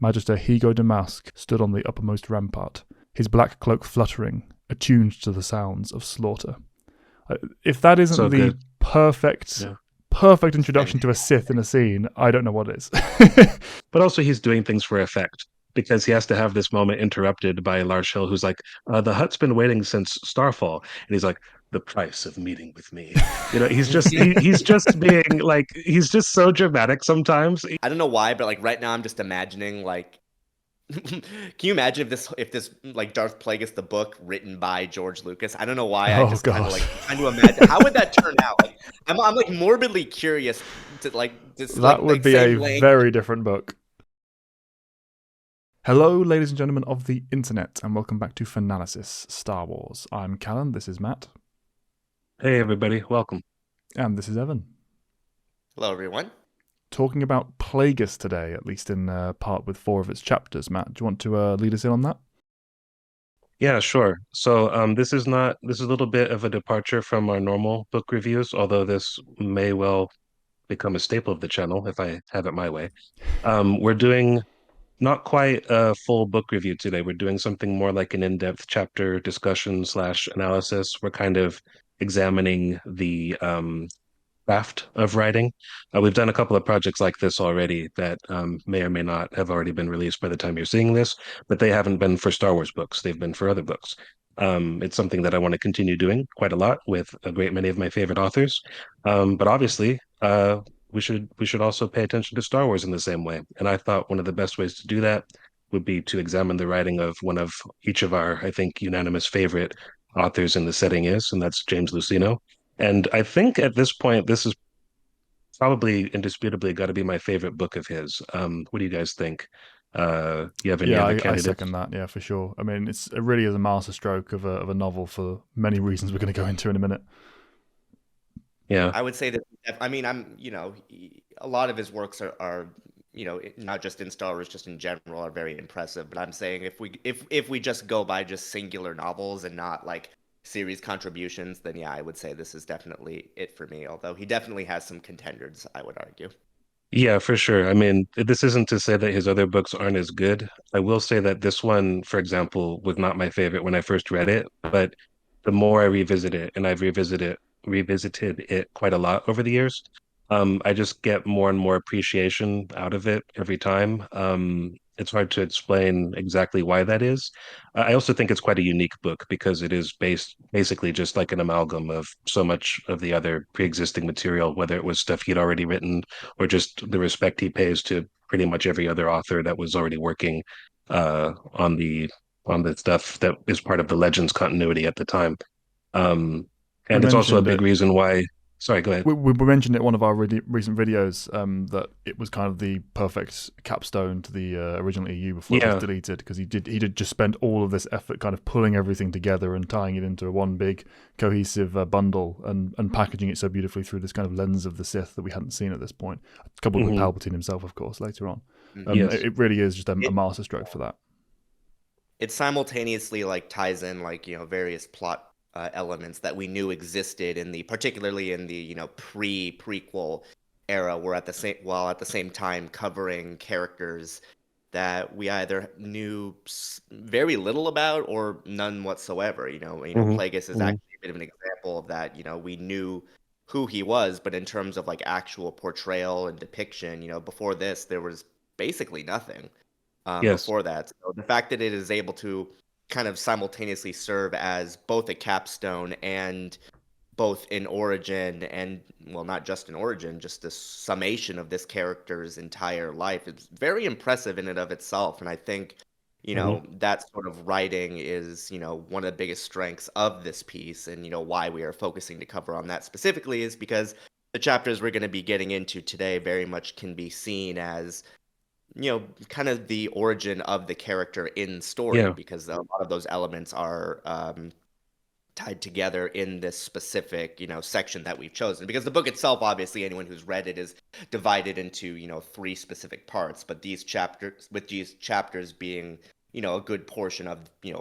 Magister Higo Damask stood on the uppermost rampart, his black cloak fluttering, attuned to the sounds of slaughter. If that isn't So the good. perfect Yeah. introduction to a Sith in a scene, I don't know what is. But also he's doing things for effect because he has to have this moment interrupted by Lars Hill, who's like, the Hutt's been waiting since Starfall. And he's like, the price of meeting with me. He's just being like he's just so dramatic sometimes. I don't know why, but like right now I'm just imagining like can you imagine if this like Darth Plagueis the book written by George Lucas? I don't know why I Oh just kind god. of like trying to imagine how would that turn out? Like I'm like morbidly curious to like this That would be a same language. very different book. Hello, ladies and gentlemen of the internet, and welcome back to Fanalysis Star Wars. I'm Callan, this is Matt, Hey everybody, welcome. and this is Evan. Hello everyone. Talking about Plagueis today, at least in part with 4 of its chapters. Matt, do you want to lead us in on that? Yeah, sure. So this is a little bit of a departure from our normal book reviews, although this may well become a staple of the channel if I have it my way. We're doing not quite a full book review today. We're doing something more like an in-depth chapter discussion slash analysis. We're kind of examining the craft of writing. We've done a couple of projects like this already that may or may not have already been released by the time you're seeing this, but they haven't been for Star Wars books. They've been for other books. It's something that I want to continue doing quite a lot with a great many of my favorite authors. But obviously, we should also pay attention to Star Wars in the same way. And I thought one of the best ways to do that would be to examine the writing of one of each of our, I think, unanimous favorite authors in the setting is, and that's James Luceno. And I think at this point, this is probably indisputably got to be my favorite book of his. What do you guys think? You have any Yeah, other I candidates? second that, yeah, for sure. I mean, it really is a masterstroke of a novel for many reasons we're going to go into in a minute. Yeah. I would say that I mean a lot of his works are not just in Star Wars, just in general are very impressive. But I'm saying if we just go by just singular novels and not like series contributions, then yeah, I would say this is definitely it for me. Although he definitely has some contenders, I would argue. Yeah, for sure. I mean, this isn't to say that his other books aren't as good. I will say that this one, for example, was not my favorite when I first read it, but the more I revisit it, and I've revisited it quite a lot over the years, I just get more and more appreciation out of it every time. It's hard to explain exactly why that is. I also think it's quite a unique book because it is basically just like an amalgam of so much of the other pre-existing material, whether it was stuff he'd already written or just the respect he pays to pretty much every other author that was already working on the stuff that is part of the Legends continuity at the time. Um, We and it's also a mentioned big it. reason why. Sorry, go ahead. We mentioned it in one of our recent videos that it was kind of the perfect capstone to the original EU before it was Yeah, deleted, because he did just spend all of this effort kind of pulling everything together and tying it into one big cohesive bundle and packaging it so beautifully through this kind of lens of the Sith that we hadn't seen at this point, coupled with hmm Palpatine himself, of course, later on. Mhm. yes, It really is just a It masterstroke for that. it simultaneously like ties in like various plot elements that we knew existed in the particularly in the prequel era, where at the same while at the same time covering characters that we either knew very little about or none whatsoever. hmm Plagueis is hmm actually a bit of an example of that. We knew who he was, but in terms of like actual portrayal and depiction, before this there was basically nothing yes, before that. So the fact that it is able to kind of simultaneously serve as both a capstone and both in origin and, well, not just in origin, just a summation of this character's entire life, it's very impressive in and of itself. And I think hmm that sort of writing is one of the biggest strengths of this piece. And why we are focusing to cover on that specifically is because the chapters we're going to be getting into today very much can be seen as kind of the origin of the character in story, yeah, because a lot of those elements are tied together in this specific, section that we've chosen. Because the book itself, obviously, anyone who's read it is divided into, three specific parts. But these chapters being, a good portion of,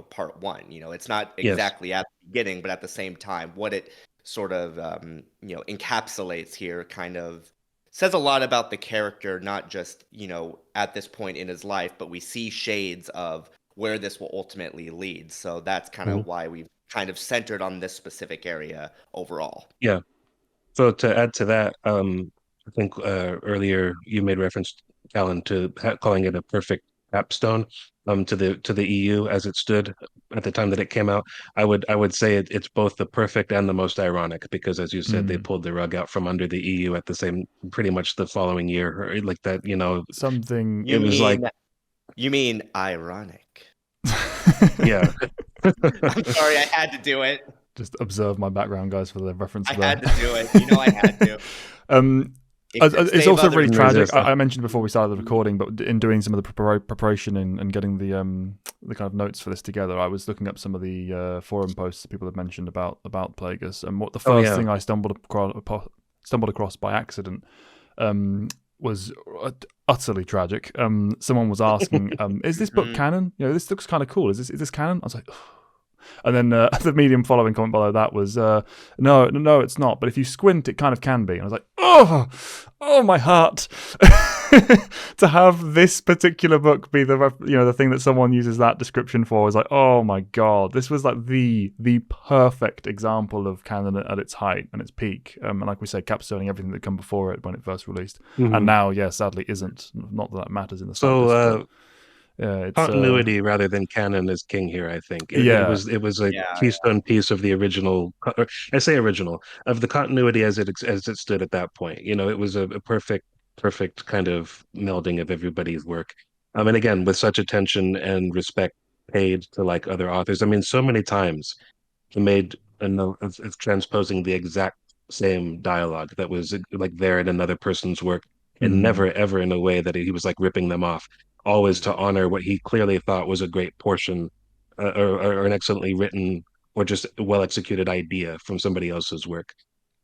part one. It's not yes, exactly at the beginning, but at the same time, what it sort of, encapsulates here kind of says a lot about the character, not just, at this point in his life, but we see shades of where this will ultimately lead. So that's kind Mhm. of why we've kind of centered on this specific area overall. Yeah. So to add to that, I think earlier you made reference, Alan, to calling it a perfect capstone to the EU as it stood at the time that it came out. I would say it's both the perfect and the most ironic because, as you said, they Mm. pulled the rug out from under the EU at the same, pretty much the following year, or like that. Something. You It was like, mean you mean ironic? yeah, I'm sorry, I had to do it. Just observe my background, guys, for the reference I there. had to do it. I had to. um, It could it's save also others. really tragic. resist. I mentioned before we started the recording, but in doing some of the preparation and getting the kind of notes for this together, I was looking up some of the forum posts that people have mentioned about Plagueis, and what the Oh first yeah. thing I stumbled across by accident was utterly tragic. Someone was asking, "Is this book canon? This looks kind of cool. Is this canon?" I was like. And then the medium following comment below that was, no, it's not. But if you squint, it kind of can be. And I was like, oh, my heart. To have this particular book be the thing that someone uses that description for is like, oh my god, this was like the perfect example of canon at its height and its peak. And like we said, capstoning everything that come before it when it first released, and now, sadly, isn't. Not that matters in the slightest. So It's continuity rather than canon is king here. I think yeah. it was a Yeah. keystone piece of the original. Or I say original of the continuity as it stood at that point. It was a perfect kind of melding of everybody's work. And again, with such attention and respect paid to like other authors. I mean, so many times he made a note of transposing the exact same dialogue that was like there in another person's work, and never ever in a way that he was like ripping them off. Always to honor what he clearly thought was a great portion, or an excellently written or just well executed idea from somebody else's work.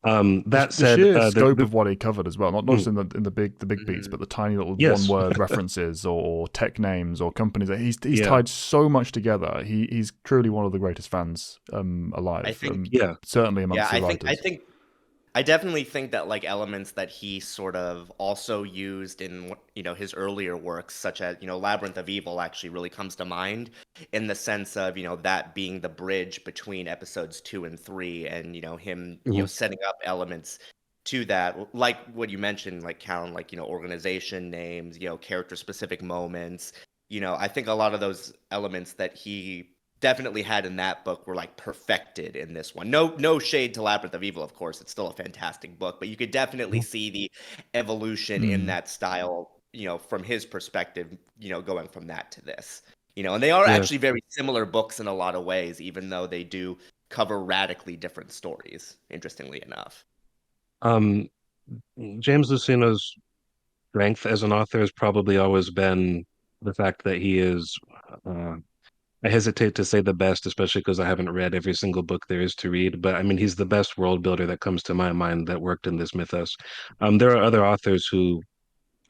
That The said, sheer scope of what he covered as well, not mm, just in the big beats, but the tiny little one yes, word references or tech names or companies. He's yeah, tied so much together. He's truly one of the greatest fans alive. I think yeah, Certainly amongst the I writers. think I definitely think that like elements that he sort of also used in his earlier works, such as Labyrinth of Evil, actually really comes to mind in the sense of that being the bridge between episodes 2 and 3, and him mhm, setting up elements to that, like what you mentioned, like Callan, like organization names, character specific moments. I think a lot of those elements that he definitely had in that book were like perfected in this one. No shade to Labyrinth of Evil, of course. It's still a fantastic book, but you could definitely mhm, see the evolution in that style, from his perspective, going from that to this. And they are yeah. actually very similar books in a lot of ways, even though they do cover radically different stories, interestingly enough. Um, James Luceno's strength as an author has probably always been the fact that he is. Uh, I hesitate to say the best, especially because I haven't read every single book there is to read. But I mean, he's the best world builder that comes to my mind that worked in this mythos. There are other authors who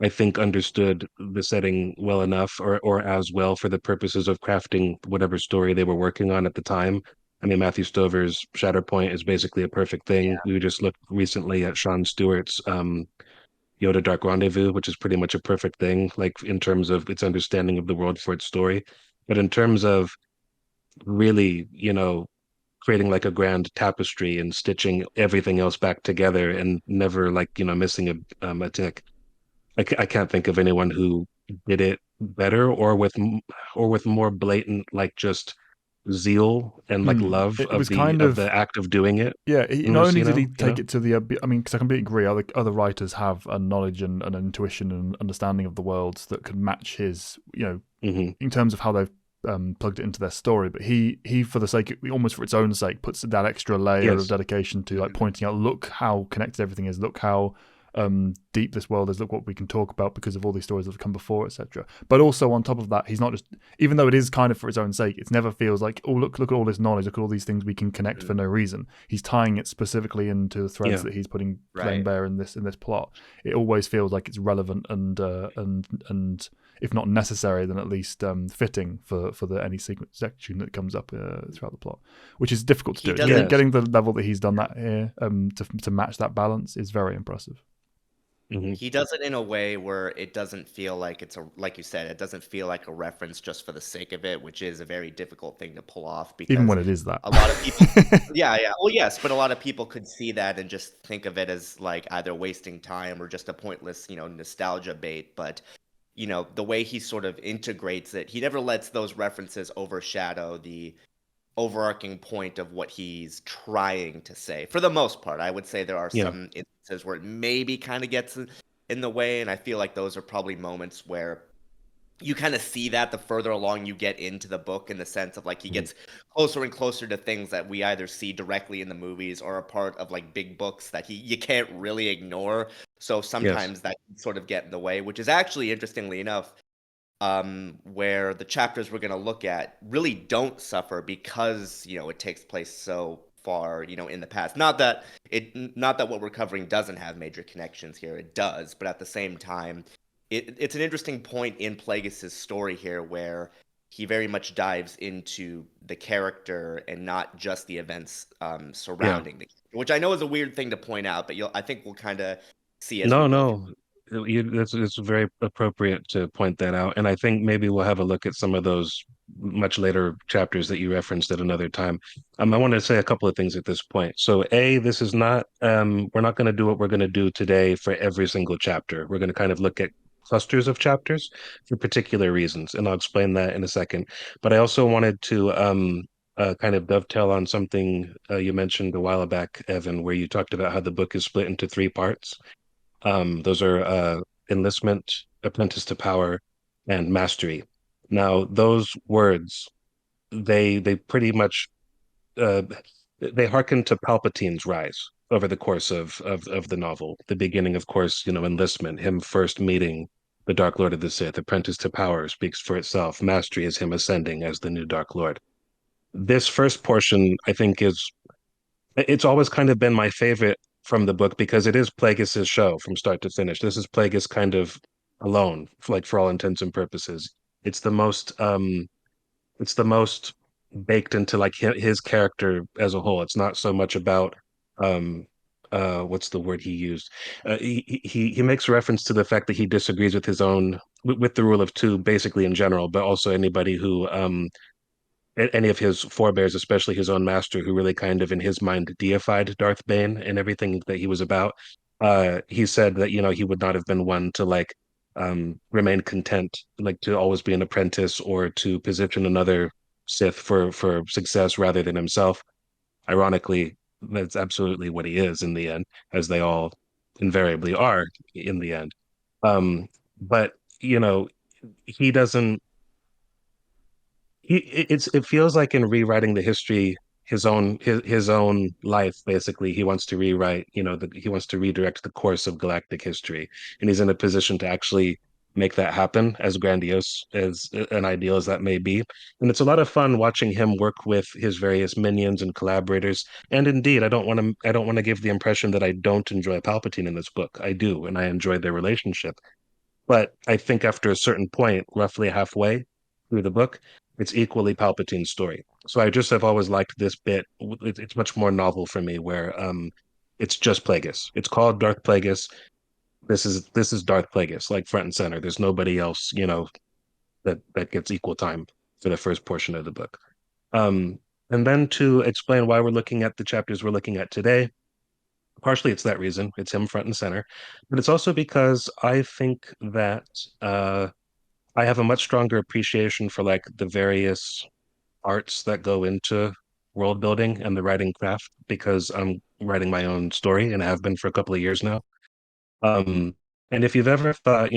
I think understood the setting well enough, or as well for the purposes of crafting whatever story they were working on at the time. I mean, Matthew Stover's Shatterpoint is basically a perfect thing. We just looked recently at Sean Stewart's Yoda Dark Rendezvous, which is pretty much a perfect thing, like in terms of its understanding of the world for its story. But in terms of really, creating like a grand tapestry and stitching everything else back together and never like, missing a tick. I can't think of anyone who did it better or with more blatant like just zeal and like love It was the kind of of the act of doing it. Not only did he You take it to the, I mean, because I completely agree, other writers have a knowledge and an intuition and understanding of the world that could match his, in terms of how they've plugged it into their story. But he for the sake, almost for its own sake, puts that extra layer of Yes. dedication to like pointing out, look how connected everything is, look how deep this world is, look what we can talk about because of all these stories that have come before, etc. But also on top of that, he's not just, even though it is kind of for its own sake, it never feels like, oh, look at all this knowledge, look at all these things we can connect for no reason. He's tying it specifically into the threads that he's putting laying bare in this plot. It always feels like it's relevant and if not necessary, then at least fitting for any section that comes up throughout the plot, which is difficult to do. Getting the level that he's done that here to match that balance is very impressive. Hmm. he does it in a way where it doesn't feel like it's a, like you said, it doesn't feel like a reference just for the sake of it, which is a very difficult thing to pull off Even because when it is that. a lot of people, yeah, yeah, well, yes, but a lot of people could see that and just think of it as like either wasting time or just a pointless, nostalgia bait. But, the way he sort of integrates it, he never lets those references overshadow the overarching point of what he's trying to say. For the most part, I would say there are Yeah. some instances where it maybe kind of gets in the way, and I feel like those are probably moments where you kind of see that the further along you get into the book, in the sense of like he Mhm. gets closer and closer to things that we either see directly in the movies or are part of like big books that you can't really ignore. So Yes. sometimes that can sort of get in the way, which is actually, interestingly enough, where the chapters we're going to look at really don't suffer because it takes place so far in the past. Not that what we're covering doesn't have major connections here. It does, but at the same time, it's an interesting point in Plagueis' story here where he very much dives into the character and not just the events Yeah. surrounding the character, which I know is a weird thing to point out, but I think we'll kind of see as we No, go through. no. It's very appropriate to point that out. And I think maybe we'll have a look at some of those much later chapters that you referenced at another time. I want to say a couple of things at this point. So, A, this is not, we're not going to do what we're going to do today for every single chapter. We're going to kind of look at clusters of chapters for particular reasons. And I'll explain that in a second. But I also wanted to kind of dovetail on something you mentioned a while back, Evan, where you talked about how the book is split into three parts. Those are enlistment, apprentice to power, and mastery. Now, those words, they pretty much uh, they hearken to Palpatine's rise over the course of the novel. The beginning, of course, enlistment, him first meeting the Dark Lord of the Sith. Apprentice to power speaks for itself. Mastery is him ascending as the new Dark Lord. This first portion, I think, it's always kind of been my favorite from the book because it is Plagueis's show from start to finish. This is Plagueis kind of alone, like for all intents and purposes. It's the most it's the most baked into like his character as a whole. It's not so much about um what's the word he used? He makes reference to the fact that he disagrees with his own with the rule of two basically in general, but also anybody who any of his forebears, especially his own master, who really kind of in his mind deified Darth Bane and everything that he was about. He said that he would not have been one to like remain content, like to always be an apprentice or to position another Sith for success rather than himself. Ironically, that's absolutely what he is in the end, as they all invariably are in the end. Um, but you know, he doesn't it feels like in rewriting the history his own life basically he wants to rewrite he wants to redirect the course of galactic history, and he's in a position to actually make that happen, as grandiose as an ideal as that may be. And it's a lot of fun watching him work with his various minions and collaborators. And indeed, I don't want to give the impression that I don't enjoy Palpatine in this book. I do, and I enjoy their relationship. But I think after a certain point, roughly halfway through the book, it's equally Palpatine's story. So I just have always liked this bit. It's much more novel for me, where it's just Plagueis. It's called Darth Plagueis. This is Darth Plagueis, like front and center. There's nobody else, that gets equal time for the first portion of the book. Um, and then to explain why we're looking at the chapters we're looking at today, partially it's that reason. It's him front and center, but it's also because I think that I have a much stronger appreciation for like the various arts that go into world building and the writing craft because I'm writing my own story and have been for a couple of years now. Um, and if you've ever thought,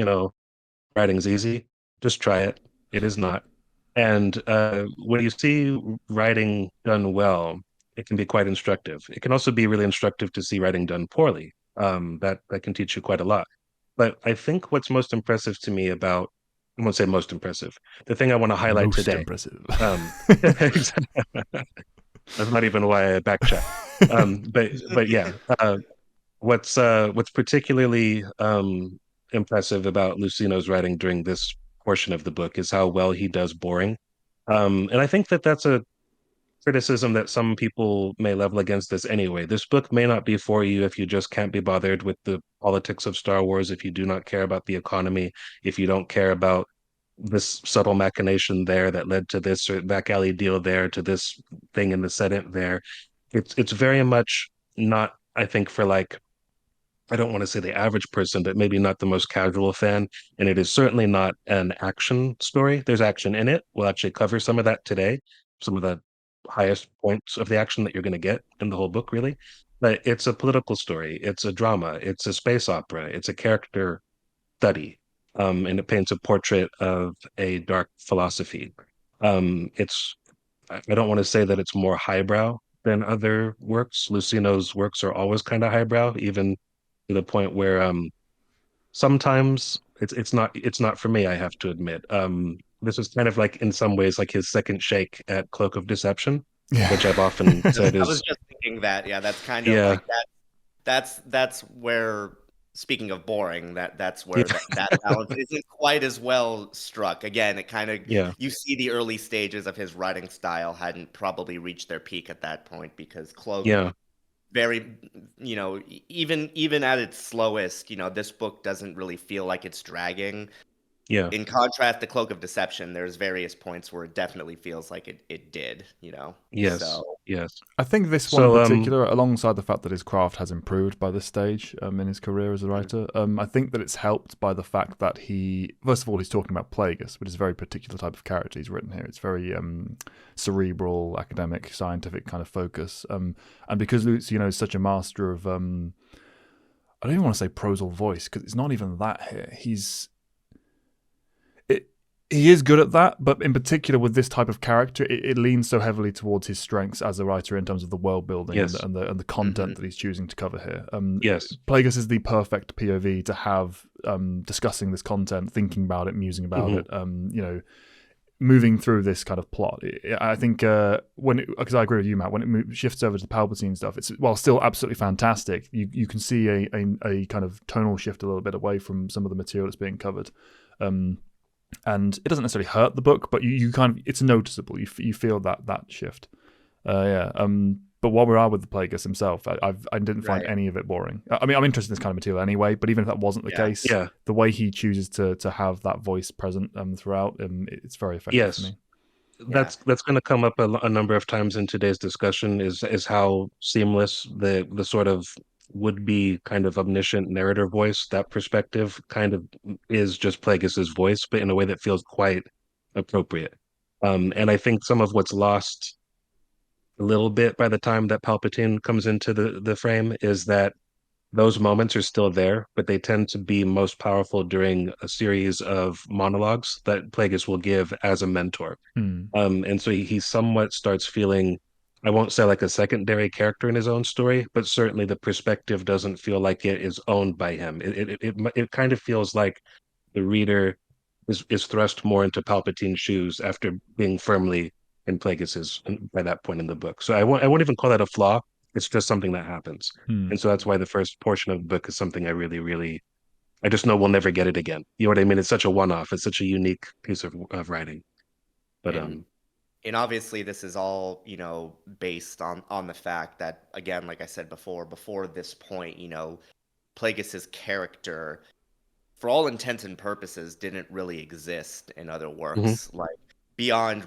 writing's easy, just try it. It is not. And when you see writing done well, it can be quite instructive. It can also be really instructive to see writing done poorly. That can teach you quite a lot. But I think what's most impressive to me about, I won't say most impressive, the thing I want to highlight Most today. impressive. That's not even why I backcheck. But yeah, what's particularly impressive about Lucino's writing during this portion of the book is how well he does boring. And I think that that's criticism that some people may level against this anyway. This book may not be for you if you just can't be bothered with the politics of Star Wars, if you do not care about the economy, if you don't care about this subtle machination there that led to this or back alley deal there to this thing in the Senate there. It's very much not, I think, for like I don't want to say the average person, but maybe not the most casual fan. And it is certainly not an action story. There's action in it. We'll actually cover some of that today, some of the highest points of the action that you're going to get in the whole book, really. But it's a political story, it's a drama, it's a space opera, it's a character study, and it paints a portrait of a dark philosophy. It's I don't want to say that it's more highbrow than other works. Lucino's works are always kind of highbrow, even to the point where sometimes it's not for me, I have to admit. This is kind of like in some ways like his second shake at Cloak of Deception, Yeah. which I've often said I was is just thinking that. Yeah, that's kind of yeah, like that. That's where. Speaking of boring, that's yeah, where that balance isn't quite as well struck. Again, it kind of yeah, you see the early stages of his writing style hadn't probably reached their peak at that point because Cloak yeah, very even at its slowest, this book doesn't really feel like it's dragging. yeah. In contrast to Cloak of Deception, there's various points where it definitely feels like it did. Yes, So yes. I think this one in So particular, alongside the fact that his craft has improved by this stage in his career as a writer, I think that it's helped by the fact that first of all, he's talking about Plagueis, which is a very particular type of character he's written here. It's very cerebral, academic, scientific kind of focus. And because Lucino is such a master of, I don't even want to say prosal voice, because it's not even that here. He is good at that, but in particular with this type of character, it leans so heavily towards his strengths as a writer in terms of the world building yes, and the content that he's choosing to cover here. yes, Plagueis is the perfect POV to have discussing this content, thinking about it, musing about hmm it. Moving through this kind of plot. I think because I agree with you, Matt, when it shifts over to the Palpatine stuff, it's while still absolutely fantastic. You can see a kind of tonal shift a little bit away from some of the material that's being covered. And it doesn't necessarily hurt the book, but you kind of it's noticeable. You feel that shift. Yeah. But while we are with the Plagueis himself, I didn't find right, any of it boring. I mean, I'm interested in this kind of material anyway. But even if that wasn't the yeah, case, yeah, the way he chooses to have that voice present throughout, it's very effective for yes. me. yeah, That's going to come up a number of times in today's discussion is how seamless the sort of would be kind of omniscient narrator voice, that perspective kind of is just Plagueis's voice, but in a way that feels quite appropriate. And I think some of what's lost a little bit by the time that Palpatine comes into the frame is that those moments are still there, but they tend to be most powerful during a series of monologues that Plagueis will give as a mentor. Hmm. And so he somewhat starts feeling, I won't say like a secondary character in his own story, but certainly the perspective doesn't feel like it is owned by him. It kind of feels like the reader is thrust more into Palpatine's shoes after being firmly in Plagueis's by that point in the book. So I won't even call that a flaw. It's just something that happens. Hmm. And so that's why the first portion of the book is something I really, really I just know we'll never get it again. You know what I mean? It's such a one-off. It's such a unique piece of writing. But and and obviously this is all based on the fact that, again, like I said before this point, Plagueis's character, for all intents and purposes, didn't really exist in other mhm, works, like beyond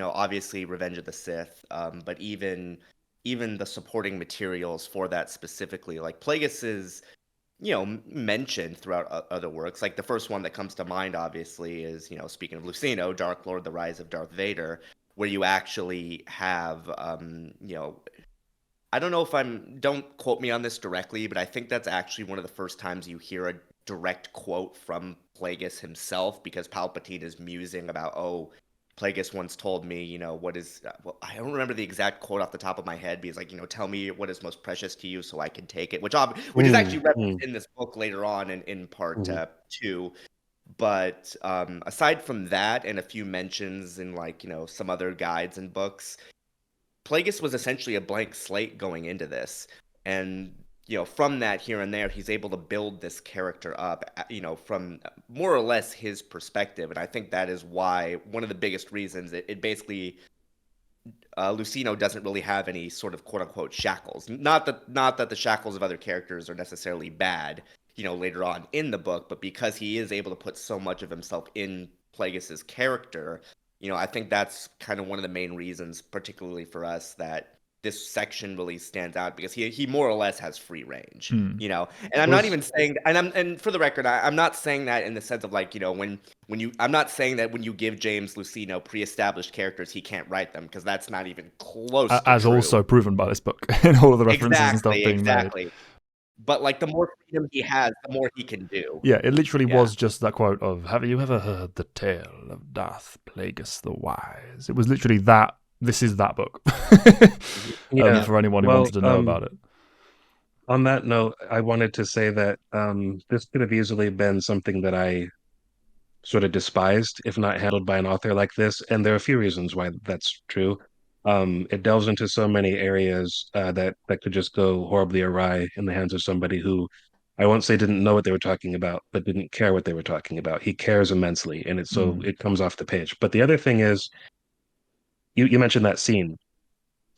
obviously Revenge of the Sith, but even the supporting materials for that specifically, like Plagueis is mentioned throughout other works. Like the first one that comes to mind, obviously, is speaking of Lucino, Dark Lord: The Rise of Darth Vader, where you actually have I don't know if don't quote me on this directly, but I think that's actually one of the first times you hear a direct quote from Plagueis himself, because Palpatine is musing about, oh, Plagueis once told me, what is, well, I don't remember the exact quote off the top of my head, but he's like, tell me what is most precious to you so I can take it, which is actually referenced mm, in this book later on in part mhm. 2. But aside from that and a few mentions in some other guides and books, Plagueis was essentially a blank slate going into this. And, from that here and there, he's able to build this character up, from more or less his perspective. And I think that is why one of the biggest reasons it basically Lucino doesn't really have any sort of quote unquote shackles. Not that the shackles of other characters are necessarily bad, later on in the book, but because he is able to put so much of himself in Plagueis's character, I think that's kind of one of the main reasons, particularly for us, that this section really stands out because he more or less has free range, And I'm not even saying, and for the record, I'm not saying that in the sense of like, I'm not saying that when you give James Lucino pre-established characters, he can't write them because that's not even close to as true. also proven by this book in all of the references and stuff being made. But like the more freedom he has, the more he can do. Yeah, it literally was just that quote of, "Have you ever heard the tale of Darth Plagueis the Wise?" It was literally that. This is that book. For anyone who wants to know about it. On that note, I wanted to say that this could have easily been something that I sort of despised if not handled by an author like this, and there are a few reasons why that's true. It delves into so many areas that could just go horribly awry in the hands of somebody who I won't say didn't know what they were talking about, but didn't care what they were talking about. He cares immensely, and it comes off the page. But the other thing is, you mentioned that scene.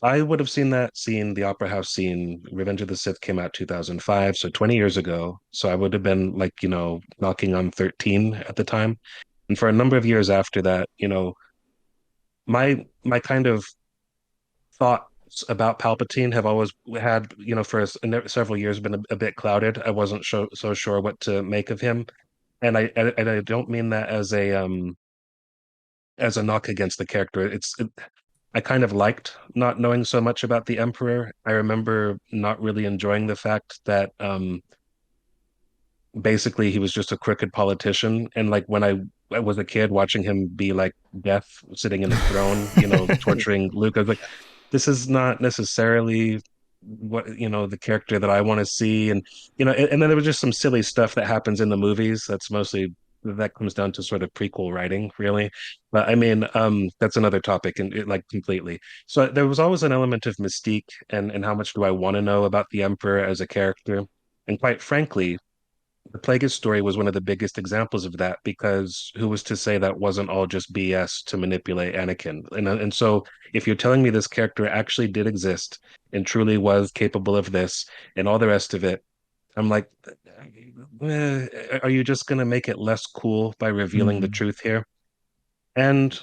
I would have seen that scene, the Opera House scene. Revenge of the Sith came out 2005, so 20 years ago. So I would have been like, knocking on 13 at the time. And for a number of years after that, my kind of thoughts about Palpatine have always had, for several years been a bit clouded. I wasn't so sure what to make of him. And I don't mean that as a knock against the character. I kind of liked not knowing so much about the Emperor. I remember not really enjoying the fact that basically he was just a crooked politician. And like when I was a kid watching him be like death sitting in the throne, torturing Luke, I was like, this is not necessarily what the character that I want to see. And then there was just some silly stuff that happens in the movies. That comes down to sort of prequel writing, really. But I mean, that's another topic, and like completely. So there was always an element of mystique, and how much do I want to know about the Emperor as a character? And quite frankly, the Plagueis story was one of the biggest examples of that, because who was to say that wasn't all just BS to manipulate Anakin? And so if you're telling me this character actually did exist and truly was capable of this and all the rest of it, I'm like, are you just going to make it less cool by revealing the truth here? And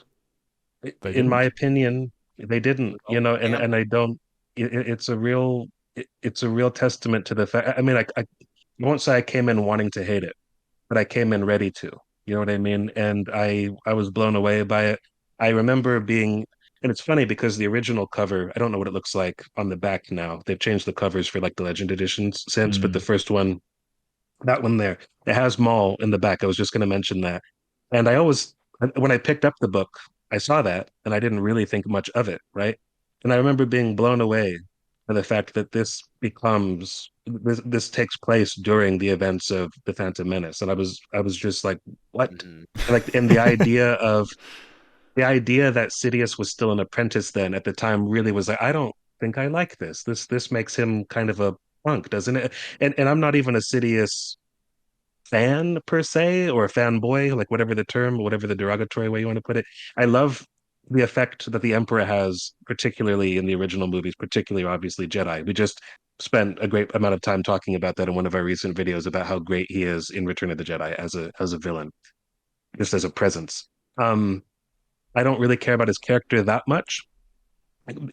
in my opinion, they didn't, and I don't, it's a real, it's a real testament to the fact. I mean, I won't say I came in wanting to hate it, but I came in ready to. You know what I mean? And I was blown away by it. I remember being, and it's funny because the original cover, I don't know what it looks like on the back now. They've changed the covers for like the Legend editions since, but the first one, that one there, it has Maul in the back. I was just going to mention that. And when I picked up the book, I saw that and I didn't really think much of it, right? And I remember being blown away by the fact that this takes place during the events of the Phantom Menace. And I was just like, what? And the idea that Sidious was still an apprentice then at the time really was like, I don't think I like this. This makes him kind of a punk, doesn't it? And I'm not even a Sidious fan per se, or a fanboy, like whatever the term, whatever the derogatory way you want to put it. I love the effect that the Emperor has, particularly in the original movies, particularly obviously Jedi. We just spent a great amount of time talking about that in one of our recent videos about how great he is in Return of the Jedi as a villain, just as a presence. Um, I don't really care about his character that much,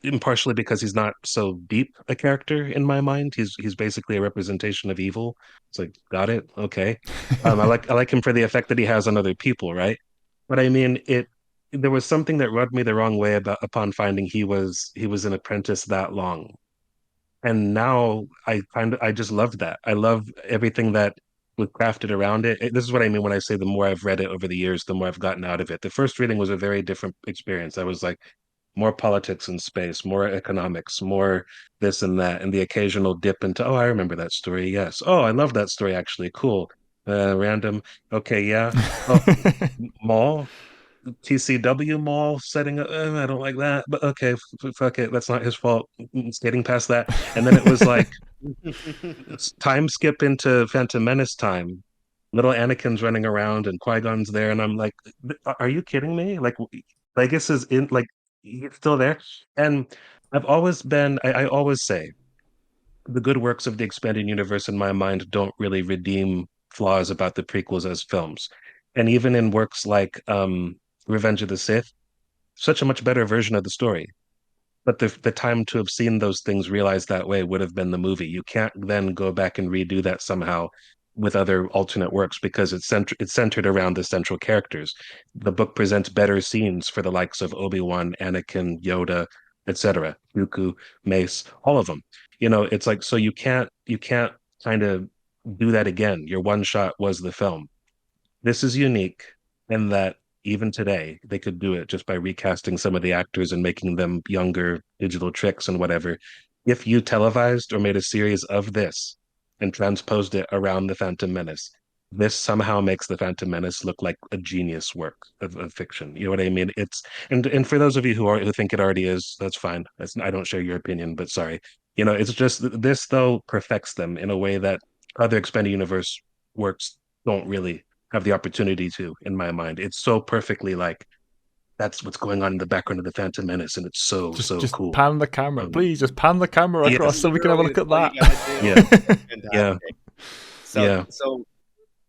impartially because he's not so deep a character in my mind. He's basically a representation of evil. It's like, got it, okay. I like him for the effect that he has on other people, right? But I mean, it there was something that rubbed me the wrong way about upon finding he was an apprentice that long. And now I just loved that. I love everything that was crafted around it. This is what I mean when I say the more I've read it over the years, the more I've gotten out of it. The first reading was a very different experience. I was like, more politics in space, more economics, more this and that, and the occasional dip into, oh, I remember that story. Yes. Oh, I love that story actually. Cool. Random. Okay, yeah. Oh, Mall. TCW Mall setting up. I don't like that, but okay, fuck it. That's not his fault. Skating past that, and then it was like time skip into Phantom Menace time. Little Anakin's running around and Qui-Gon's there, and I'm like, are you kidding me? Like, Plagueis is in like he's still there. And I always say the good works of the expanded universe in my mind don't really redeem flaws about the prequels as films. And even in works like Revenge of the Sith, such a much better version of the story. But the time to have seen those things realized that way would have been the movie. You can't then go back and redo that somehow with other alternate works because it's centered around the central characters. The book presents better scenes for the likes of Obi-Wan, Anakin, Yoda, etc., Dooku, Mace, all of them. It's like so you can't kind of do that again. Your one shot was the film. This is unique in that even today they could do it just by recasting some of the actors and making them younger, digital tricks and whatever. If you televised or made a series of this and transposed it around the Phantom Menace, this somehow makes the Phantom Menace look like a genius work of fiction. You know what I mean? And for those of you who think it already is, that's fine. I don't share your opinion, but sorry. It's just this though perfects them in a way that other expanded universe works don't really have the opportunity to, in my mind. It's so perfectly like that's what's going on in the background of the Phantom Menace, and it's so Just cool. pan the camera, please. Just pan the camera across so we can have a look at Literally, that. that's all you gotta do. Yeah, Fantastic. So, yeah,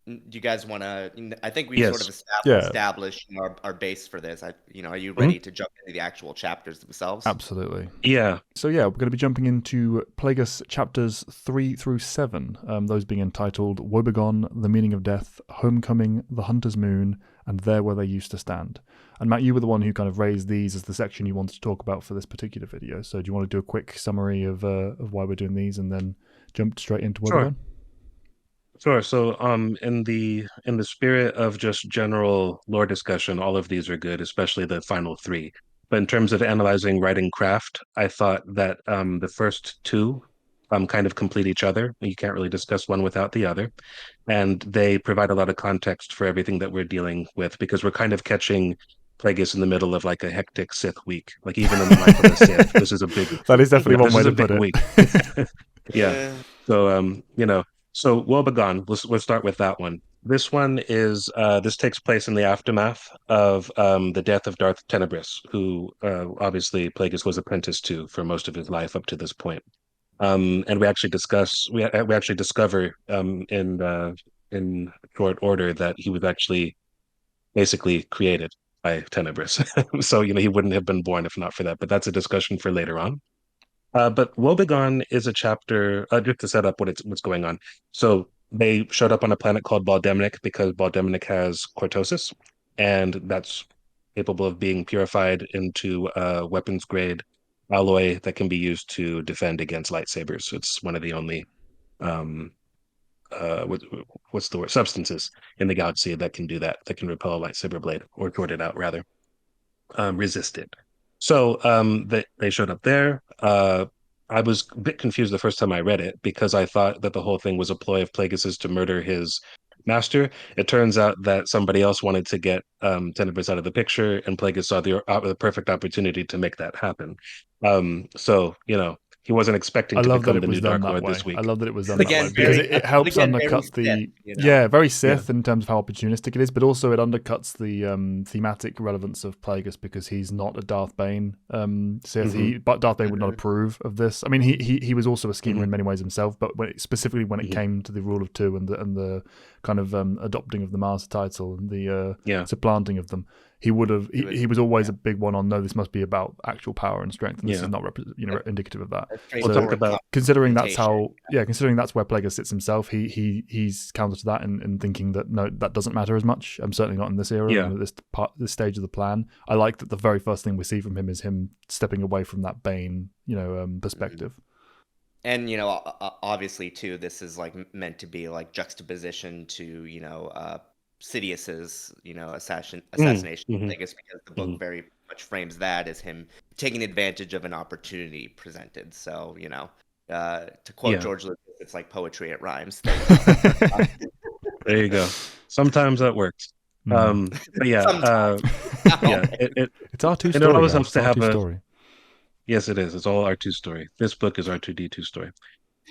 do you guys want to? I think we sort of yes, established our base for this. Are you Mhm. ready to jump into the actual chapters themselves? Absolutely. Yeah. So yeah, we're going to be jumping into Plagueis chapters 3 through 7, those being entitled Wag Begon, The Meaning of Death, Homecoming, The Hunter's Moon, and There Where They Used to Stand. And Matt, you were the one who kind of raised these as the section you wanted to talk about for this particular video. So do you want to do a quick summary of why we're doing these and then jump straight into Wag Sure. Begon? Sure. So, in the spirit of just general lore discussion, all of these are good, especially the final three. But in terms of analyzing writing craft, I thought that the first two kind of complete each other. You can't really discuss one without the other, and they provide a lot of context for everything that we're dealing with because we're kind of catching Plagueis in the middle of like a hectic Sith week. Like even in the life of a Sith, this is a big, That is definitely one this way is to a big put it. week. Yeah. Yeah. So so Woe Begone, we'll start with that one. This takes place in the aftermath of the death of Darth Tenebris, who obviously Plagueis was apprenticed to for most of his life up to this point. And we actually discover in short order that he was actually basically created by Tenebris. So he wouldn't have been born if not for that. But that's a discussion for later on. But Woebegone is a chapter just to set up what's going on. So they showed up on a planet called Baldeminic because Baldeminic has cortosis, and that's capable of being purified into a weapons grade alloy that can be used to defend against lightsabers. It's one of the only um, what, what's the word substances in the galaxy that can do that, that can repel a lightsaber blade or short it out rather, resist it. So they showed up there. I was a bit confused the first time I read it because I thought that the whole thing was a ploy of Plagueis's to murder his master. It turns out that somebody else wanted to get Tenebris out of the picture, and Plagueis saw the perfect opportunity to make that happen. So he wasn't expecting I to love that become it the was new done Dark that Lord way. this I week. love that it was done But that way again, because very, it helps very undercut Sith, the you know? yeah, very Yeah. Sith in terms of how opportunistic it is, but also it undercuts the thematic relevance of Plagueis because he's not a Darth Bane Sith. Hmm. But Darth Bane would not Mhm. approve of this. I mean, he was also a schemer Hmm. in many ways himself, but specifically when it Hmm. came to the rule of two and the kind of adopting of the master title and the Yeah. supplanting of them, he would have he was always a big one on no, this must be about actual power and strength, and this is Yeah. not indicative of that. We'll talk about Considering that's confrontation. considering that's where Plagueis sits himself, he's counter to that in thinking that no, that doesn't matter as much. I'm certainly not in this era yeah. and at this stage of the plan. I like that the very first thing we see from him is him stepping away from that Bane, perspective. And obviously too, this is like meant to be like juxtaposition to Sidious's assassination of Mm-hmm. Plagueis, because the Hmm. book very much frames that as him taking advantage of an opportunity presented. So to quote Yeah. George Lucas, it's like poetry, it rhymes. There you go. There you go. Sometimes that works. Mm. But yeah, Sometimes. yeah. It It's R2 and it story, always guys. helps It's to have R2 a story. yes, it is. It's all R2 story. This book is R2D2 story.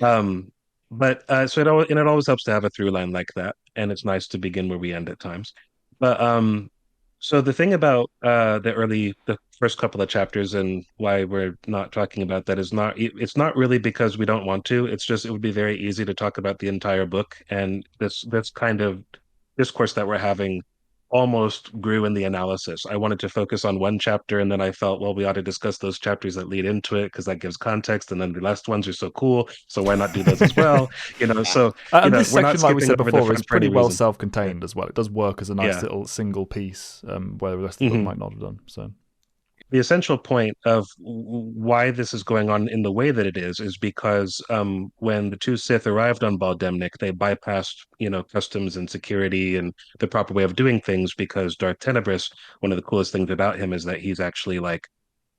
Um, but and it always helps to have a through line like that, and it's nice to begin where we end at times. But So the thing about the first couple of chapters and why we're not talking about that is it's not really because we don't want to. It's just it would be very easy to talk about the entire book, and this kind of discourse that we're having almost grew in the analysis. I wanted to focus on one chapter, and then I felt, well, we ought to discuss those chapters that lead into it because that gives context, and then the last ones are so cool, so why not do those as well? Yeah. So And this we're not section, like we skipping said over the before, is front for any pretty well reason. self-contained as well. It does work as a nice Yeah. little single piece, where the rest of the book Mhm. might not have done. So The essential point of why this is going on in the way that it is because when the two Sith arrived on Baldemnik, they bypassed, customs and security and the proper way of doing things because Darth Tenebris, one of the coolest things about him is that he's actually like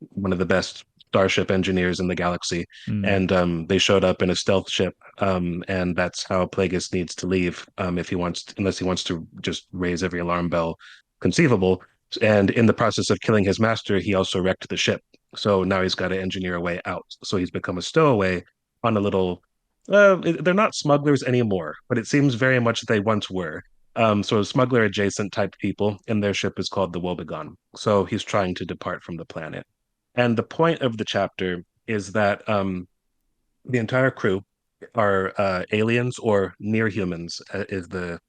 one of the best starship engineers in the galaxy. mm. And they showed up in a stealth ship, and that's how Plagueis needs to leave if unless he wants to just raise every alarm bell conceivable. And in the process of killing his master, he also wrecked the ship. So now he's got to engineer a way out. So he's become a stowaway on a little. They're not smugglers anymore, but it seems very much they once were. So smuggler adjacent type people, and their ship is called the Wobegon. So he's trying to depart from the planet. And the point of the chapter is that the entire crew are aliens or near humans, is the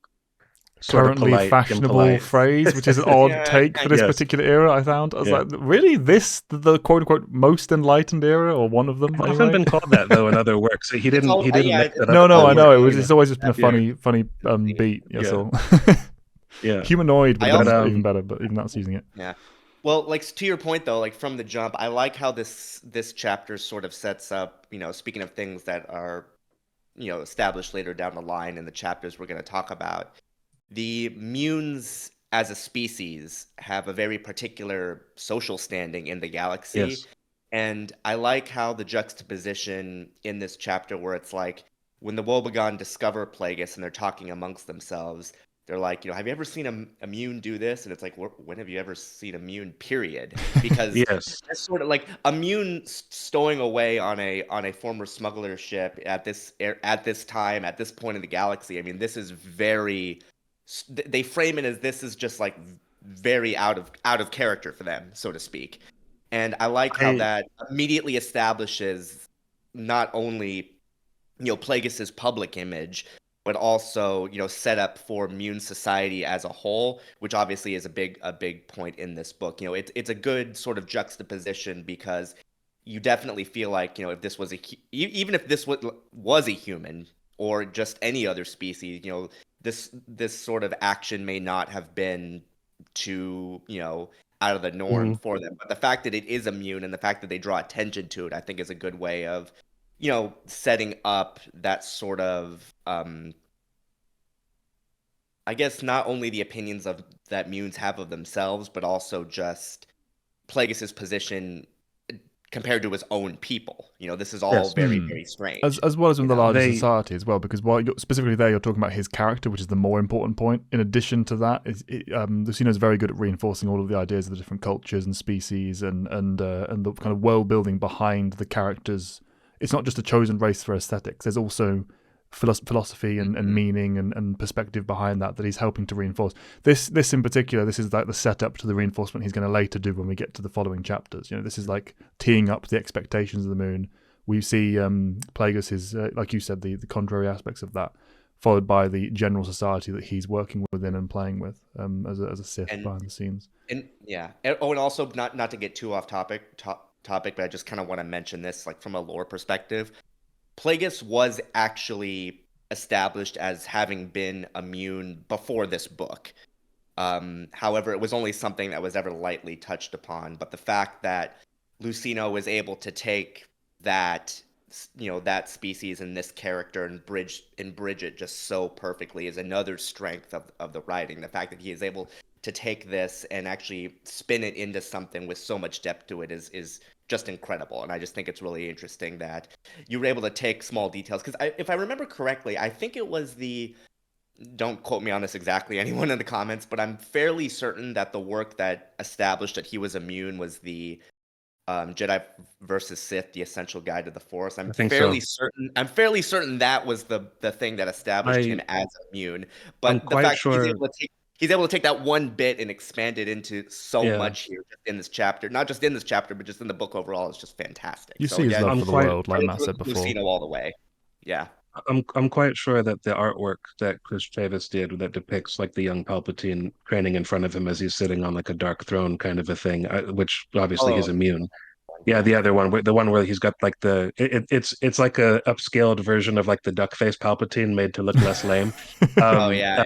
sort of Currently polite, fashionable impolite. phrase, which is an odd Yeah, take for this Yes, particular era. I found I was yeah. like, really, this the quote unquote most enlightened era, or one of them It's often anyway. been called that though in other works. He it's didn't all he didn't yeah, make that up No, at no, that I always know point. it was. been It's always just been a yeah, funny beat. Yeah, Yeah, so yeah. humanoid would I have But been also even better, but even that's using it. yeah. Well, like to your point though, like from the jump, I like how this chapter sort of sets up, speaking of things that are, established later down the line in the chapters we're going to talk about. The Munes as a species have a very particular social standing in the galaxy. yes. And I like how the juxtaposition in this chapter where it's like when the Wobegon discover Plagueis and they're talking amongst themselves, they're like, have you ever seen a Mune do this? And it's like, when have you ever seen a Mune, period? Because Yes. that's sort of like a Mune stowing away on a former smuggler ship at this time, at this point in the galaxy. I mean, this is very they frame it as this is just like very out of character for them, so to speak. And I like how I that immediately establishes not only Plagueis's public image, but also set up for Mune society as a whole, which obviously is a big point in this book. It's a good sort of juxtaposition because you definitely feel like if this was even if this was a human or just any other species, this sort of action may not have been too out of the norm mhm. for them. But the fact that it is immune and the fact that they draw attention to it, I think is a good way of setting up that sort of I guess not only the opinions of that Munes have of themselves, but also just Plagueis's position compared to his own people. This is all Yes. very, Mm. very strange. As well as in You the know? larger They society as well, because while specifically there you're talking about his character, which is the more important point. In addition to that, Lucino is very good at reinforcing all of the ideas of the different cultures and species and the kind of world building behind the characters. It's not just a chosen race for aesthetics. There's also philosophy and Mhm. meaning and perspective behind that he's helping to reinforce. This in particular, this is like the setup to the reinforcement he's going to later do when we get to the following chapters. This is like teeing up the expectations of the Moon. We see Plagueis is, like you said, the contrary aspects of that, followed by the general society that he's working within and playing with as a Sith And behind the scenes. and yeah. And also not to get too off topic, but I just kind of want to mention this like from a lore perspective. Plagueis was actually established as having been immune before this book. However, it was only something that was ever lightly touched upon. But the fact that Lucino was able to take that, that species and this character and bridge it just so perfectly is another strength of the writing. The fact that he is able to take this and actually spin it into something with so much depth to it is just incredible. And I just think it's really interesting that you were able to take small details. Because if I remember correctly, I think it was don't quote me on this exactly, anyone in the comments, but I'm fairly certain that the work that established that he was immune was the Jedi versus Sith: The Essential Guide to the Force. I think so. I'm fairly certain that was the thing that established him I as immune. I'm But the quite fact that he's sure. able to take he's able to take that one bit and expand it into so Yeah. much here just in this chapter. Not just in this chapter, but just in the book overall. It's just fantastic. You So see his again, love I'm for the quite world, like credit Matt to said before. Lucino all the way. Yeah. I'm quite sure that the artwork that Chris Chavis did that depicts like the young Palpatine training in front of him as he's sitting on like a dark throne kind of a thing, which obviously he's Oh, immune. Yeah, the other one, the one where he's got like it's like a upscaled version of like the duck face Palpatine made to look less lame. oh yeah,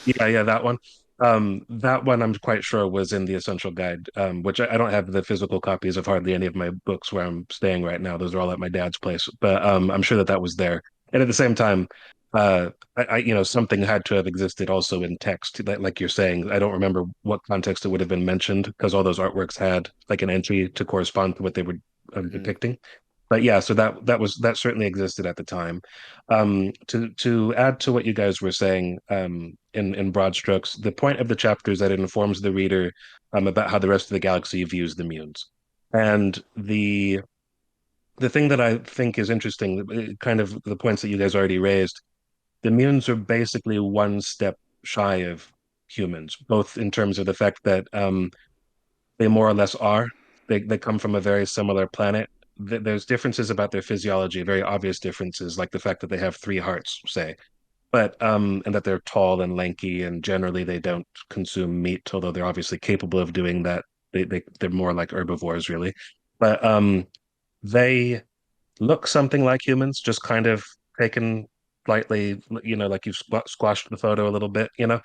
yeah. Yeah, that one. That one I'm quite sure was in the Essential Guide, which I don't have the physical copies of hardly any of my books where I'm staying right now. Those are all at my dad's place, but I'm sure that that was there. And at the same time, something had to have existed also in text, like you're saying. I don't remember what context it would have been mentioned because all those artworks had like an entry to correspond to what they were Mhm. depicting. But yeah, so that certainly existed at the time. To add to what you guys were saying, in broad strokes, the point of the chapter is that it informs the reader about how the rest of the galaxy views the Munes, and the thing that I think is interesting, kind of the points that you guys already raised, the Munes are basically one step shy of humans, both in terms of the fact that they more or less are. They come from a very similar planet. There's differences about their physiology, very obvious differences, like the fact that they have three hearts, say, but and that they're tall and lanky, and generally they don't consume meat, although they're obviously capable of doing that. They're more like herbivores, really. But they look something like humans, just kind of taken slightly, like you've squashed the photo a little bit, you know.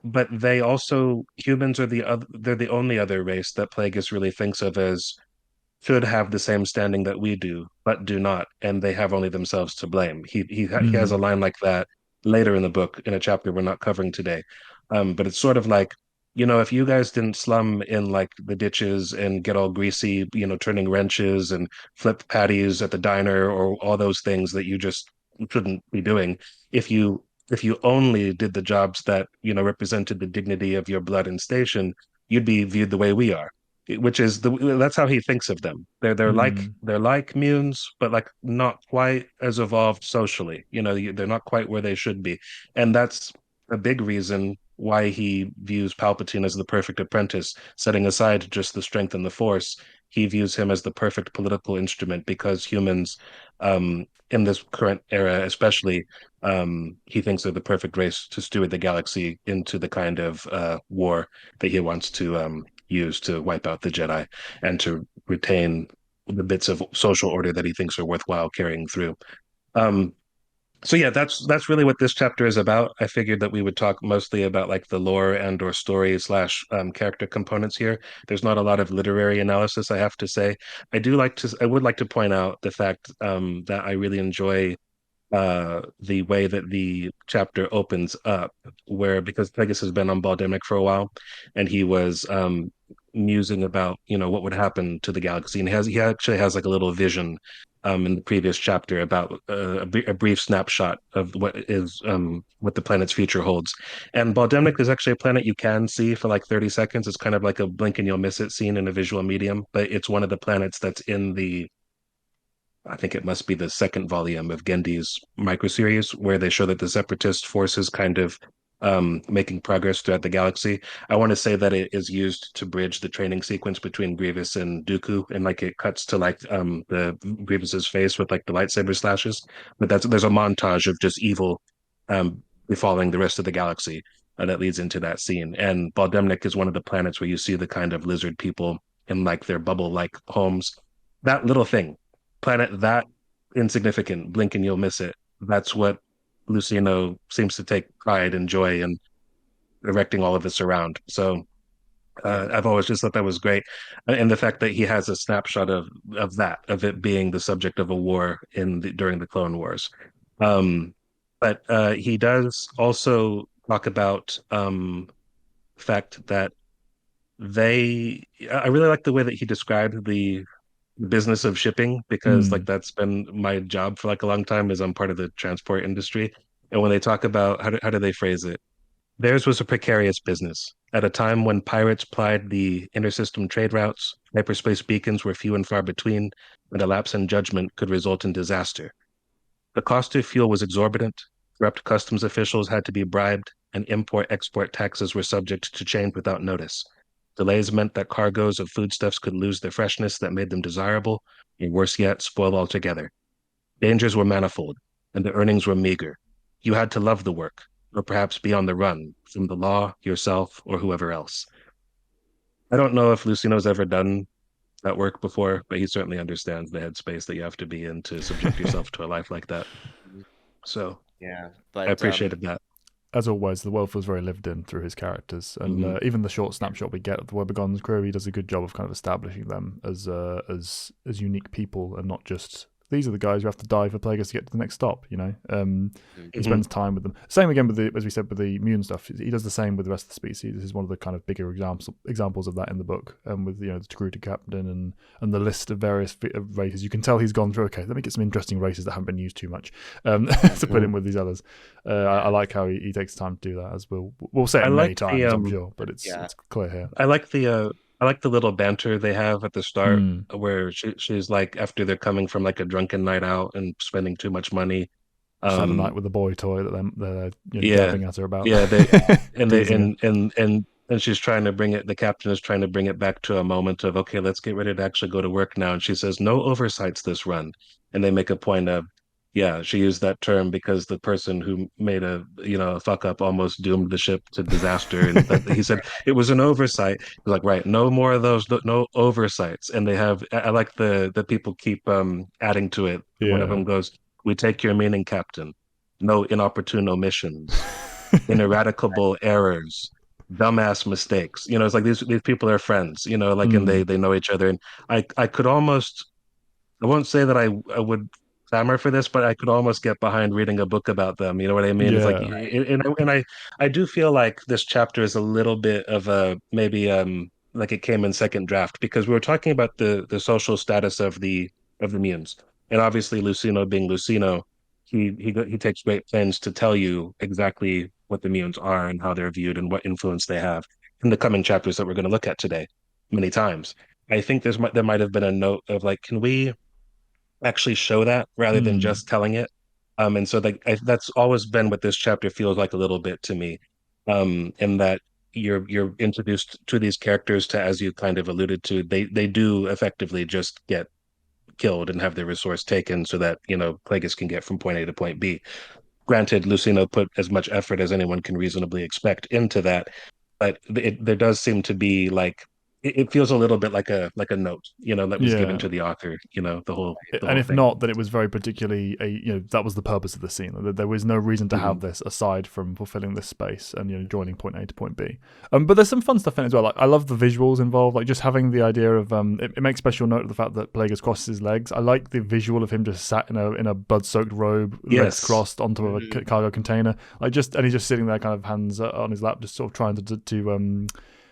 But they also humans are they're the only other race that Plagueis really thinks of as should have the same standing that we do, but do not, and they have only themselves to blame. He has a Mm. line like that later in the book in a chapter we're not covering today. But it's sort of like, if you guys didn't slum in like the ditches and get all greasy, turning wrenches and flip patties at the diner or all those things that you just shouldn't be doing, if you only did the jobs that represented the dignity of your blood and station, you'd be viewed the way we are, which is that's how he thinks of them. Mm. They're like Munes, but like not quite as evolved socially. They're not quite where they should be, and that's a big reason why he views Palpatine as the perfect apprentice. Setting aside just the strength and the Force, he views him as the perfect political instrument because humans, in this current era, especially, he thinks they're the perfect race to steward the galaxy into the kind of war that he wants to use to wipe out the Jedi and to retain the bits of social order that he thinks are worthwhile carrying through. Um, so yeah, that's really what this chapter is about. I figured that we would talk mostly about like the lore and or story slash character components here. There's not a lot of literary analysis, I have to say. I would like to point out the fact that I really enjoy the way that the chapter opens up, where because Pegasus has been on Baldemic for a while, and he was musing about what would happen to the galaxy, and he actually has like a little vision in the previous chapter about a brief snapshot of what the planet's future holds. And Baldemic is actually a planet you can see for like 30 seconds. It's kind of like a blink and you'll miss it scene in a visual medium, but it's one of the planets that's in the I think it must be the second volume of Gendy's microseries, where they show that the separatist forces kind of making progress throughout the galaxy. I want to say that it is used to bridge the training sequence between Grievous and Dooku, and like it cuts to like the Grievous's face with like the lightsaber slashes. But there's a montage of just evil befalling the rest of the galaxy that leads into that scene. And Baldemnik is one of the planets where you see the kind of lizard people in like their bubble-like homes. That little thing, planet that insignificant, blink and you'll miss it. That's what Lucino seems to take pride and joy in erecting all of this around. So Yeah. I've always just thought that was great, and the fact that he has a snapshot of it being the subject of a war during the Clone Wars. Um, but he does also talk about the fact that I really like the way that he described the business of shipping because like Mm. that's been my job for like a long time is I'm part of the transport industry. And when they talk about how do they phrase it? Theirs was a precarious business. At a time when pirates plied the intersystem trade routes, hyperspace beacons were few and far between, and a lapse in judgment could result in disaster. The cost of fuel was exorbitant. Corrupt customs officials had to be bribed. and import-export taxes were subject to change without notice. Delays meant that cargoes of foodstuffs could lose the freshness that made them desirable, or worse yet, spoil altogether. Dangers were manifold, and the earnings were meager. You had to love the work, or perhaps be on the run from the law, yourself, or whoever else. I don't know if Lucino's ever done that work before, but he certainly understands the headspace that you have to be in to subject yourself to a life like that. So Yeah, I but appreciated that. As always, the world feels very lived in through his characters, and Mhm. even the short snapshot we get of the Wag Begon's crew, he does a good job of kind of establishing them as unique people, and not just these are the guys who have to die for Plagueis to get to the next stop. He Mhm. spends time with them. Same again with the, as we said, with the immune stuff. He does the same with the rest of the species. This is one of the kind of bigger examples of that in the book, with the crew to captain and the list of various races. You can tell he's gone through. Okay, let me get some interesting races that haven't been used too much to put in with these others. I like how he takes time to do that, as we'll say it I many like times, I'm sure, but it's clear here. I like the little banter they have at the start Mm. where she's like after they're coming from like a drunken night out and spending too much money. Just had a night with the boy toy that they're Yeah, gabbing at her about. yeah, Teasing her. and she's trying to bring it, the captain is trying to bring it back to a moment of, okay, let's get ready to actually go to work now. And she says, no oversights this run. And they make a point of, yeah, she used that term because the person who made a fuck up almost doomed the ship to disaster. And that, he said it was an oversight. He's like, right, no more of those, no oversights. And they have, I like the people keep adding to it. One of Yeah. them goes, we take your meaning, Captain. No inopportune omissions, ineradicable errors, dumbass mistakes. It's like these people are friends, like, and Mm. they know each other. And I could almost, I won't say that I would clamor for this, but I could almost get behind reading a book about them. You know what I mean? It's like, Yeah. and I do feel like this chapter is a little bit of a maybe like it came in second draft because we were talking about the social status of the mutants, and obviously Lucino being Lucino, he takes great pains to tell you exactly what the mutants are and how they're viewed and what influence they have in the coming chapters that we're going to look at today many times. I think there might have been a note of like, can we actually show that rather than Mm. just telling it? And so that's always been what this chapter feels like a little bit to me, in that you're introduced to these characters to, as you kind of alluded to, they do effectively just get killed and have their resource taken so that Plagueis can get from point A to point B. Granted, Lucino put as much effort as anyone can reasonably expect into that, but there does seem to be like it feels a little bit like a note, that was given Yeah. to the author, the And whole if thing. not, then it was very particularly that was the purpose of the scene. There was no reason to Mhm. have this aside from fulfilling this space and joining point A to point B. But there's some fun stuff in it as well. Like I love the visuals involved. Like just having the idea of it makes special note of the fact that Plagueis crosses his legs. I like the visual of him just sat in a blood soaked robe, legs Yes. crossed onto a cargo container. And he's just sitting there, kind of hands on his lap, just sort of trying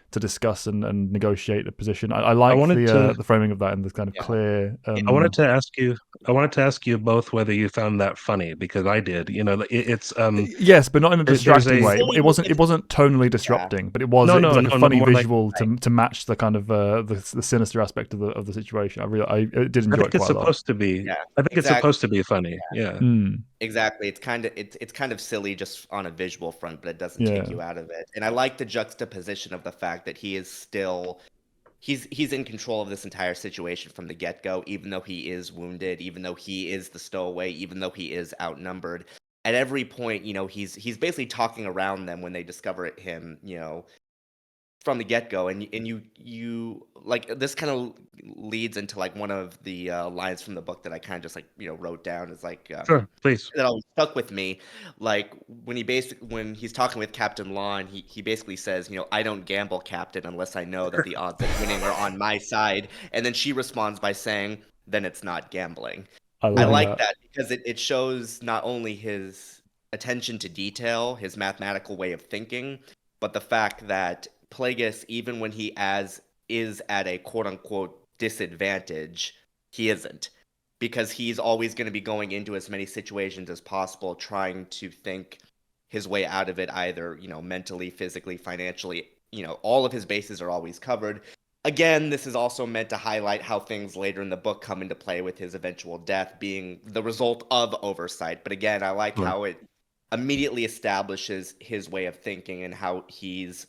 to discuss and negotiate a position. I like the framing of that and the kind of clear. I wanted to ask you, both whether you found that funny because I did. It's Yes, but not in a there's distracting a way. It wasn't tonally disrupting, but it was no, like a funny more like visual to match the kind of the sinister aspect of the situation. I did I enjoy think it it's quite a lot. supposed to be. Yeah, I think it's exactly. supposed to be funny. Yeah. Mm. Exactly. It's kind of silly just on a visual front, but it doesn't Yeah. take you out of it. And I like the juxtaposition of the fact that he is still he's in control of this entire situation from the get-go, even though he is wounded, even though he is the stowaway, even though he is outnumbered. At every point, he's basically talking around them when they discover him, from the get-go. And you like this kind of leads into like one of the lines from the book that I kind of just like wrote down. Is like Sure, please. that always stuck with me. Like when he's talking with Captain Law, and he basically says, I don't gamble, Captain, unless I know that the odds of winning are on my side. And then she responds by saying, then it's not gambling. I like that because it shows not only his attention to detail, his mathematical way of thinking, but the fact that Plagueis, even when he is at a quote unquote disadvantage, he isn't. Because he's always going to be going into as many situations as possible, trying to think his way out of it, either, mentally, physically, financially. All of his bases are always covered. Again, this is also meant to highlight how things later in the book come into play with his eventual death being the result of oversight. But again, I like how immediately establishes his way of thinking and how he's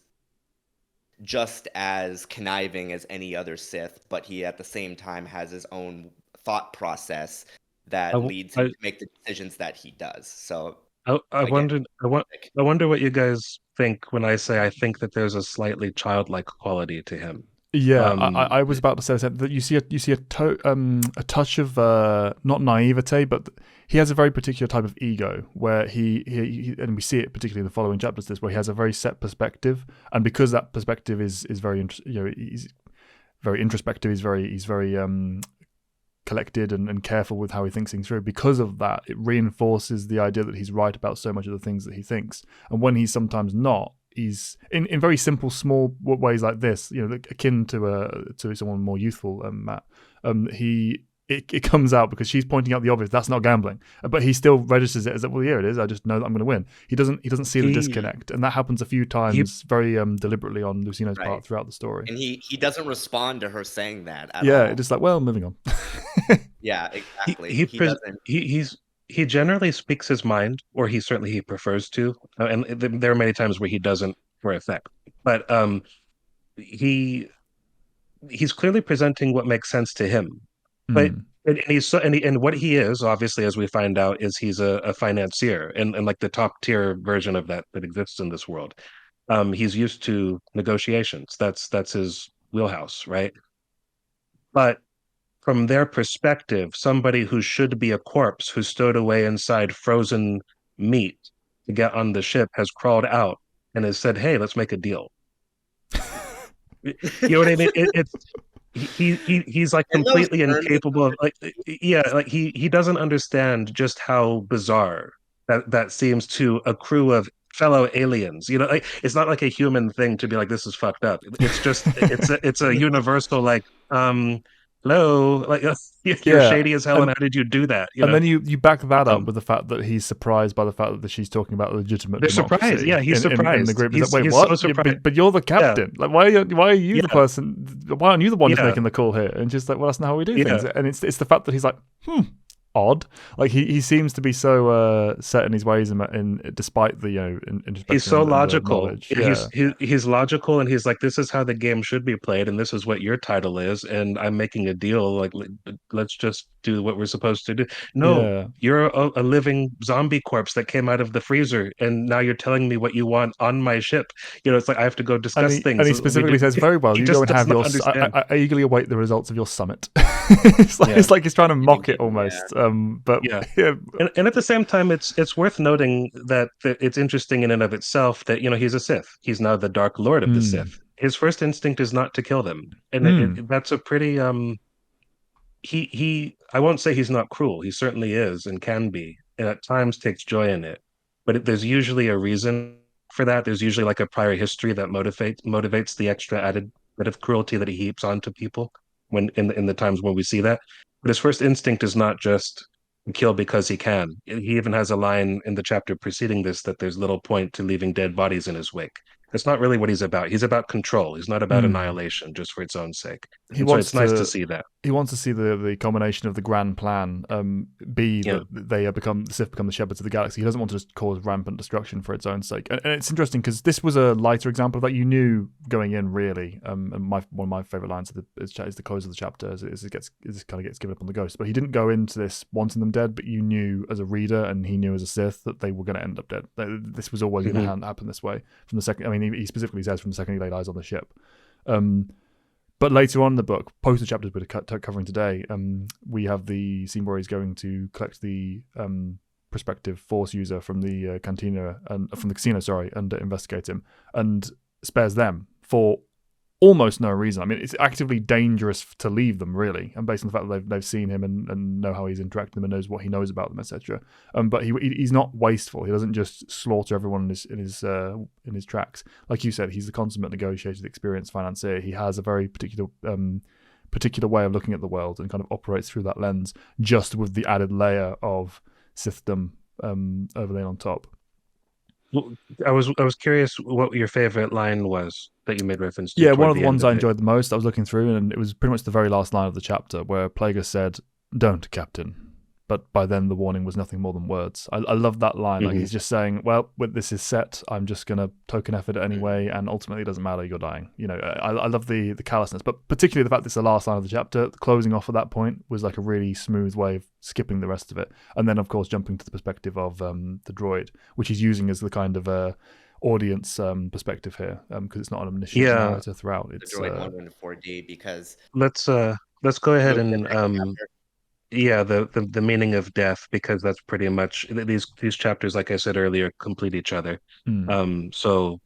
just as conniving as any other Sith, but he at the same time has his own thought process that leads him I to make the decisions that he does. So I again, wondered I wonder what you guys think when I say I think that there's a slightly childlike quality to him. Yeah, Um, I was about to say that you see a touch of not naivete, but he has a very particular type of ego where he and we see it particularly in the following chapters. This where he has a very set perspective, and because that perspective is very he's very introspective. He's very collected and careful with how he thinks things through. Because of that, it reinforces the idea that he's right about so much of the things that he thinks, and when he's sometimes not, he's in very simple, small ways like this, akin to someone more youthful, Matt. It comes out because she's pointing out the obvious. That's not gambling, but he still registers it as, well, yeah, it is. I just know that I'm going to win. He doesn't see the disconnect, and that happens a few times, very deliberately on Lucino's part throughout the story. And he doesn't respond to her saying that at all. Yeah, just like, well, moving on. Yeah, exactly. He generally speaks his mind, or he prefers to, and there are many times where he doesn't for effect. But he's clearly presenting what makes sense to him. But and what he is, obviously, as we find out, is he's a financier and like the top tier version of that exists in this world. He's used to negotiations. That's his wheelhouse, right? But from their perspective, somebody who should be a corpse who stowed away inside frozen meat to get on the ship has crawled out and has said, "Hey, let's make a deal." You know what I mean? It's he's like completely incapable of like he doesn't understand just how bizarre that seems to a crew of fellow aliens. Like it's not like a human thing to be like, this is fucked up. It's just it's a universal like hello, like you're shady as hell, and how did you do that? Then you back that up with the fact that he's surprised by the fact that she's talking about legitimate democracy. Surprised. Yeah, he's surprised. In the group. He's, like, wait, he's what? So surprised. But you're the captain. Yeah. Like, why are you the person? Why aren't you the one who's making the call here? And just like, well, that's not how we do things. And it's the fact that he's like, odd. Like he seems to be so set in his ways, despite the he's so logical. Yeah. He's logical, and he's like, this is how the game should be played, and this is what your title is, and I'm making a deal. Like, let's just do what we're supposed to do. No, you're a living zombie corpse that came out of the freezer, and now you're telling me what you want on my ship. It's like I have to go discuss things. And he specifically says, very well, you go and have your. I eagerly await the results of your summit. It's like he's trying to mock it almost. But and at the same time, it's worth noting that it's interesting in and of itself that he's a Sith. He's now the Dark Lord of the Sith. His first instinct is not to kill them, and that's a pretty he. I won't say he's not cruel. He certainly is and can be, and at times takes joy in it. But there's usually a reason for that. There's usually like a prior history that motivates the extra added bit of cruelty that he heaps onto people when in the times when we see that. But his first instinct is not just kill because he can. He even has a line in the chapter preceding this that there's little point to leaving dead bodies in his wake. That's not really what he's about. He's about control. He's not about annihilation just for its own sake. So it's nice to see that. He wants to see the culmination of the grand plan be that the Sith become the shepherds of the galaxy. He doesn't want to just cause rampant destruction for its own sake. And it's interesting because this was a lighter example of that. You knew going in, really. And one of my favorite lines is the close of the chapter as it kind of gets given up on the ghost. But he didn't go into this wanting them dead, but you knew as a reader and he knew as a Sith that they were going to end up dead. This was always going to happen this way from the second. I mean, he specifically says from the second he laid eyes on the ship. But later on in the book, post the chapters we're covering today, we have the scene where he's going to collect the prospective Force user from the cantina and from the casino, and investigate him, and spares them for almost no reason. I mean, it's actively dangerous to leave them, really, and based on the fact that they've seen him and know how he's interacted with them and knows what he knows about them, etc. But he's not wasteful. He doesn't just slaughter everyone in his tracks. Like you said, he's the consummate negotiator, experienced financier. He has a very particular way of looking at the world and kind of operates through that lens, just with the added layer of Sithdom overlaid on top. Well, I was curious what your favorite line was that you made reference to. Yeah, one of the ones I enjoyed the most. I was looking through, and it was pretty much the very last line of the chapter where Plagueis said, "Don't, Captain. but by then the warning was nothing more than words. I love that line. Like he's just saying, well, this is set, I'm just going to token effort it anyway, and ultimately it doesn't matter, you're dying. I love the callousness, but particularly the fact that it's the last line of the chapter. Closing off at that point was like a really smooth way of skipping the rest of it, and then of course jumping to the perspective of the droid, which he's using as the kind of audience perspective here, because it's not an omniscient narrator throughout. It's the droid 114D, because let's go ahead and the meaning of death, because that's pretty much these chapters, like I said earlier, complete each other. So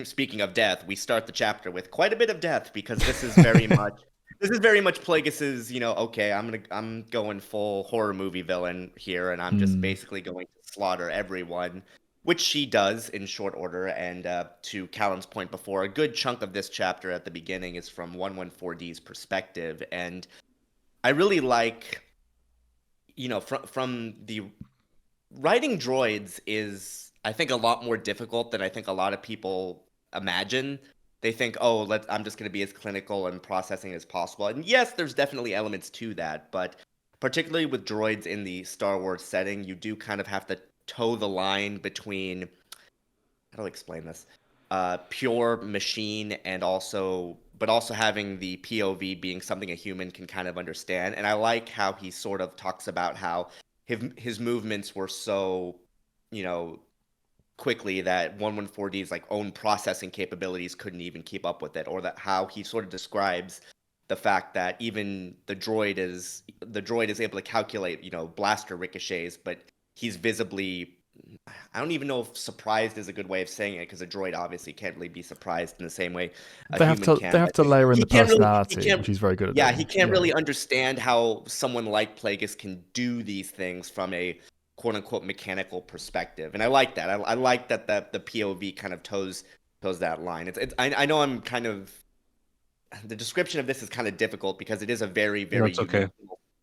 speaking of death, we start the chapter with quite a bit of death, because this is very much Plagueis's, okay, I'm going full horror movie villain here, and I'm just basically going to slaughter everyone, which she does in short order. And to Callan's point before, a good chunk of this chapter at the beginning is from 114D's perspective, and I really like, from the writing droids is, I think, a lot more difficult than I think a lot of people imagine. They think, I'm just going to be as clinical and processing as possible. And yes, there's definitely elements to that, but particularly with droids in the Star Wars setting, you do kind of have to toe the line between, how do I explain this? Pure machine but also having the POV being something a human can kind of understand. And I like how he sort of talks about how his movements were so, quickly that 114D's like own processing capabilities couldn't even keep up with it, or that how he sort of describes the fact that even the droid is able to calculate, blaster ricochets, but he's visibly, I don't even know if surprised is a good way of saying it, because a droid obviously can't really be surprised in the same way a human can. They have to layer in the personality, which he's very good at doing. Yeah, he can't really understand how someone like Plagueis can do these things from a quote-unquote mechanical perspective. And I like that. I like that the POV kind of toes that line. I know I'm kind of... The description of this is kind of difficult, because it is a very, very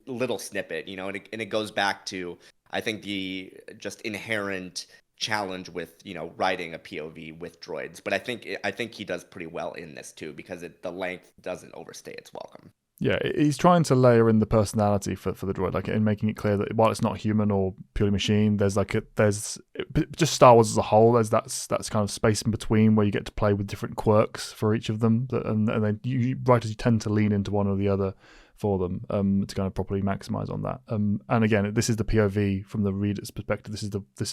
little snippet, and it goes back to, I think, the just inherent challenge with, writing a POV with droids. But I think he does pretty well in this too, because the length doesn't overstay its welcome. Yeah, he's trying to layer in the personality for the droid, like in making it clear that while it's not human or purely machine, there's just Star Wars as a whole. There's that's kind of space in between where you get to play with different quirks for each of them, and then writers tend to lean into one or the other for them to kind of properly maximize on that. And again, this is the POV from the reader's perspective. This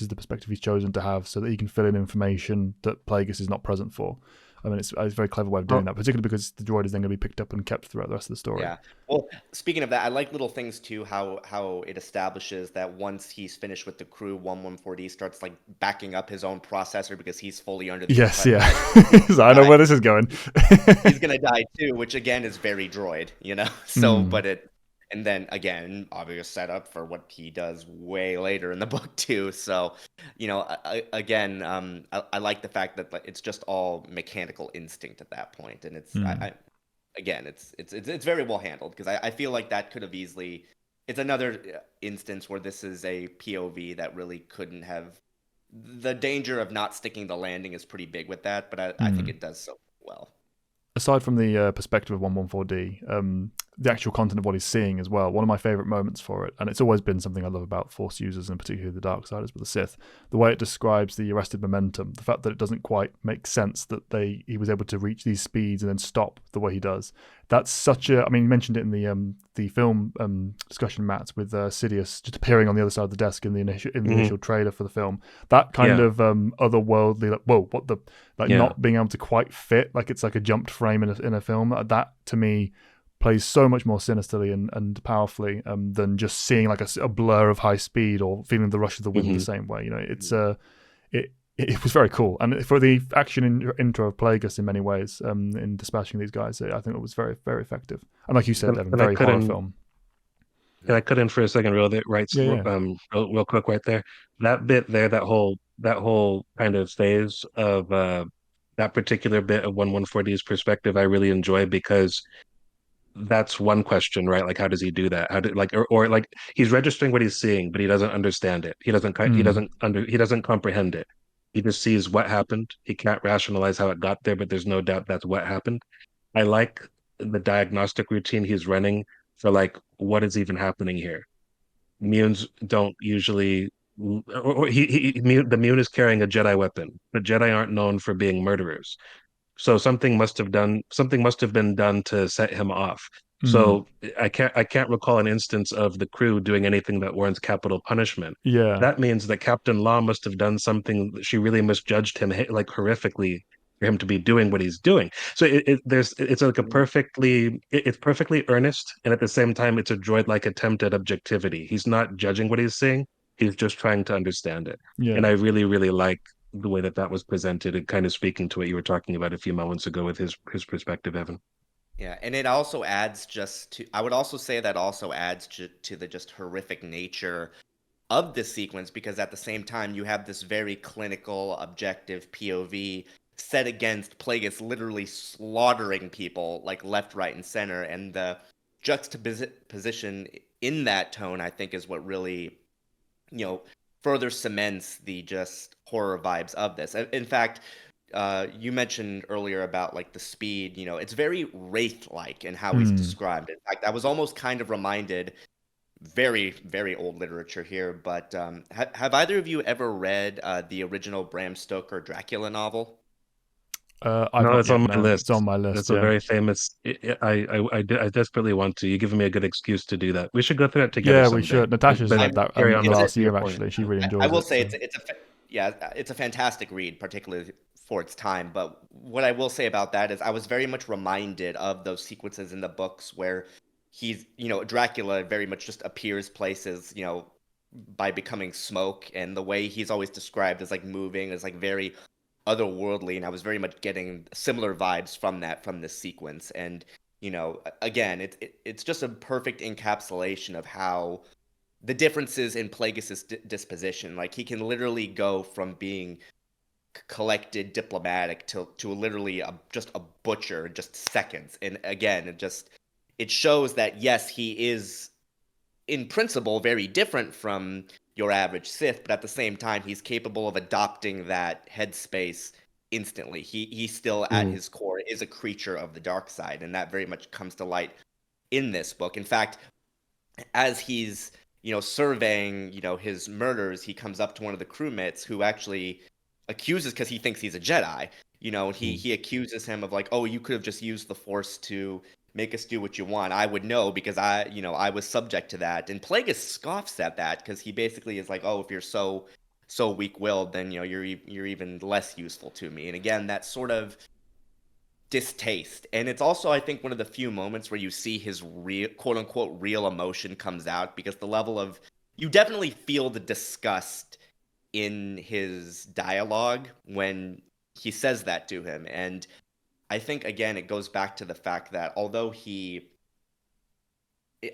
is the perspective he's chosen to have, so that he can fill in information that Plagueis is not present for. I mean, it's a very clever way of doing that, particularly because the droid is then going to be picked up and kept throughout the rest of the story. Yeah. Well, speaking of that, I like little things too, how it establishes that once he's finished with the crew, 114D starts like backing up his own processor, because he's fully under the... Yes, yeah. So I know where this is going. He's going to die too, which again is very droid, So, and then again, obvious setup for what he does way later in the book too. So, I like the fact that it's just all mechanical instinct at that point, and it's it's very well handled, because I feel like that could have easily. It's another instance where this is a POV that really couldn't have. The danger of not sticking the landing is pretty big with that, but I think it does so well. Aside from the perspective of 114D, the actual content of what he's seeing as well, one of my favorite moments for it, and it's always been something I love about Force users, and particularly the Darksiders with the Sith, the way it describes the arrested momentum, the fact that it doesn't quite make sense that he was able to reach these speeds and then stop the way he does. That's such a... I mean, you mentioned it in the film discussion, Matt, with Sidious just appearing on the other side of the desk in the initial trailer for the film. That kind of otherworldly, like, whoa, what the... Like not being able to quite fit, like it's like a jumped frame in a film. That, to me, plays so much more sinisterly and powerfully than just seeing like a blur of high speed or feeling the rush of the wind the same way. It was very cool. And for the action intro of Plagueis in many ways, in dispatching these guys, I think it was very, very effective. And like you said, Devin, very horror film. Can I cut in for a second, real quick, right there? That bit there, that whole kind of phase of that particular bit of 114D's perspective, I really enjoy, because that's one question, right? Like, how does he do that? Or like he's registering what he's seeing, but he doesn't understand it. He doesn't comprehend it. He just sees what happened. He can't rationalize how it got there, but there's no doubt that's what happened. I like the diagnostic routine he's running for like, what is even happening here? Munes don't usually. Or the Mune is carrying a Jedi weapon. The Jedi aren't known for being murderers. So something must have been done to set him off. Mm. So I can't recall an instance of the crew doing anything that warrants capital punishment. Yeah. That means that Captain Law must have done something that she really misjudged him like horrifically for him to be doing what he's doing. So it's like it's perfectly earnest, and at the same time it's a droid-like attempt at objectivity. He's not judging what he's saying, he's just trying to understand it. And Yeah. I really, really like the way that was presented and kind of speaking to what you were talking about a few moments ago with his perspective, Evan. Yeah, and it also adds just to, I would also say that also adds to the just horrific nature of this sequence, because at the same time you have this very clinical, objective POV set against Plagueis literally slaughtering people like left, right, and center, and the juxtaposition in that tone, I think, is what really, further cements the just horror vibes of this. In fact, you mentioned earlier about like the speed, it's very Wraith-like in how he's Mm. described. In fact, I was almost kind of reminded, very, very old literature here, but have either of you ever read the original Bram Stoker Dracula novel? I've No, not it's yet. on my No, it's on list. my list. It's a Yeah. very famous. I desperately want to. You giving me a good excuse to do that. We should go through that together Yeah, we someday. should. Natasha's But read that carry on It's last to your year point. actually. She really I enjoys will it. say So. it's a fantastic read, particularly for its time. But what I will say about that is I was very much reminded of those sequences in the books where he's, Dracula very much just appears places, by becoming smoke, and the way he's always described as like moving is like very otherworldly, and I was very much getting similar vibes from this sequence. And again, it's just a perfect encapsulation of how the differences in Plagueis' disposition. Like he can literally go from being collected, diplomatic to literally just a butcher in just seconds. And again, it shows that yes, he is in principle very different from your average Sith, but at the same time, he's capable of adopting that headspace instantly. He still, at Mm. his core, is a creature of the dark side, and that very much comes to light in this book. In fact, as he's surveying his murders, he comes up to one of the crewmates who actually accuses, because he thinks he's a Jedi. And he Mm. he accuses him of like, oh, you could have just used the Force to make us do what you want. I would know because I was subject to that. And Plagueis scoffs at that because he basically is like, oh, if you're so weak-willed, then you're even less useful to me. And again, that sort of distaste. And it's also, I think, one of the few moments where you see his real, quote unquote, real emotion comes out, because the level of, you definitely feel the disgust in his dialogue when he says that to him. And I think, again, it goes back to the fact that although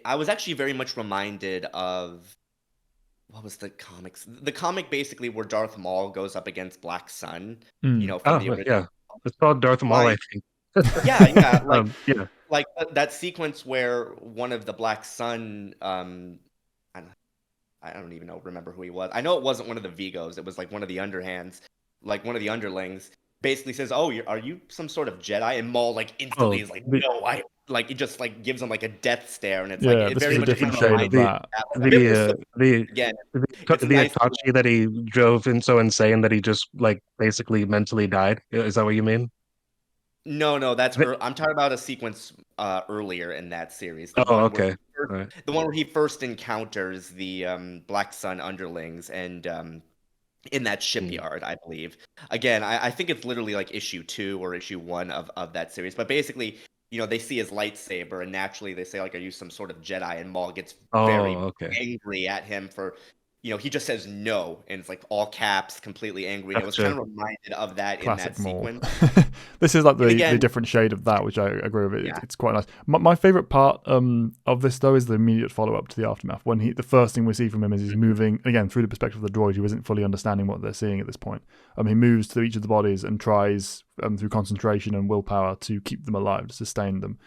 I was actually very much reminded of, what was the comics? The comic basically where Darth Maul goes up against Black Sun, Mm. from the Oh, original. yeah. It's called Darth Maul, I Like, think. yeah, Yeah. like that sequence where one of the Black Sun, I don't, I don't even remember who he was. I know it wasn't one of the Vigos. It was like one of the underhands, like one of the underlings. Basically says, "Oh, are you some sort of Jedi?" And Maul like instantly Oh, is like, "No, I." Like it just like gives him like a death stare, and it's like Yeah, it this very is a much different kind of shade of reminds me the of that. that. Like, a bit more the the again. the, It's a the nice Itachi that he drove in so insane that he just like basically mentally died. Is that what you mean? No, that's The- I'm talking about a sequence earlier in that series, Oh, okay. All right. the one where he first encounters the Black Sun underlings, and in that Mm. shipyard, I believe. Again, I think it's literally like issue 2 or issue 1 of that series. But basically, they see his lightsaber, and naturally they say like, "Are you some sort of Jedi?" And Maul gets very Oh, okay. angry at him for, he just says no, and it's like all caps, completely angry. And it was kind Gotcha. of reminded of that in that Classic Maul. sequence. This is like And the again, different shade of that, which I agree with. yeah. It's quite nice. My favorite part of this though is the immediate follow up to the aftermath, when the first thing we see from him is he's moving again through the perspective of the droid who isn't fully understanding what they're seeing at this point. He moves to each of the bodies and tries through concentration and willpower to keep them alive, to sustain them.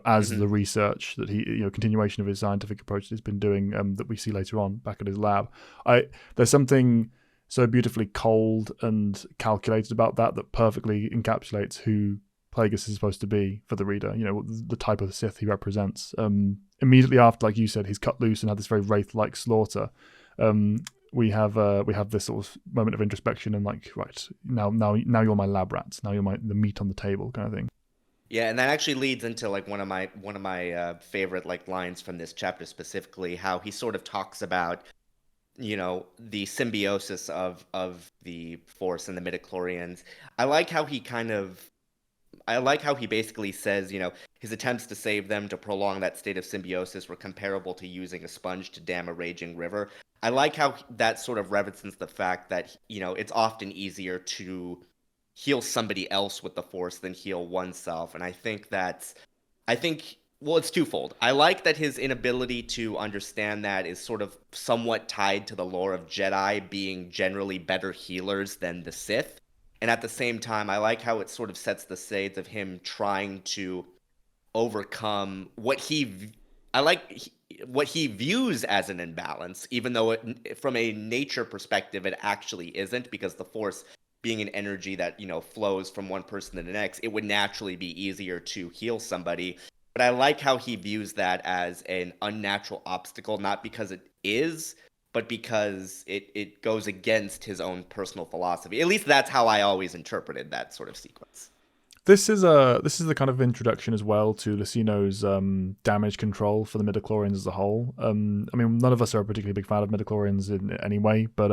As Mhm. the research that he, continuation of his scientific approach that he's been doing, that we see later on back at his lab. There's something so beautifully cold and calculated about that perfectly encapsulates who Plagueis is supposed to be for the reader. The type of Sith he represents. In immediately after, like you said, he's cut loose and had this very wraith-like slaughter. We have this sort of moment of introspection and like, right, now you're my lab rats. Now you're the meat on the table kind of thing. Yeah, and that actually leads into like one of my favorite like lines from this chapter specifically, how he sort of talks about, the symbiosis of the Force and the midichlorians. I like how he basically says, his attempts to save them, to prolong that state of symbiosis, were comparable to using a sponge to dam a raging river. I like how that sort of references the fact that, it's often easier to heal somebody else with the Force than heal oneself. And well, it's twofold. I like that his inability to understand that is sort of somewhat tied to the lore of Jedi being generally better healers than the Sith. And at the same time, I like how it sort of sets the stage of him trying to overcome what he views as an imbalance, even though from a nature perspective, it actually isn't, because the Force being an energy that, flows from one person to the next, it would naturally be easier to heal somebody. But I like how he views that as an unnatural obstacle, not because it is, but because it goes against his own personal philosophy. At least that's how I always interpreted that sort of sequence. This is the kind of introduction as well to Lucino's damage control for the midichlorians as a whole. I mean, none of us are a particularly big fan of midichlorians in any way, but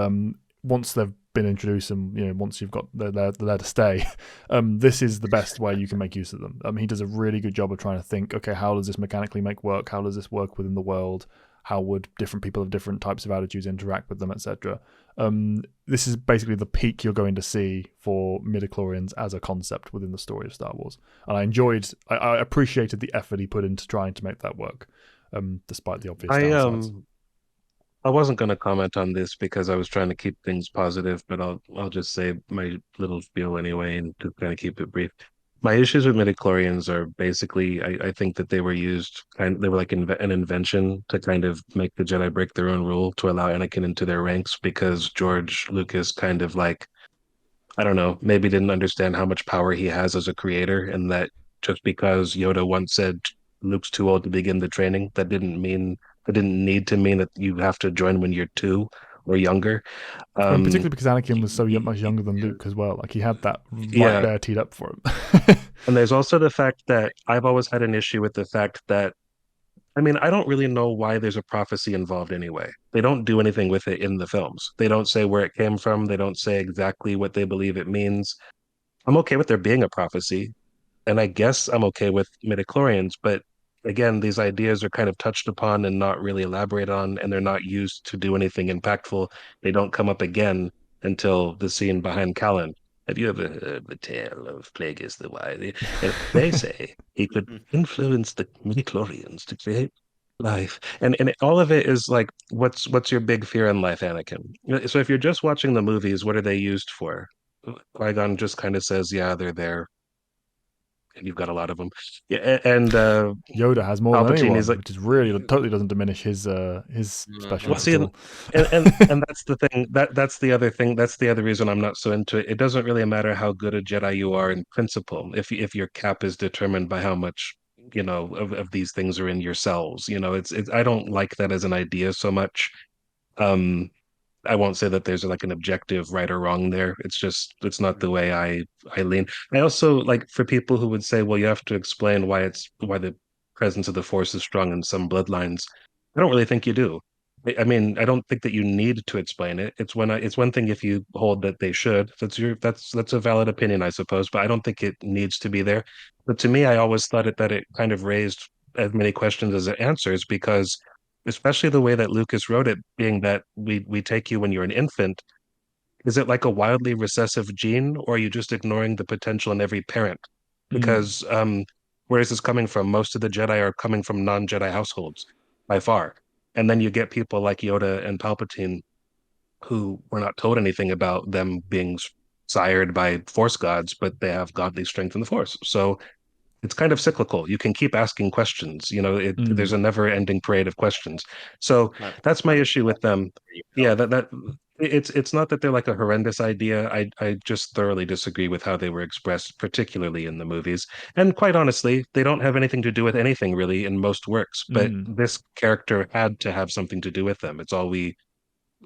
once they've been introduced and once you've got they're there to stay, this is the best way you can make use of them. He does a really good job of trying to think, okay, how does this mechanically make work? How does this work within the world? How would different people of different types of attitudes interact with them, etc.? This is basically the peak you're going to see for midichlorians as a concept within the story of Star Wars. And I appreciated the effort he put into trying to make that work, despite the obvious downsides. I wasn't going to comment on this because I was trying to keep things positive, but I'll just say my little spiel anyway and to kind of keep it brief. My issues with midichlorians are basically I think that they were they were like an invention to kind of make the Jedi break their own rule to allow Anakin into their ranks because George Lucas kind of like, I don't know, maybe didn't understand how much power he has as a creator, and that just because Yoda once said Luke's too old to begin the training, that didn't need to mean that you have to join when you're 2 or younger. And particularly because Anakin was so much younger than Luke as well. Like he had that right Yeah. there teed up for him. And there's also the fact that I've always had an issue with the fact that, I mean, I don't really know why there's a prophecy involved anyway. They don't do anything with it in the films. They don't say where it came from. They don't say exactly what they believe it means. I'm okay with there being a prophecy, and I guess I'm okay with midichlorians, but again, these ideas are kind of touched upon and not really elaborated on, and they're not used to do anything impactful. They don't come up again until the scene behind Callan. Have you ever heard the tale of Plagueis the Wise? They say he could influence the midichlorians to create life, and all of it is like, what's your big fear in life, Anakin? So if you're just watching the movies, what are they used for? Qui-Gon just kind of says, yeah, they're there, and you've got a lot of them. Yeah, and Yoda has more than Palpatine anyone, is like, which is really totally doesn't diminish his well, specialness see, at all. and that's the thing. That's the other thing. That's the other reason I'm not so into it. It doesn't really matter how good a Jedi you are in principle, if your cap is determined by how much of these things are in your cells. It's I don't like that as an idea so much. Um, I won't say that there's like an objective right or wrong there. It's not the way I lean. I also like, for people who would say, well, you have to explain why the presence of the Force is strong in some bloodlines. I don't really think you do. I mean, I don't think that you need to explain it. It's one thing if you hold that they should. That's a valid opinion, I suppose, but I don't think it needs to be there. But to me, I always thought that it kind of raised as many questions as it answers, because especially the way that Lucas wrote it, being that we take you when you're an infant. Is it like a wildly recessive gene, or are you just ignoring the potential in every parent? Because where is this coming from? Most of the Jedi are coming from non-Jedi households by far. And then you get people like Yoda and Palpatine who were not told anything about them being sired by Force gods, but they have godly strength in the Force. So it's kind of cyclical. You can keep asking questions. There's a never-ending parade of questions. So that's my issue with them. Yeah, that it's not that they're like a horrendous idea. I just thoroughly disagree with how they were expressed, particularly in the movies. And quite honestly, they don't have anything to do with anything really in most works. But Mm. this character had to have something to do with them. It's all we,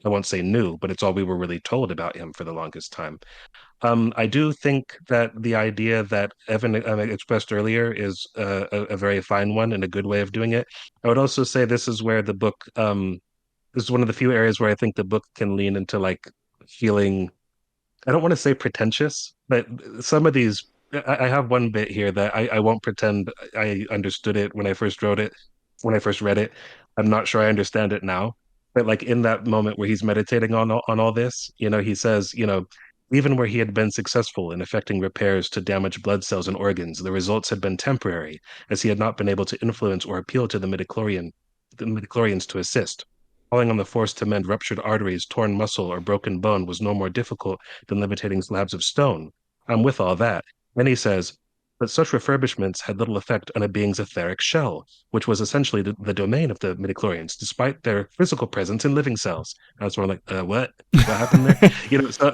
I won't say knew, but it's all we were really told about him for the longest time. I do think that the idea that Evan expressed earlier is a very fine one and a good way of doing it. I would also say this is where the book, this is one of the few areas where I think the book can lean into like feeling, I don't want to say pretentious, but some of these, I have one bit here that I won't pretend I understood it when I first wrote it, when I first read it. I'm not sure I understand it now. But like in that moment where he's meditating on all this, he says, even where he had been successful in effecting repairs to damaged blood cells and organs, the results had been temporary, as he had not been able to influence or appeal to the midichlorians to assist. Calling on the force to mend ruptured arteries, torn muscle, or broken bone was no more difficult than levitating slabs of stone. I'm with all that. Then he says, but such refurbishments had little effect on a being's etheric shell, which was essentially the domain of the midichlorians, despite their physical presence in living cells. I was sort of like, what? What happened there? So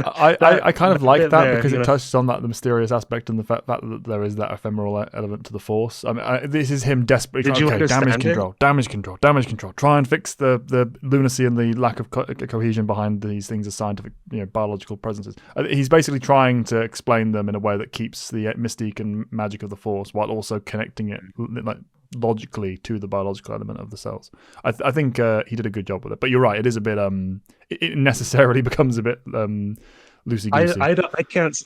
I kind of that like bit that there, because it touches on that the mysterious aspect and the fact that there is that ephemeral element to the force. I mean, this is him desperately did trying, you okay, damage understand it? control, damage control, damage control. Try and fix the lunacy and the lack of cohesion behind these things as scientific, biological presences. He's basically trying to explain them in a way that keeps the mystique and magic of the force while also connecting it like logically to the biological element of the cells. I think he did a good job with it. But you're right, it is a bit it necessarily becomes a bit loosey goosey.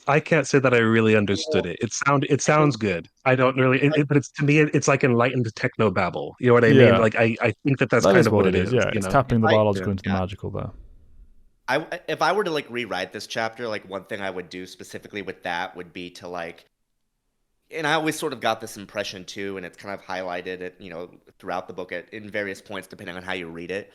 I can't say that I really understood it. It sounds good. I don't really, but it's to me, it's like enlightened techno babble. You know what I mean? Yeah, Like I think that that's that kind is of what what it it is. is. Yeah, it's tapping the I biological Yeah. into the magical there. if I were to like rewrite this chapter, like one thing I would do specifically with that would be to like, and I always sort of got this impression too, and it's kind of highlighted it, throughout the book in various points depending on how you read it.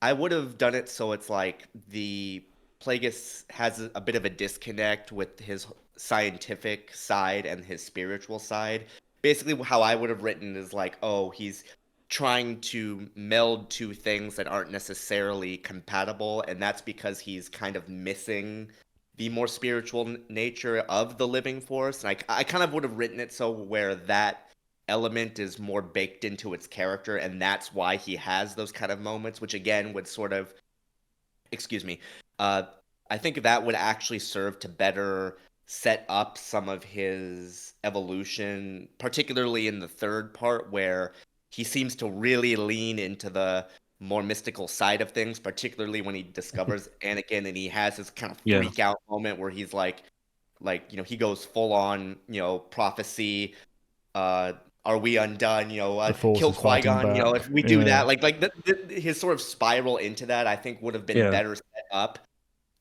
I would have done it so it's like the Plagueis has a bit of a disconnect with his scientific side and his spiritual side. Basically, how I would have written is like, oh, he's trying to meld two things that aren't necessarily compatible, and that's because he's kind of missing the more spiritual nature of the living force. And I kind of would have written it so where that element is more baked into its character, and that's why he has those kind of moments, which again would sort of, excuse me, uh, I think that would actually serve to better set up some of his evolution, particularly in the third part where he seems to really lean into the more mystical side of things, particularly when he discovers Anakin and he has this kind of Yeah. freak out moment where he's like he goes full on, prophecy, uh are we undone, The force kill is fighting Qui-Gon, back. if we do Yeah. that, his sort of spiral into that I think would have been Yeah. better set up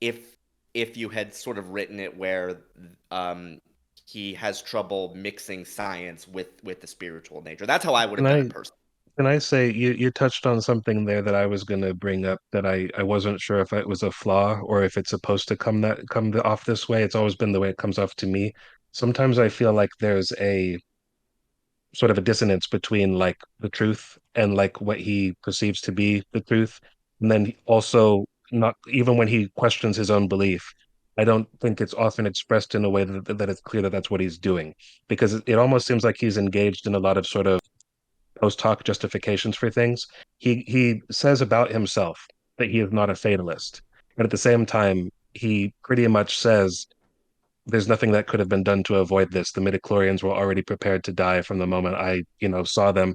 if you had sort of written it where um he has trouble mixing science with the spiritual nature. That's how I would have And done I it personally. Can I say you touched on something there that I was going to bring up that I wasn't sure if it was a flaw or if it's supposed to off this way. It's always been the way it comes off to me. Sometimes I feel like there's a sort of a dissonance between like the truth and like what he perceives to be the truth. And then also not even when he questions his own belief, I don't think it's often expressed in a way that it's clear that that's what he's doing because it almost seems like he's engaged in a lot of sort of post hoc justifications for things. He says about himself that he is not a fatalist, but at the same time, he pretty much says there's nothing that could have been done to avoid this. The midichlorians were already prepared to die from the moment I, saw them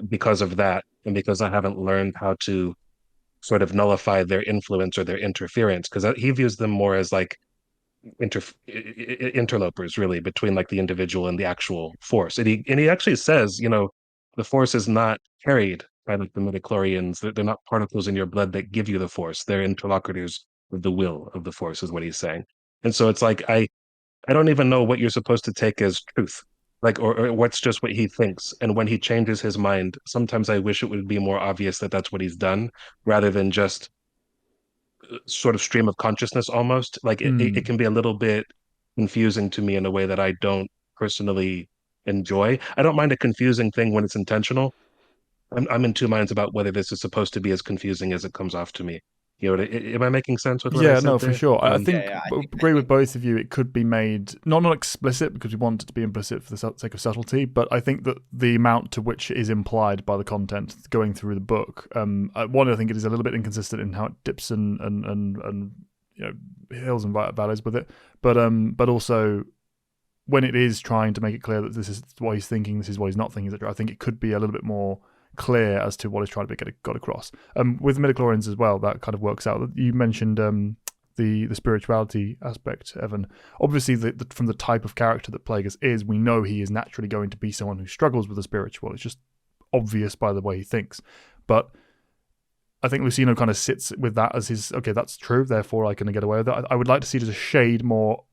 because of that, and because I haven't learned how to sort of nullify their influence or their interference, because he views them more as like inter interlopers really between like the individual and the actual force. And he actually says, the force is not carried by like the midichlorians. They're not particles in your blood that give you the force. They're interlocutors of the will of the force, is what he's saying. And so it's like I don't even know what you're supposed to take as truth. Like or what's just what he thinks. And when he changes his mind, sometimes I wish it would be more obvious that that's what he's done rather than just sort of stream of consciousness almost. Like it Mm. can be a little bit confusing to me in a way that I don't personally enjoy. I don't mind a confusing thing when it's intentional. I'm in two minds about whether this is supposed to be as confusing as it comes off to me. Am I making sense with what I Yeah, said no, for there? sure. I Yeah, think yeah, agree with both of you. It could be made not explicit because we want it to be implicit for the sake of subtlety, but I think that the amount to which it is implied by the content going through the book, one, I think it is a little bit inconsistent in how it dips and hills and valleys with it, but also when it is trying to make it clear that this is what he's thinking, this is what he's not thinking, etc. I think it could be a little bit more clear as to what is trying to be got across. With midichlorians as well, that kind of works out. You mentioned the spirituality aspect, Evan. Obviously, from the type of character that Plagueis is, we know he is naturally going to be someone who struggles with the spiritual. It's just obvious by the way he thinks. But I think Lucino kind of sits with that as his, okay, that's true, therefore I can get away with that. I would like to see just a shade more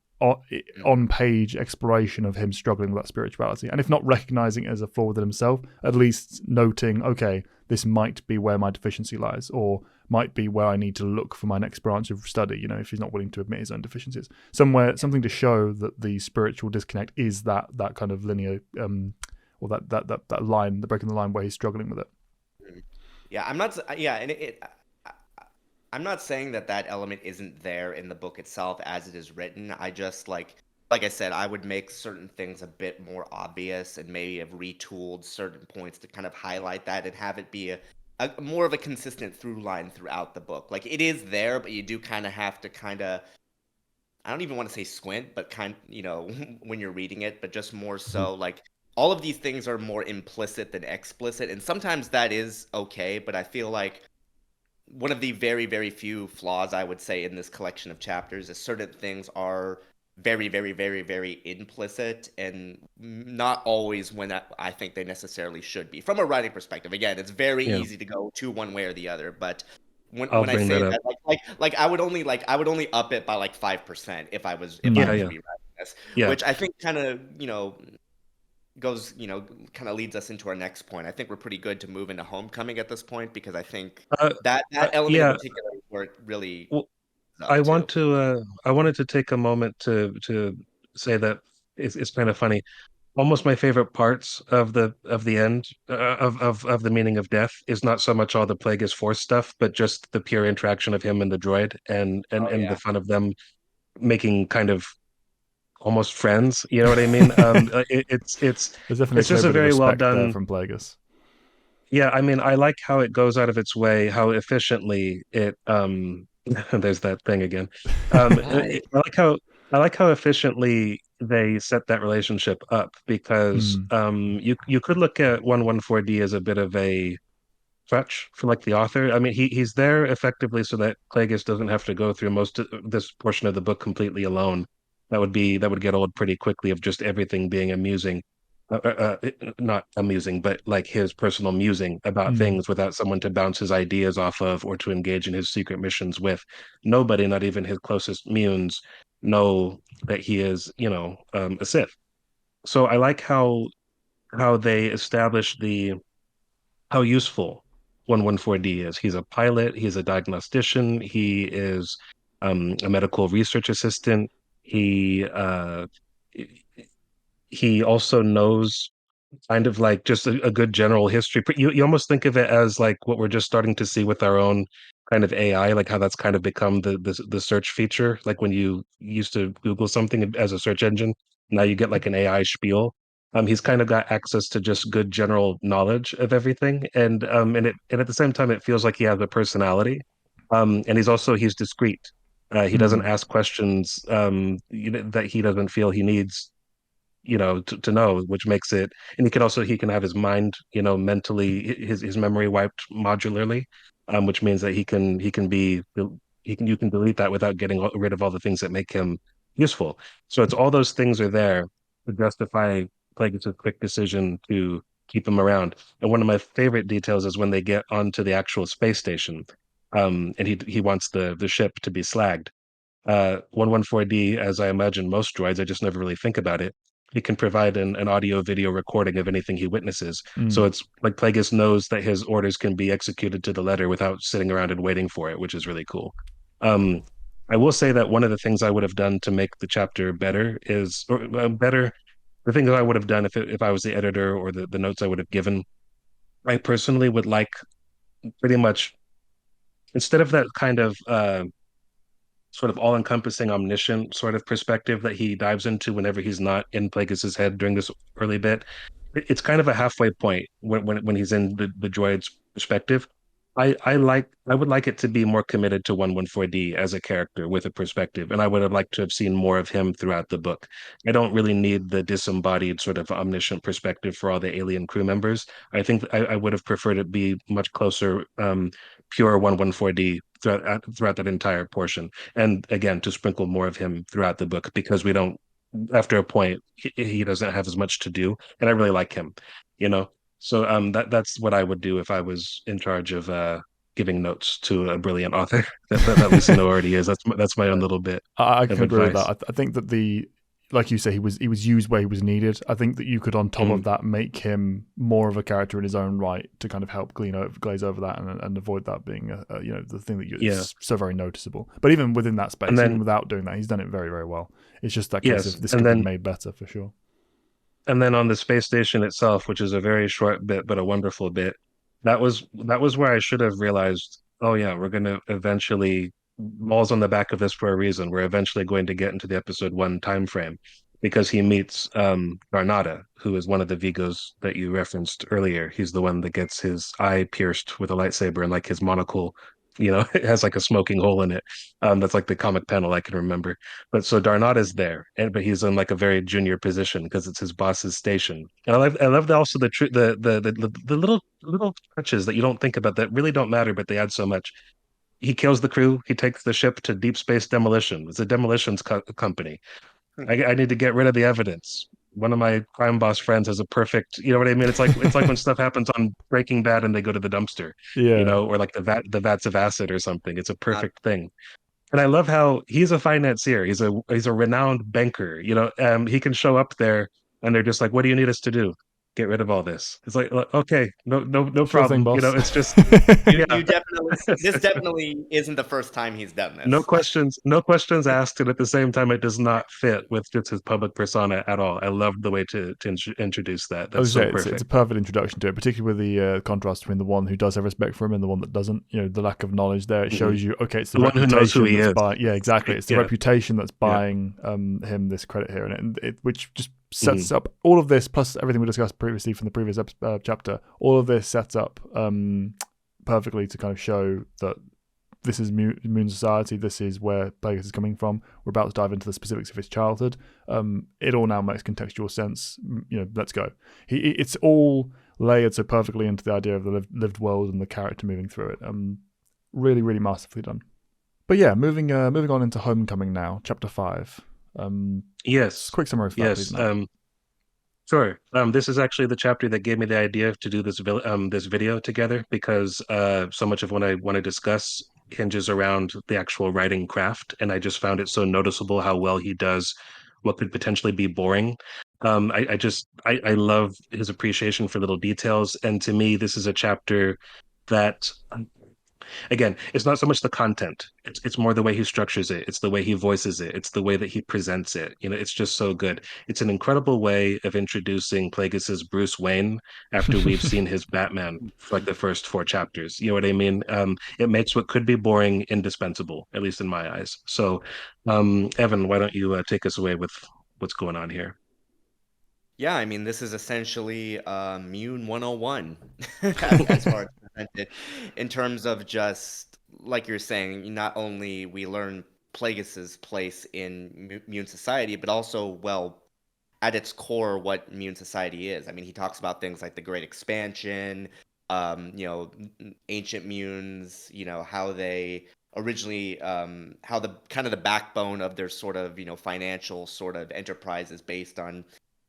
on-page exploration of him struggling with that spirituality. And if not recognizing it as a flaw within himself, at least noting, okay, this might be where my deficiency lies, or might be where I need to look for my next branch of study, if he's not willing to admit his own deficiencies. Something to show that the spiritual disconnect is that kind of linear, or that line, the breaking the line where he's struggling with it. Yeah, I'm not. Yeah, and I'm not saying that element isn't there in the book itself as it is written. I just like I said, I would make certain things a bit more obvious and maybe have retooled certain points to kind of highlight that and have it be a more of a consistent through line throughout the book. Like it is there, but you do kind of have to I don't even want to say squint, but when you're reading it, but just more so like all of these things are more implicit than explicit, and sometimes that is okay, but I feel like one of the very, very few flaws I would say in this collection of chapters is certain things are very, very, very, very implicit and not always when I think they necessarily should be. From a writing perspective, again, it's very easy to go to one way or the other, but when I say that, I would only up it by like 5% if I was rewriting this, which I think kind of goes, kind of leads us into our next point. I think we're pretty good to move into Homecoming at this point because I think that element in particular is where it really. Well, I wanted to take a moment to say that it's kind of funny. Almost my favorite parts of the end of the meaning of death is not so much all the Plagueis Force stuff, but just the pure interaction of him and the droid and the fun of them making kind of almost friends. You know what I mean? There's definitely it's just a bit of very well respect there done. from Plagueis. Yeah, I mean, I like how it goes out of its way, how efficiently it there's that thing again. I like how efficiently they set that relationship up because you could look at 114D as a bit of a crutch for like the author. I mean, he's there effectively so that Plagueis doesn't have to go through most of this portion of the book completely alone. That would get old pretty quickly of just everything being amusing. Not amusing, but like his personal musing about things without someone to bounce his ideas off of or to engage in his secret missions with. Nobody, not even his closest munes, know that he is, a Sith. So I like how they establish how useful 114D is. He's a pilot, he's a diagnostician, he is a medical research assistant. He also knows kind of like just a good general history. You almost think of it as like what we're just starting to see with our own kind of AI, like how that's kind of become the search feature. Like when you used to Google something as a search engine, now you get like an AI spiel. He's kind of got access to just good general knowledge of everything, and at the same time, it feels like he has a personality. And he's discreet. He doesn't ask questions that he doesn't feel he needs to know, which makes it. And he can have his mind mentally, his memory wiped modularly, which means that you can delete that without getting rid of all the things that make him useful. So it's all those things are there to justify Plagueis' quick decision to keep him around. And one of my favorite details is when they get onto the actual space station, and he wants the ship to be slagged. 114D, as I imagine most droids, I just never really think about it. He can provide an audio video recording of anything he witnesses. So it's like Plagueis knows that his orders can be executed to the letter without sitting around and waiting for it, which is really cool. Um, I will say that one of the things I would have done to make the chapter better the thing that I would have done if I was the editor or the notes I would have given, I personally would like pretty much instead of that kind of sort of all-encompassing omniscient sort of perspective that he dives into whenever he's not in Plagueis's head during this early bit. It's kind of a halfway point when he's in the droid's perspective. I would like it to be more committed to 114D as a character with a perspective, and I would have liked to have seen more of him throughout the book. I don't really need the disembodied sort of omniscient perspective for all the alien crew members. I think I would have preferred it be much closer, pure 114D throughout that entire portion, and again to sprinkle more of him throughout the book because we don't. After a point, he doesn't have as much to do, and I really like him, you know. So that's what I would do if I was in charge of giving notes to a brilliant author that Lucino already is. That's my own little bit I of can agree with advice. that. I think that like you say, he was used where he was needed. I think that you could, on top of that, make him more of a character in his own right to kind of help glaze over that and avoid that being the thing that is so very noticeable. But even within that space, And then even without doing that, he's done it very, very well. It's just that case yes, of this could be made better for sure. and then on the space station itself, which is a very short bit but a wonderful bit, that was where I should have realized, oh yeah, we're going to eventually Maul's on the back of this for a reason. We're eventually going to get into the episode 1 time frame because he meets Garnata, who is one of the Vigos that you referenced earlier. He's the one that gets his eye pierced with a lightsaber and like his monocle, it has like a smoking hole in it. That's like the comic panel I can remember. But so Darnat is there, but he's in like a very junior position because it's his boss's station. And I love also the little touches that you don't think about that really don't matter, but they add so much. He kills the crew. He takes the ship to deep space demolition. It's a demolitions company. I need to get rid of the evidence. One of my crime boss friends has a perfect, you know what I mean? It's like when stuff happens on Breaking Bad and they go to the dumpster, Yeah. or like the vats of acid or something. It's a Uh, perfect thing. And I love how he's a financier. He's a renowned banker. He can show up there and they're just like, "What do you need us to do? Get rid of all this." It's like, okay, no Sure thing, problem. boss. It's just you yeah. you definitely this definitely isn't the first time he's done No this. questions, no questions asked, and at the same time, it does not fit with just his public persona at all. I loved the way to introduce that. That's As I so say, it's a perfect. perfect introduction to it, particularly with the contrast between the one who does have respect for him and the one that doesn't. The lack of knowledge there. It Mhm. shows you, okay, it's the The one who knows who reputation he that's is. buying. Yeah, exactly. It's the Yeah, reputation that's yeah. buying him this credit here, and which just Mhm. sets up all of this plus everything we discussed previously from the previous chapter. All of this sets up perfectly to kind of show that this is Moon Society. This is where Plagueis is coming from. We're about to dive into the specifics of his childhood. It all now makes contextual sense. Let's go. It's all layered so perfectly into the idea of the lived world and the character moving through it. Really, really masterfully done. But yeah, moving on into Homecoming now, chapter 5. Yes, Quick summary of that, please, yes. Matt. Sure. This is actually the chapter that gave me the idea to do this video together because so much of what I want to discuss hinges around the actual writing craft, and I just found it so noticeable how well he does what could potentially be boring. I love his appreciation for little details, and to me, this is a chapter that again, it's not so much the content. It's more the way he structures it. It's the way he voices it. It's the way that he presents it. It's just so good. It's an incredible way of introducing Plagueis's Bruce Wayne after we've seen his Batman for like the first 4 chapters. You know what I mean? It makes what could be boring indispensable, at least in my eyes. So, Evan, why don't you take us away with what's going on here? Yeah, I mean, this is essentially Mune 101 as far as presented in terms of just like you're saying, not only we learn Plagueis's place in Mune society, but also, well, at its core, what Mune society is. I mean, he talks about things like the Great Expansion, ancient Munes, how they originally, how the kind of the backbone of their sort of, financial sort of enterprise is based on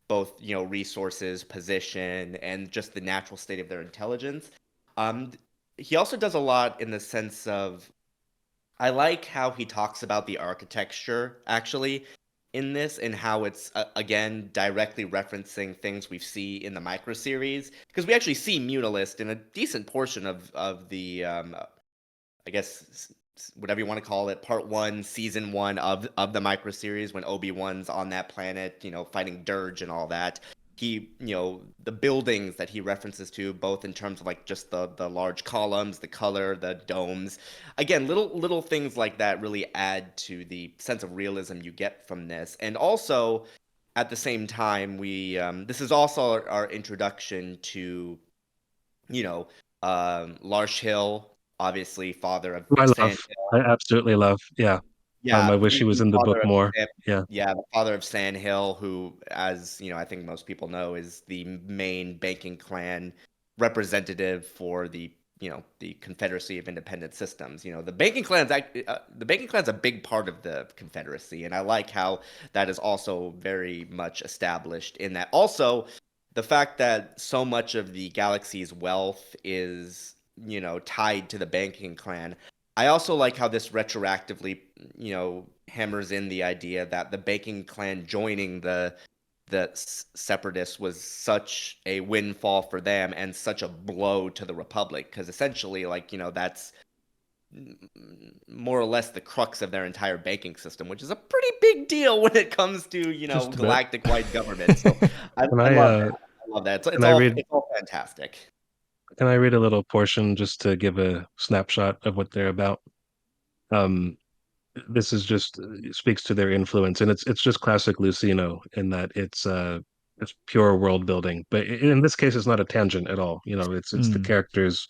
both resources, position, and just the natural state of their intelligence. Um, he also does a lot in the sense of I like how he talks about the architecture actually in this and how it's again directly referencing things we see in the micro series because we actually see Munilist in a decent portion of the I guess whatever you want to call it, part 1, season 1 of the micro series when Obi-Wan's on that planet, fighting Dirge and all that. the buildings that he references to, both in terms of like just the large columns, the color, the domes. Again, little things like that really add to the sense of realism you get from this. And also, at the same time, we this is also our introduction to, Lars Hill, obviously father of I love. Sand. I absolutely love. Yeah. Yeah, I wish he was the in the book father of more. Sam, Yeah. yeah, the father of Sandhill, who, as I think most people know, is the main banking clan representative for the Confederacy of Independent Systems. The banking clan's a big part of the Confederacy, and I like how that is also very much established in that. Also, the fact that so much of the galaxy's wealth is, tied to the banking clan. I also like how this retroactively, hammers in the idea that the banking clan joining the separatists was such a windfall for them and such a blow to the republic, because essentially, like, that's more or less the crux of their entire banking system, which is a pretty big deal when it comes to, Just a bit. galactic-wide government. So I Can love I that. I love that. can I read It's all fantastic. can I read a little portion just to give a snapshot of what they're about? Um, this is just speaks to their influence, and it's just classic Lucino in that it's pure world building. But in this case, it's not a tangent at all. It's the Mm. characters,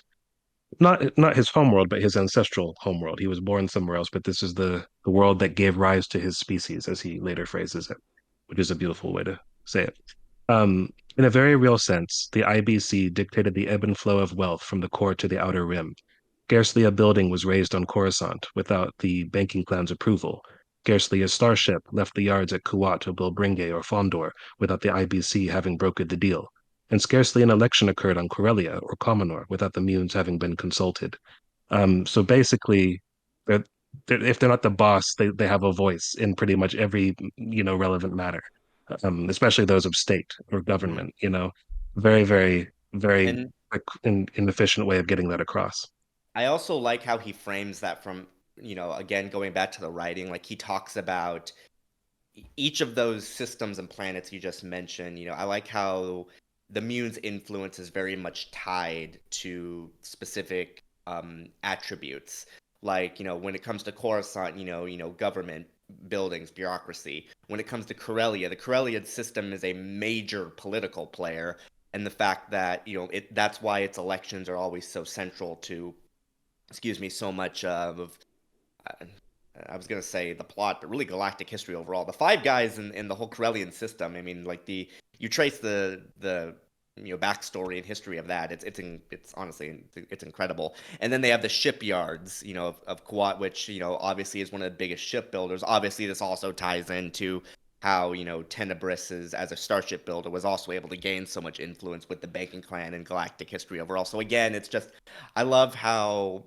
not his homeworld, but his ancestral homeworld. He was born somewhere else, but this is the world that gave rise to his species, as he later phrases it, which is a beautiful way to say it. In a very real sense, the IBC dictated the ebb and flow of wealth from the core to the outer rim. Scarcely a building was raised on Coruscant without the banking clan's approval. Scarcely a starship left the yards at Kuat or Bilbringe or Fondor without the IBC having brokered the deal. And scarcely an election occurred on Corellia or Comenor without the Munes having been consulted. So basically, they're, if they're not the boss, they have a voice in pretty much every relevant matter, especially those of state or Mhm. government. Very, very, very And quick and efficient way of getting that across. I also like how he frames that from, again, going back to the writing, like he talks about each of those systems and planets you just mentioned. I like how the Mune's influence is very much tied to specific attributes. Like, when it comes to Coruscant, government, buildings, bureaucracy. When it comes to Corellia, the Corellian system is a major political player, and the fact that, that's why its elections are always so central to, excuse me, so much of, uh, I was gonna say the plot, but really galactic history overall. The Five Guys in the whole Corellian system. I mean, like you trace the backstory and history of that. It's honestly it's incredible. And then they have the shipyards, of Kuwait, which obviously is one of the biggest shipbuilders. Obviously, this also ties into how Tenebris is, as a starship builder, was also able to gain so much influence with the banking clan and galactic history overall. So again, it's just I love how,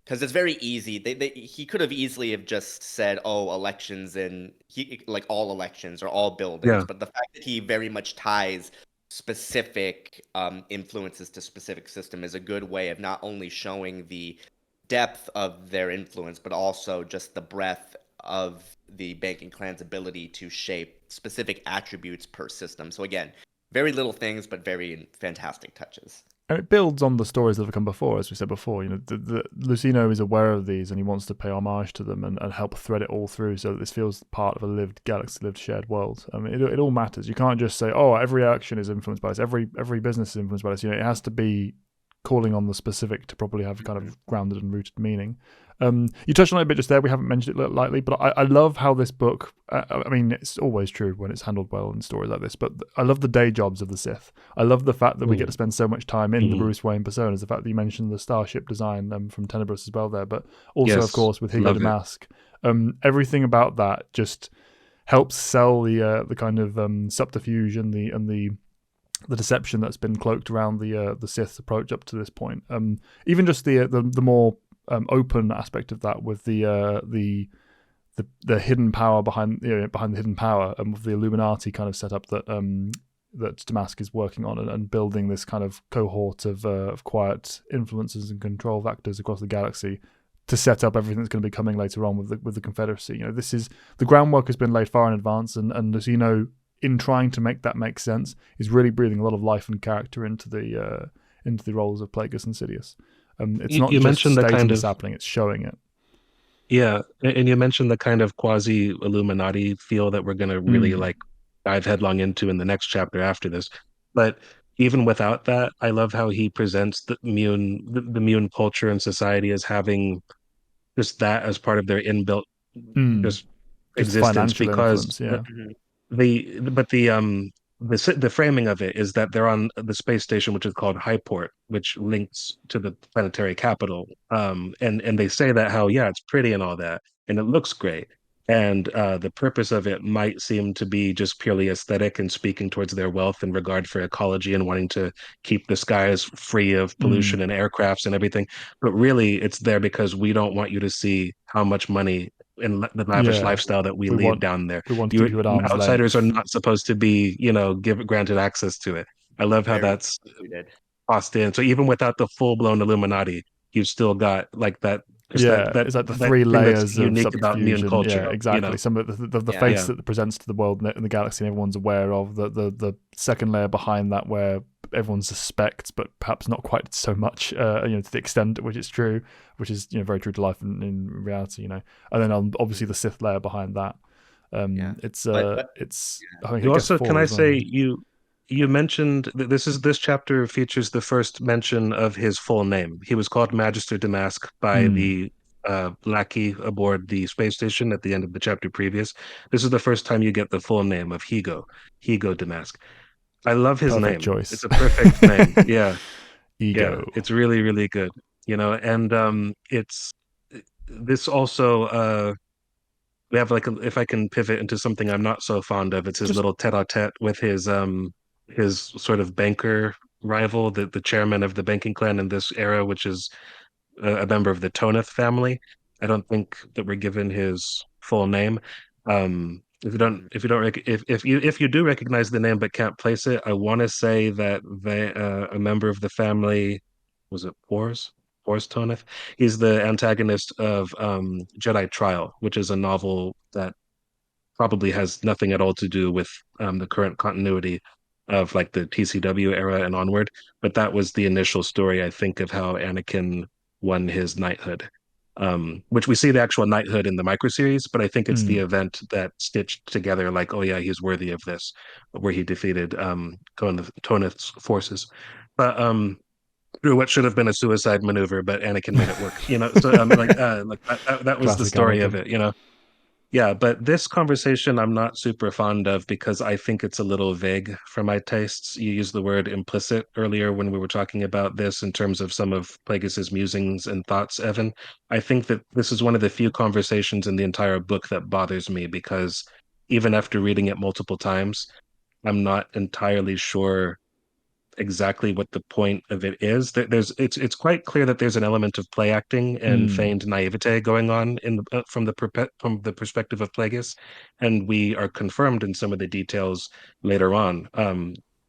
because it's very easy. He could have easily have just said, "Oh, elections," and he like all elections or all buildings. Yeah, But the fact that he very much ties specific influences to specific system is a good way of not only showing the depth of their influence, but also just the breadth of the banking clan's ability to shape specific attributes per system. So again, very little things, but very fantastic touches. And it builds on the stories that have come before, as we said before. The Lucino is aware of these, and he wants to pay homage to them and help thread it all through, so that this feels part of a lived galaxy, lived shared world. I mean, it all matters. You can't just say, "Oh, every action is influenced by this. Every business is influenced by this." It has to be calling on the specific to probably have kind of grounded and rooted meaning. You touched on it a bit just there. We haven't mentioned it lightly, but I love how this book. I mean, it's always true when it's handled well in stories like this. But I love the day jobs of the Sith. I love the fact that we get to spend so much time in the Bruce Wayne personas. The fact that you mentioned the starship design from Tenebris as well there, but also of yes, course with Higo love it. Damask. Everything about that just helps sell the kind of subterfuge and the deception that's been cloaked around the Sith's approach up to this point. Even just the more open aspect of that with the hidden power behind the hidden power, and with the Illuminati kind of setup that Damask is working on, and building this kind of cohort of quiet influences and control factors across the galaxy to set up everything that's going to be coming later on with the Confederacy. This is the groundwork has been laid far in advance, and Lucino in trying to make that make sense, is really breathing a lot of life and character into the roles of Plagueis and Sidious. It's not You just mentioned the stating kind this of happening; it's showing it. Yeah, and you mentioned the kind of quasi Illuminati feel that we're going to really Mm. like dive headlong into in the next chapter after this. But even without that, I love how he presents the Mune culture and society as having just that as part of their inbuilt Mm. just Just existence financial because influence, yeah. the framing of it is that they're on the space station, which is called Highport, which links to the planetary capital. And they say that how yeah, it's pretty and all that, and it looks great. And the purpose of it might seem to be just purely aesthetic and speaking towards their wealth and regard for ecology and wanting to keep the skies free of Mm. pollution and aircrafts and everything. But really, it's there because we don't want you to see how much money and the lavish Yeah, lifestyle that we we lead want down there. we want to keep You you at arm's outsiders are length. not supposed to be, give granted access to it. I love how Very that's suited. tossed in. So even without the full blown Illuminati, you've still got like that, just Yeah, it's like the that three thing that's layers of unique about Mune subterfuge, and culture. yeah, exactly. Some of the Yeah. face Yeah, that presents to the world and the galaxy, and everyone's aware of the second layer behind that, where everyone suspects, but perhaps not quite so much. To the extent at which it's true, which is very true to life in reality. And then obviously the Sith layer behind that. Yeah. It's But I think You it gets also, can four I as well. say, you mentioned that this chapter features the first mention of his full name. He was called Magister Damask by Mm, the lackey aboard the space station at the end of the chapter previous. This is the first time you get the full name of Higo Damask. I love his perfect name. choice. It's a perfect name. Yeah, yeah, Ego. it's really, really good. And it's this also we have like if I can pivot into something I'm not so fond of, it's his Just little tete-a-tete with his sort of banker rival, the chairman of the banking clan in this era, which is a member of the Toneth family. I don't think that we're given his full name. If you do recognize the name but can't place it, I want to say that a member of the family, was it Pors Toneth? He's the antagonist of Jedi Trial, which is a novel that probably has nothing at all to do with the current continuity of like the TCW era and onward. But that was the initial story, I think, of how Anakin won his knighthood. Which we see the actual knighthood in the micro series, but I think it's the mm, event that stitched together, like, oh yeah, he's worthy of this, where he defeated Toneth's forces. But through what should have been a suicide maneuver, but Anakin made it work. So that was the classic story of Anakin. it. Yeah, but this conversation I'm not super fond of because I think it's a little vague for my tastes. You used the word implicit earlier when we were talking about this in terms of some of Plagueis's musings and thoughts, Evan. I think that this is one of the few conversations in the entire book that bothers me because even after reading it multiple times, I'm not entirely sure exactly what the point of it is. It's quite clear that there's an element of play acting and Mm, feigned naivete going on from the perspective of Plagueis, and we are confirmed in some of the details later on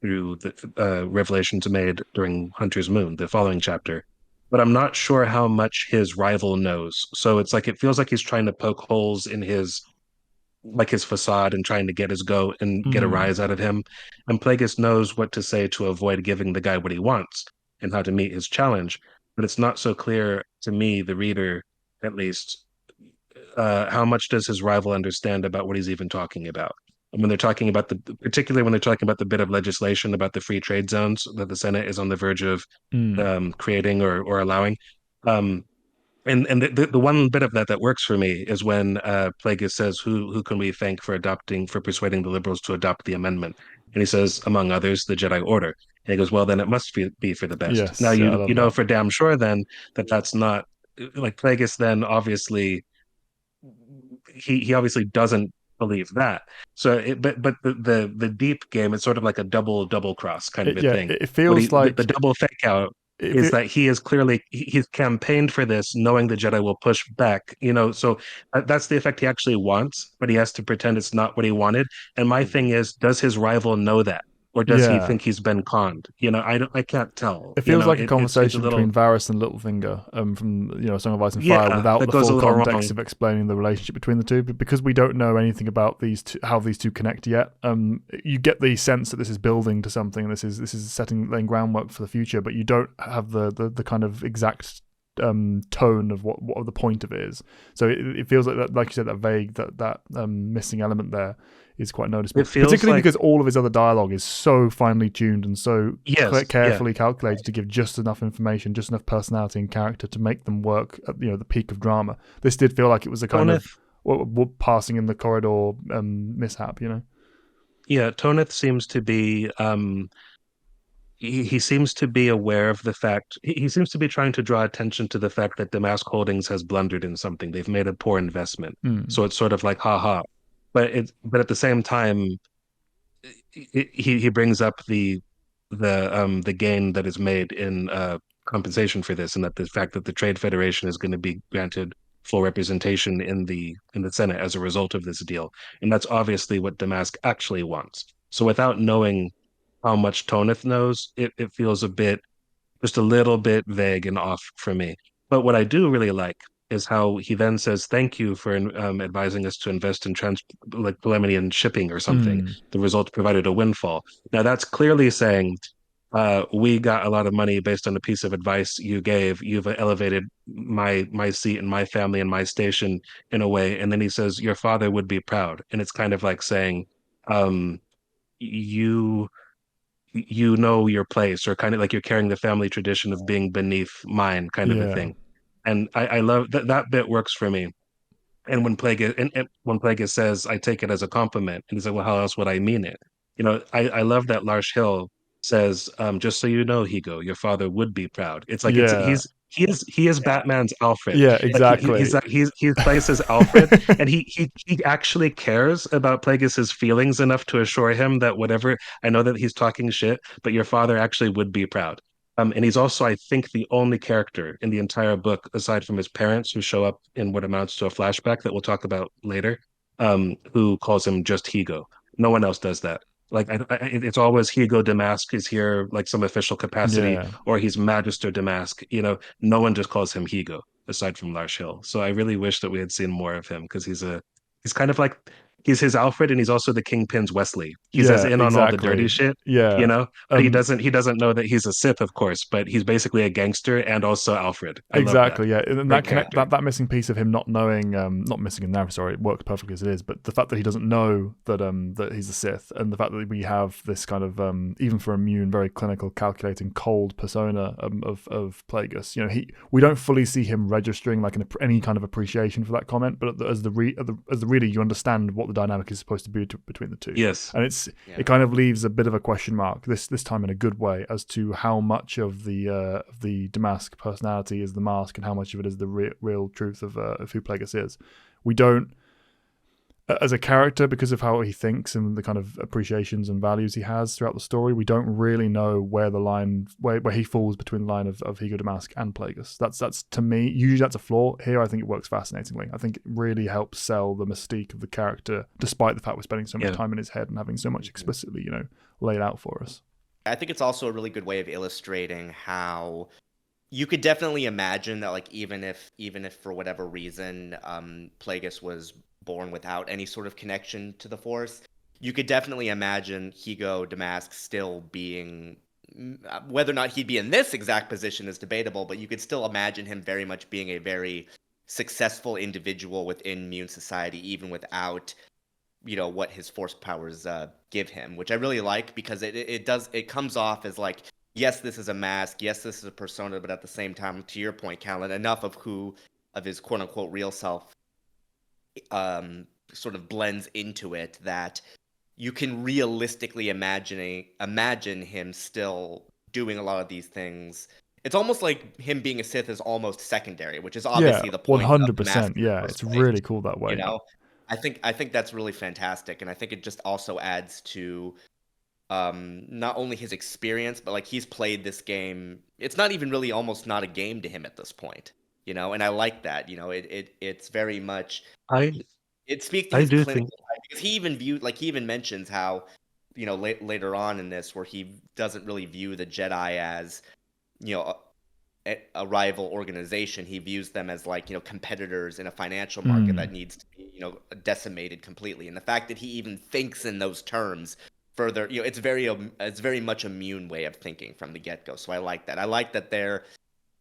through the revelations made during Hunter's Moon, the following chapter. But I'm not sure how much his rival knows. So it's like it feels like he's trying to poke holes in his facade and trying to get his go and get a mm, rise out of him. And Plagueis knows what to say to avoid giving the guy what he wants and how to meet his challenge. But it's not so clear to me, the reader, at least, how much does his rival understand about what he's even talking about? And when they're talking about particularly when they're talking about the bit of legislation about the free trade zones that the Senate is on the verge of mm. creating or allowing. Um, and the one bit of that works for me is when Plagueis says, "Who can we thank for persuading the liberals to adopt the amendment?" And he says, among others, the Jedi Order. And he goes, "Well, then it must be for the best." Now Yes, yeah, I you love know that. for damn sure then that that's not like Plagueis. Then obviously he obviously doesn't believe that. So, but the deep game is sort of like a double cross kind of a Yeah, thing. it What feels the like double fake out if is it. that he is clearly he's campaigned for this, knowing the Jedi will push back. So that's the effect he actually wants, but he has to pretend it's not what he wanted. And my thing Mhm. is, does his rival know that? or does he Yeah. think he's been conned? I can't tell. It feels like a It's a conversation little, between Varys and Littlefinger from Song of Ice and Fire yeah, without that the goes a full little context wrong. of explaining the relationship between the two. But because we don't know anything about how these two connect yet, you get the sense that this is building to something. This is laying groundwork for the future, but you don't have the kind of exact tone of what the point of it is. So it feels like that, like you said, that vague, that missing element there is quite noticeable, It feels particularly like, because all of his other dialogue is so finely tuned and so yes, yeah, carefully calculated to give just enough information, just enough personality and character to make them work at the peak of drama. This did feel like it was a kind Tonith, of passing in the corridor mishap. yeah, Tonith seems to be he seems to be aware of the fact he seems to be trying to draw attention to the fact that Damask Holdings has blundered in something. They've made a poor investment. Mm. So it's sort of like haha. But at the same time, he brings up the gain that is made in compensation for this, and that the fact that the Trade Federation is going to be granted full representation in the Senate as a result of this deal, and that's obviously what Damask actually wants. So without knowing how much Tonith knows, it feels just a little bit vague and off for me. But what I do really like is how he then says, "Thank you for advising us to invest in like Plemonian shipping or something. Mm. The result provided a windfall." Now that's clearly saying, "We got a lot of money based on a piece of advice you gave. You've elevated my seat and my family and my station in a way." And then he says, "Your father would be proud." And it's kind of like saying, um, "You." You know your place, or kind of like you're carrying the family tradition of being beneath mine, kind of a Yeah. thing. And I love that bit works for me. And when Plagueis says, "I take it as a compliment," and he's like, "Well, how else would I mean it?" I love that Lars Hill says, "Just so you know, Higo, your father would be proud." It's like Yeah. he is Batman's Alfred. Yeah. Like Exactly. he's Plagueis' Alfred, and he actually cares about Plagueis' feelings enough to assure him that whatever, I know that he's talking shit, but your father actually would be proud. And he's also, I think, the only character in the entire book, aside from his parents, who show up in what amounts to a flashback that we'll talk about later, who calls him just Higo. No one else does that. Like it's always Higo Damask is here, like some official capacity, Yeah. or he's Magister Damask. No one just calls him Higo, aside from Lars Hill. So I really wish that we had seen more of him, because he's kind of like he's his Alfred, and he's also the Kingpin's Wesley. He's as Yeah. in on all the dirty Exactly. shit, Yeah. but he doesn't know that he's a Sith, of course, but he's basically a gangster and also Alfred. I love that. Exactly, yeah, and Great that character. that missing piece of him not knowing, not missing in there. Sorry, it works perfectly as it is. But the fact that he doesn't know that he's a Sith, and the fact that we have this kind of even for Immune, very clinical, calculating, cold persona of Plagueis. We don't fully see him registering like any kind of appreciation for that comment. But as the reader, you understand what the dynamic is supposed to be between the two. Yes. And it kind of leaves a bit of a question mark this time in a good way as to how much of the Damask personality is the mask and how much of it is the real truth of who Plagueis is. We don't, as a character, because of how he thinks and the kind of appreciations and values he has throughout the story, we don't really know where the line where he falls between the line of Higo Damask and Plagueis. That's to me, usually that's a flaw. Here I think it works fascinatingly. I think it really helps sell the mystique of the character, despite the fact we're spending so much time in his head and having so much explicitly laid out for us. I think it's also a really good way of illustrating how you could definitely imagine that, like, even if for whatever reason Plagueis was born without any sort of connection to the Force, you could definitely imagine Higo Damask still being, whether or not he'd be in this exact position is debatable, but you could still imagine him very much being a very successful individual within Mune society, even without what his Force powers give him, which I really like, because it comes off as like, yes, this is a mask, yes, this is a persona, but at the same time, to your point, Callan, enough of his quote unquote real self sort of blends into it that you can realistically imagine him still doing a lot of these things. It's almost like him being a Sith is almost secondary, which is obviously the point of the mask. 100%. Yeah, it's really cool that way. I think that's really fantastic, and I think it just also adds to not only his experience, but like he's played this game. It's not even really almost not a game to him at this point, and I like that. It's very much I it speaks to I his do clinical think side, because he even mentions how later on in this, where he doesn't really view the Jedi as, you know, a rival organization. He views them as like, competitors in a financial market that needs to be, decimated completely. And the fact that he even thinks in those terms further, it's very much a Mune way of thinking from the get-go. So I like that. I like that there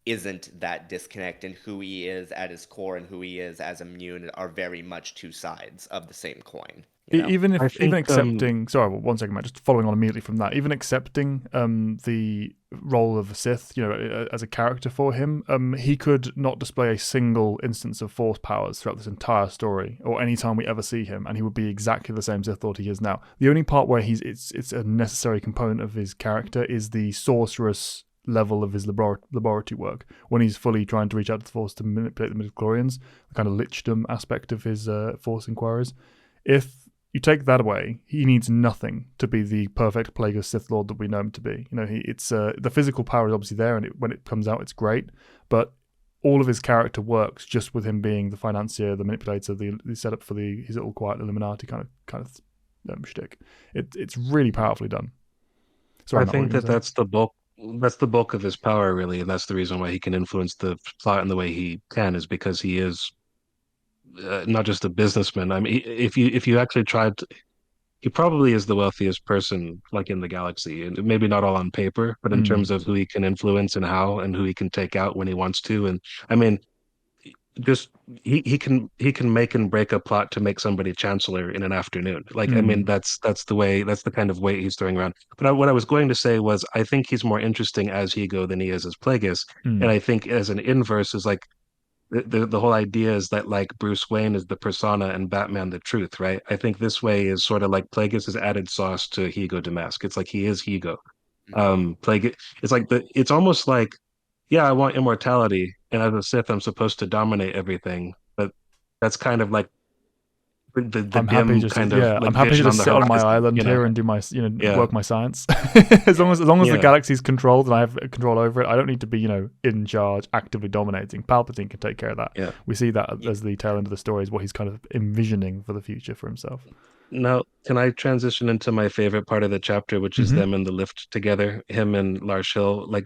isn't that disconnect, and who he is at his core and who he is as a Mune are very much two sides of the same coin. Even think, accepting, sorry, well, 1 second, Matt, just following on immediately from that, even accepting the role of a Sith, as a character for him, he could not display a single instance of Force powers throughout this entire story, or any time we ever see him, and he would be exactly the same Sith Lord he is now. The only part where it's a necessary component of his character is the sorceress level of his laboratory work, when he's fully trying to reach out to the Force to manipulate the midichlorians, the kind of lichdom aspect of his Force inquiries. If you take that away, he needs nothing to be the perfect Plagueis Sith Lord that we know him to be. It's the physical power is obviously there, and when it comes out, it's great. But all of his character works just with him being the financier, the manipulator, the setup for his little quiet Illuminati kind of shtick. It's really powerfully done. Sorry, I think that's the bulk. That's the bulk of his power, really, and that's the reason why he can influence the plot in the way he can, is because he is not just a businessman. I mean, if you actually tried to, he probably is the wealthiest person like in the galaxy, and maybe not all on paper, but in terms of who he can influence and how, and who he can take out when he wants to. And I mean, just he can make and break a plot to make somebody chancellor in an afternoon. Like, I mean, that's the kind of weight he's throwing around. But what I was going to say was, I think he's more interesting as Ego than he is as Plagueis. And I think as an inverse is like, the whole idea is that like Bruce Wayne is the persona and Batman the truth, right? I think this way is sort of like Plagueis has added sauce to Ego Damask. It's like he is Ego. Plagueis, it's almost like, yeah, I want immortality, and as a Sith, I'm supposed to dominate everything. But that's kind of like the I'm happy dim kind of like I'm happy to vision on just the sit on my horizon, island you know? here and do my Yeah. work my science. as long as the Yeah. galaxy's controlled and I have control over it, I don't need to be in charge, actively dominating. Palpatine can take care of that. Yeah. We see that as the tail end of the story, is what he's kind of envisioning for the future for himself. Now, can I transition into my favorite part of the chapter, which is them in the lift together, him and Lars Hill? Like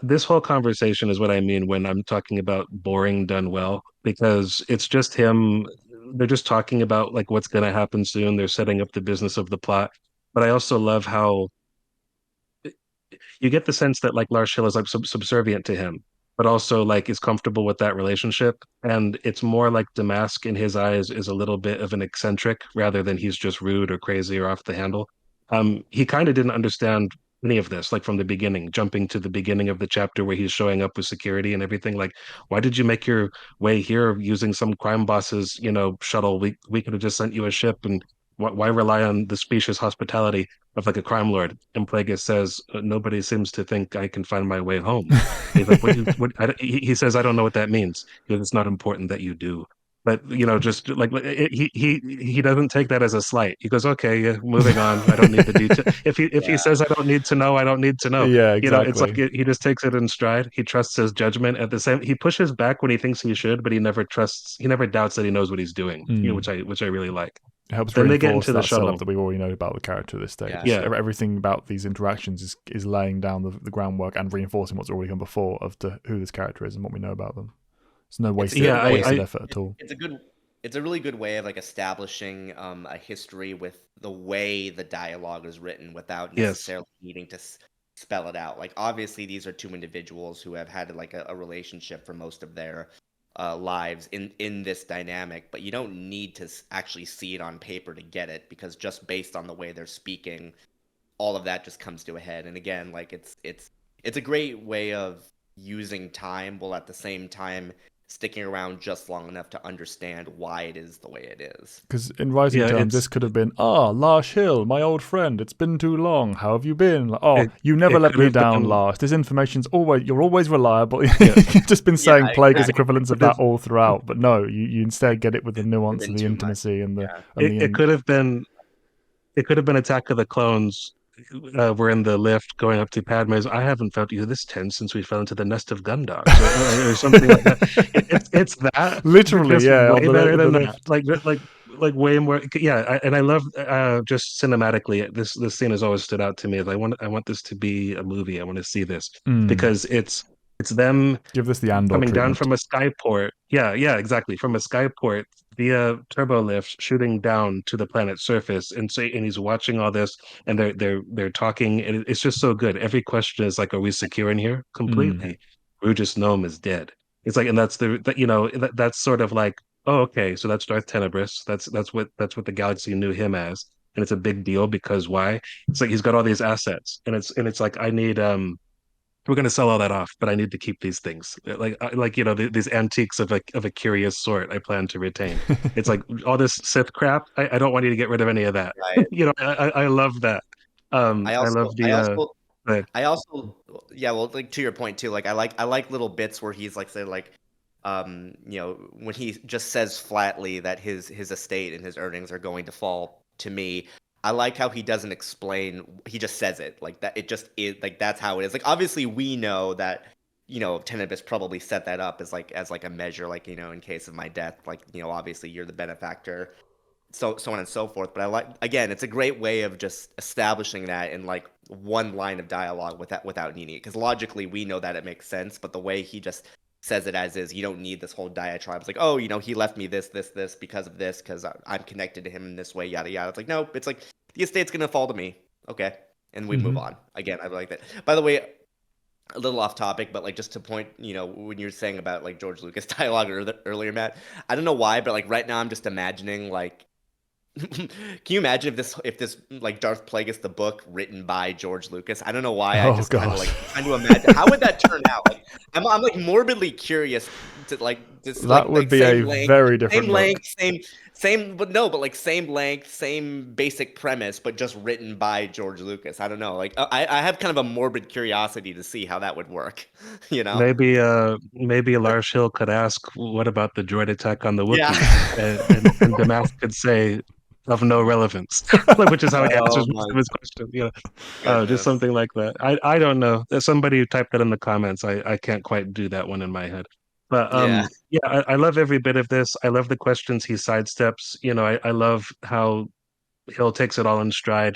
this whole conversation is what I mean when I'm talking about boring done well, because it's just him. They're just talking about like what's going to happen soon. They're setting up the business of the plot. But I also love how you get the sense that like Lars Hill is like subservient to him, but also like is comfortable with that relationship. And it's more like Damask in his eyes is a little bit of an eccentric rather than he's just rude or crazy or off the handle. He kind of didn't understand any of this, like from the beginning, jumping to the beginning of the chapter where he's showing up with security and everything. Like, why did you make your way here using some crime boss's, shuttle? We could have just sent you a ship, and why rely on the specious hospitality of like a crime lord? And Plagueis says, nobody seems to think I can find my way home. He's like, he says, I don't know what that means. He goes, it's not important that you do. But just like he doesn't take that as a slight. He goes, okay, yeah, moving on. I don't need the detail. If he says I don't need to know, I don't need to know. Yeah, It's like exactly. he just takes it in stride. He trusts his judgment. At the same, he pushes back when he thinks he should, but he never trusts. He never doubts that he knows what he's doing. Which I really like. It helps Then they get reinforce into the that setup shuttle. that we already know about the character at this stage. Yeah. Everything about these interactions is laying down the groundwork and reinforcing what's already come before of who this character is and what we know about them. There's no wasted effort at all. It's a really good way of like establishing a history with the way the dialogue is written without necessarily needing to spell it out. Like, obviously these are two individuals who have had like a relationship for most of their lives in this dynamic, but you don't need to actually see it on paper to get it, because just based on the way they're speaking, all of that just comes to a head. And again, like it's a great way of using time while at the same time sticking around just long enough to understand why it is the way it is. Because in writing terms, this could have been, Lars Hill, my old friend, it's been too long. How have you been? You never let me down, Lars. This information's you're always reliable. You've just been saying Plagueis equivalents of that all throughout, but no, you instead get it with the nuance and the intimacy and the. It could have been Attack of the Clones. We're in the lift going up to Padme's. I haven't felt you this tense since we fell into the nest of gundogs, or something like that. It's that literally, way better than that. Like like way more. Yeah, and I love just cinematically. This scene has always stood out to me. As I want this to be a movie. I want to see this because it's them Give this the Andor coming down treatment. from a skyport. Yeah, exactly. From a skyport via turbo lift, shooting down to the planet's surface, and he's watching all this, and they're talking, and it's just so good. Every question is like, "Are we secure in here?" Mm. Completely. Rugus Gnome is dead. It's like, and that's that's sort of like, oh, okay, so that's Darth Tenebris. That's what the galaxy knew him as, and it's a big deal because why? It's like he's got all these assets, and it's like I need we're going to sell all that off, but I need to keep these things like these antiques of a curious sort. I plan to retain. It's like all this Sith crap. I don't want you to get rid of any of that. Right. I love that. I I love also, I also, the I also, yeah, well, like to your point too, like I like little bits where he's like say like, when he just says flatly that his estate and his earnings are going to fall to me. I like how he doesn't explain. He just says it like that. It just is like that's how it is. Like obviously we know that Tenebris probably set that up as like a measure, like in case of my death, like obviously you're the benefactor, so on and so forth. But I like again, it's a great way of just establishing that in like one line of dialogue without needing it. Because logically we know that it makes sense, but the way he just says it as is, you don't need this whole diatribe. It's like, oh, he left me this because of this, because I'm connected to him in this way, yada yada. It's like, no, it's like the estate's gonna fall to me. Okay. And we move on. Again, I like that. By the way, a little off topic, but like just to point, when you're saying about like George Lucas dialogue earlier, Matt, I don't know why, but like right now I'm just imagining like can you imagine if this like Darth Plagueis the book written by George Lucas? I don't know why I Oh just kind of god. like trying to imagine how would that turn out. Like I'm like morbidly curious to like just That would be a very different same book. length, same, but no, but like same length, same basic premise, but just written by George Lucas. I don't know. Like I have kind of a morbid curiosity to see how that would work. You know? maybe Lars Hill could ask, what about the droid attack on the Yeah. Wookiees? And Damath could say, of no relevance, which is how he Oh answers my most of his questions. Just goodness. something like that. I don't know. There's somebody who typed that in the comments. I can't quite do that one in my head. But Yeah. yeah, I love every bit of this. I love the questions he sidesteps. I love how Hill takes it all in stride.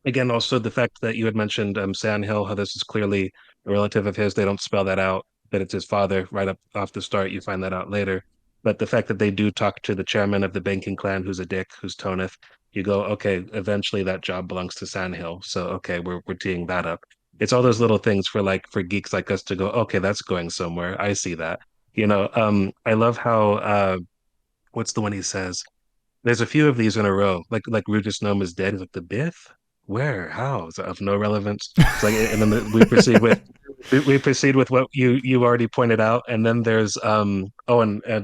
Again, also the fact that you had mentioned Sand Hill, how this is clearly a relative of his. They don't spell that out, that it's his father right up off the start. You find that out later. But the fact that they do talk to the chairman of the banking clan, who's a dick, who's Tonith, you go, okay, eventually that job belongs to Sand Hill. So okay, we're teeing that up. It's all those little things for geeks like us to go, okay, that's going somewhere. I see that. I love how what's the one he says? There's a few of these in a row. Like Rugus Gnome is dead. He's like the Biff? Where? How? Is that of no relevance? It's like, and then we proceed with what you already pointed out, and then there's and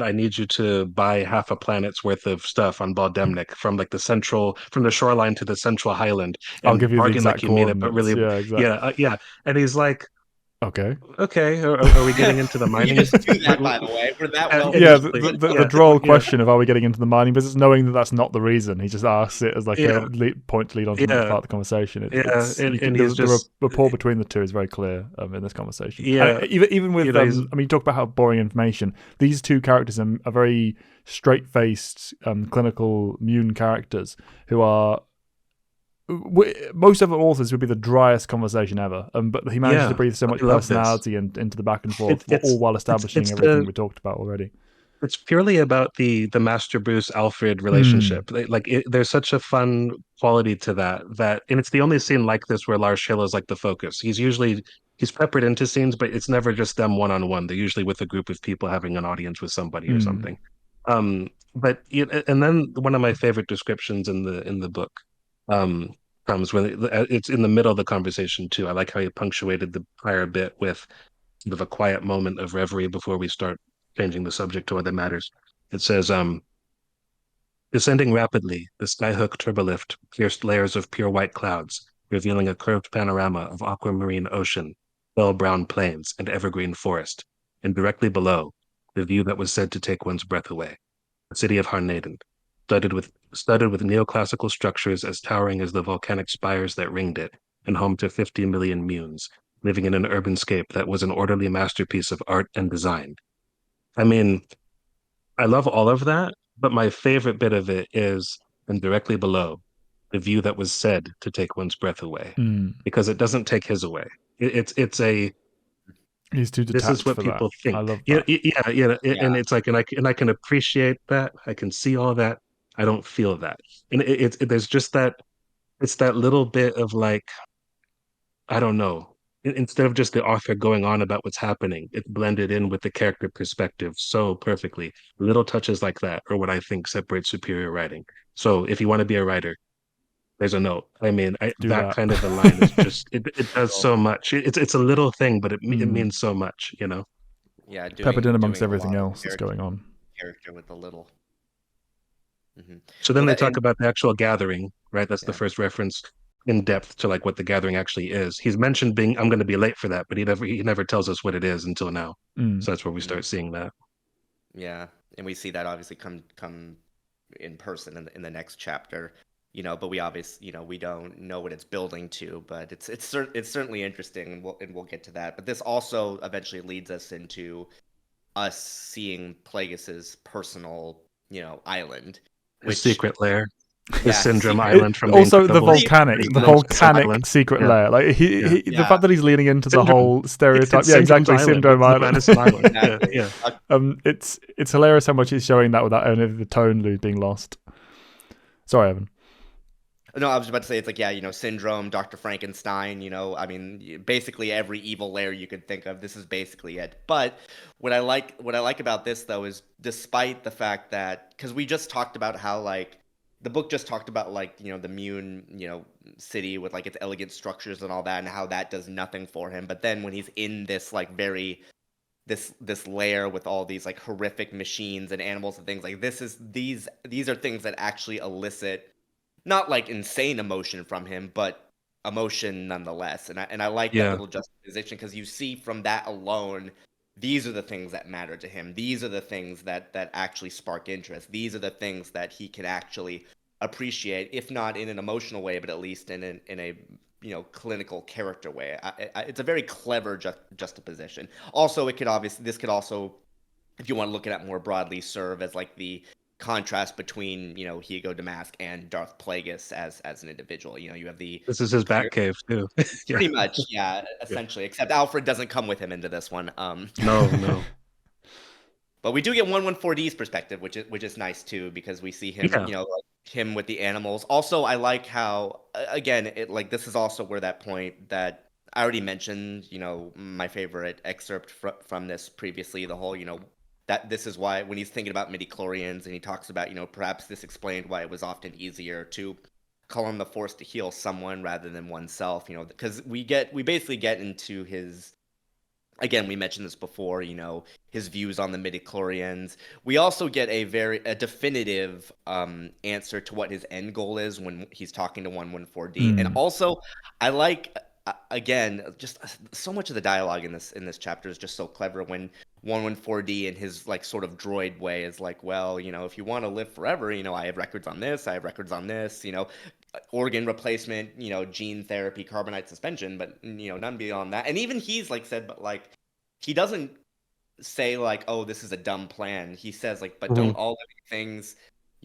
I need you to buy half a planet's worth of stuff on Baldemnik from the shoreline to the central highland I'll and give you the bargain like exact you mean it, but coordinates. really, Yeah, exactly. yeah. And he's like, Okay. okay, are we getting into the You mining? just do that, by the way. We're that well. Yeah, Exactly. the droll question of are we getting into the mining business, knowing that that's not the reason. He just asks it as like a Yeah, point to lead on to the next yeah, part of the conversation. yeah, You and can, he's the just rapport between the two is very clear in this conversation. And yeah, even with he's I mean, you talk about how boring information. These two characters are very straight-faced, clinical Mune characters who are. Most other authors would be the driest conversation ever, but he manages to yeah. breathe so much I love this. personality and into the back and It, forth, all it's while it's establishing it's everything the we talked about already. it's purely about the Master Bruce Alfred Mm. relationship. There's such a fun quality to that, and it's the only scene like this where Lars Schiller is like the focus. He's peppered into scenes, but it's never just them one on one. They're usually with a group of people having an audience with somebody or Mm. something. But and then one of my favorite descriptions in the book um, comes when it's in the middle of the conversation too. I like how he punctuated the prior bit with sort of a quiet moment of reverie before we start changing the subject to other matters. It says, descending rapidly, the skyhook turbolift pierced layers of pure white clouds, revealing a curved panorama of aquamarine ocean, dull brown plains, and evergreen forest. And directly below, the view that was said to take one's breath away, the city of Harnaden, studded with neoclassical structures as towering as the volcanic spires that ringed it, and home to 50 million munes, living in an urban scape that was an orderly masterpiece of art and design. I mean, I love all of that, But my favorite bit of it is, and directly below, the view that was said to take one's breath away, Mm. because it doesn't take his away. It's a He's too this is detached what for that. people I think. love Yeah, that. yeah, and Yeah. it's like, and I can appreciate that. I can see all that. I don't feel that, and there's just that. It's that little bit of like, I don't know. Instead of just the author going on about what's happening, it's blended in with the character perspective so perfectly. Little touches like that are what I think separates superior writing. So if you want to be a writer, there's a note. I mean, Do that that. kind of a line is just it does Cool. so much. It's a little thing, but it Mm. means so much, you know. Yeah, Peppered in amongst doing a everything lot of else that's going on. character with the little. Hmm. So then Well, they that talk and about the actual gathering, right? That's the yeah, first reference in depth to like what the gathering actually is. He's mentioned being I'm going to be late for that, but he never tells us what it is until now. Mm. So that's where we mhm, start seeing that. yeah, and we see that obviously come in person in the next chapter. But we obviously, we don't know what it's building to, but it's certainly interesting, and we'll get to that. But this also eventually leads us into us seeing Plagueis's personal, island, His which secret lair, his yeah, his syndrome secret. It, island from the also, the Incredibles. volcanic, His the nemesis volcanic island. secret Yeah, lair. Like yeah. the Yeah, fact that he's leaning into the Syndrome. whole stereotype. It's Yeah, Syndrome's exactly. island. Syndrome It's the Island. Madison Island. Yeah, exactly. yeah. It's hilarious how much he's showing that without any of the tone being lost. Sorry, Evan. No, I was about to say it's like, yeah, Syndrome, Dr. Frankenstein, I mean, basically every evil layer you could think of, this is basically it. But what I like about this though is despite the fact that because we just talked about how like the book just talked about like, the Mune, city with like its elegant structures and all that and how that does nothing for him. But then when he's in this like very this layer with all these like horrific machines and animals and things like these are things that actually elicit not like insane emotion from him, but emotion nonetheless. And I like that Yeah. little juxtaposition because you see from that alone, these are the things that matter to him. These are the things that actually spark interest. These are the things that he can actually appreciate, if not in an emotional way, but at least in a clinical character way. It's a very clever juxtaposition. Also, this could also, if you want to look at it more broadly, serve as like the contrast between Hugo Damask and Darth Plagueis as an individual. You have the This is his clear, back cave too. Yeah, pretty much, yeah, yeah. essentially. Except Alfred doesn't come with him into this one. No. But we do get 114D's perspective, which is nice too, because we see him, Yeah. like him with the animals. Also, I like how again, it like this is also where that point that I already mentioned, my favorite excerpt from this previously, the whole, that this is why when he's thinking about midichlorians and he talks about, perhaps this explained why it was often easier to call on the force to heal someone rather than oneself, because we basically get into his again, we mentioned this before, his views on the midichlorians. We also get a definitive answer to what his end goal is when he's talking to 114D. And Mm. also, I like again, just so much of the dialogue in this chapter is just so clever when 114D in his like sort of droid way is like, well, if you want to live forever, I have records on this, I have records on this, organ replacement, gene therapy, carbonite suspension, but none beyond that. And even he's like said, but like he doesn't say like, oh, this is a dumb plan. He says like, but Mhm. don't all living things,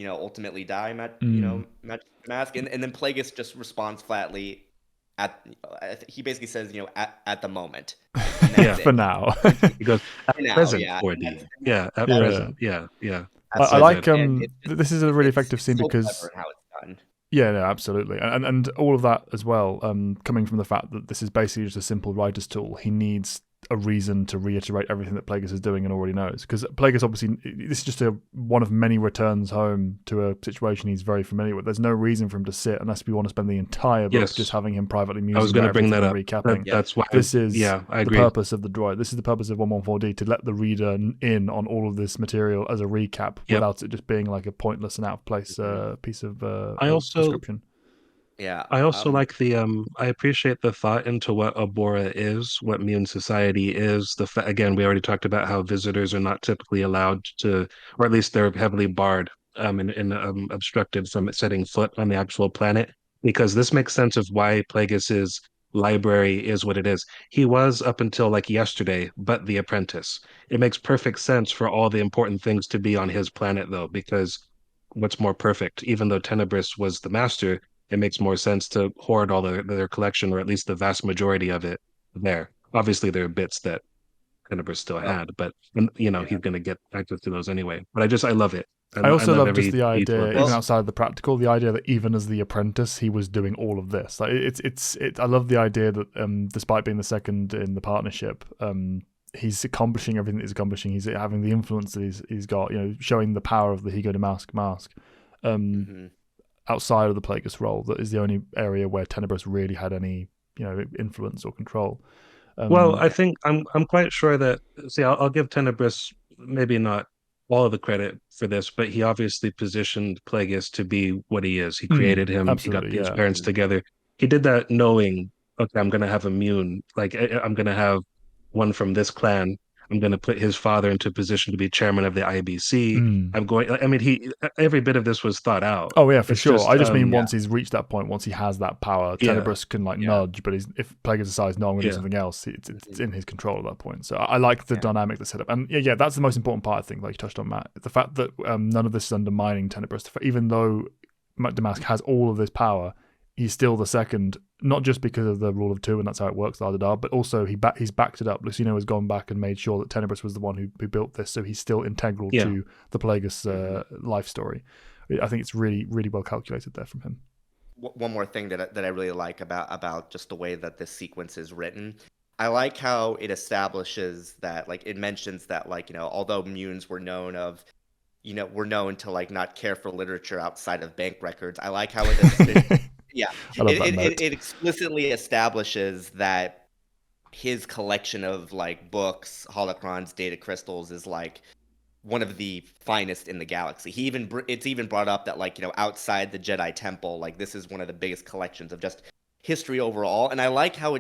ultimately die, Mm. Magic Mask, and then Plagueis just responds flatly he basically says, at the moment, and Yeah. that's For it. now. He goes at For now, present yeah, 4D. Yeah, at Yeah. present. Yeah, yeah. I that's So like good. and it's just this is a really it's effective scene so because clever in how it's done. yeah, no, absolutely, and all of that as well, coming from the fact that this is basically just a simple writer's tool. He needs a reason to reiterate everything that Plagueis is doing and already knows, because Plagueis obviously this is just one of many returns home to a situation he's very familiar with. There's no reason for him to sit unless we want to spend the entire book Yes. just having him privately I was musing going to about bring everything that and up. recapping. That's why. This is Yeah, I the agree. purpose of the droid. This is the purpose of 114D, to let the reader in on all of this material as a recap without it just being like a pointless and out of place piece of I also description. Yeah. I also like the I appreciate the thought into what Abora is, what Mune Society is. Again, we already talked about how visitors are not typically allowed to, or at least they're heavily barred and obstructed from setting foot on the actual planet. Because this makes sense of why Plagueis is library is what it is. He was up until like yesterday, but the apprentice. It makes perfect sense for all the important things to be on his planet, though, because what's more perfect? Even though Tenebris was the master, it makes more sense to hoard all their collection, or at least the vast majority of it there. Obviously, there are bits that Tenebris still Well, had, but yeah. he's going to get access to those anyway. But I love it. I I also love love just every the detail of idea, even this. outside of the practical, the idea that even as the apprentice, he was doing all of this. Like I love the idea that despite being the second in the partnership, he's accomplishing everything that he's accomplishing. He's having the influence that he's got. Showing the power of the Higo de mask. Mhm. Outside of the Plagueis role, that is the only area where Tenebris really had any influence or control. Well, I think I'm quite sure that. See, I'll give Tenebris maybe not all of the credit for this, but he obviously positioned Plagueis to be what he is. He created him. He got Absolutely, his yeah. parents together. He did that knowing, okay, I'm going to have immune. Like I'm going to have one from this clan. I'm going to put his father into a position to be chairman of the IBC. Mm. I'm going. I mean, he every bit of this was thought out. Oh yeah, for It's sure. just, I just mean Yeah. once he's reached that point, once he has that power, yeah, Tenebris can Yeah. nudge, but if Plagueis decides no, I'm going to do yeah. something else, it's in his control at that point. So I like the Yeah. dynamic that's set up, and yeah, that's the most important part. I think, like you touched on, Matt, the fact that none of this is undermining Tenebris. Even though Damask has all of this power, he's still the second, not just because of the rule of two and that's how it works, but also he's backed it up. Lucino has gone back and made sure that Tenebris was the one who built this, so he's still integral Yeah. to the Plagueis life story. I think it's really, really well calculated there from him. One more thing that I really like about just the way that this sequence is written. I like how it establishes that, like, it mentions that, like, although Munes were known to like not care for literature outside of bank records. I like how yeah, I love that note. it explicitly establishes that his collection of like books, holocrons, data crystals is like one of the finest in the galaxy. It's even brought up that, like, outside the Jedi Temple, like, this is one of the biggest collections of just history overall. And I like how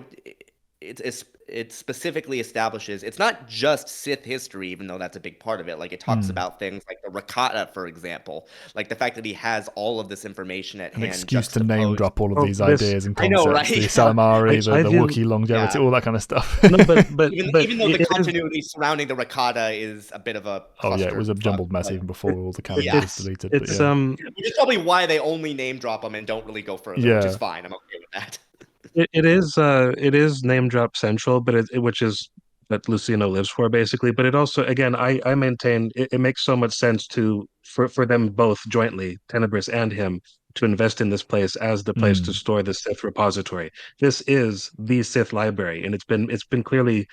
it specifically establishes it's not just Sith history, even though that's a big part of it. Like, it talks about things like the Rakata, for example, like the fact that he has all of this information at An hand. excuse to name drop all of these this- ideas and I know, concepts, right? the Salamari, I the view- Wookiee longevity, all that kind of stuff. No, but Even though the it is- continuity surrounding the Rakata is a bit of a Oh yeah, it was a clusterfuck, jumble mess but- even before all the canon Yeah. was deleted. it's but yeah. Which is probably why they only name drop them and don't really go further, which Yeah. is fine. I'm okay with that. it is name drop central, but which is that Lucino lives for basically. But it also, again, I maintain it makes so much sense for them both jointly, Tenebris and him, to invest in this place as the place to store the Sith repository. This is the Sith library, and it's been clearly.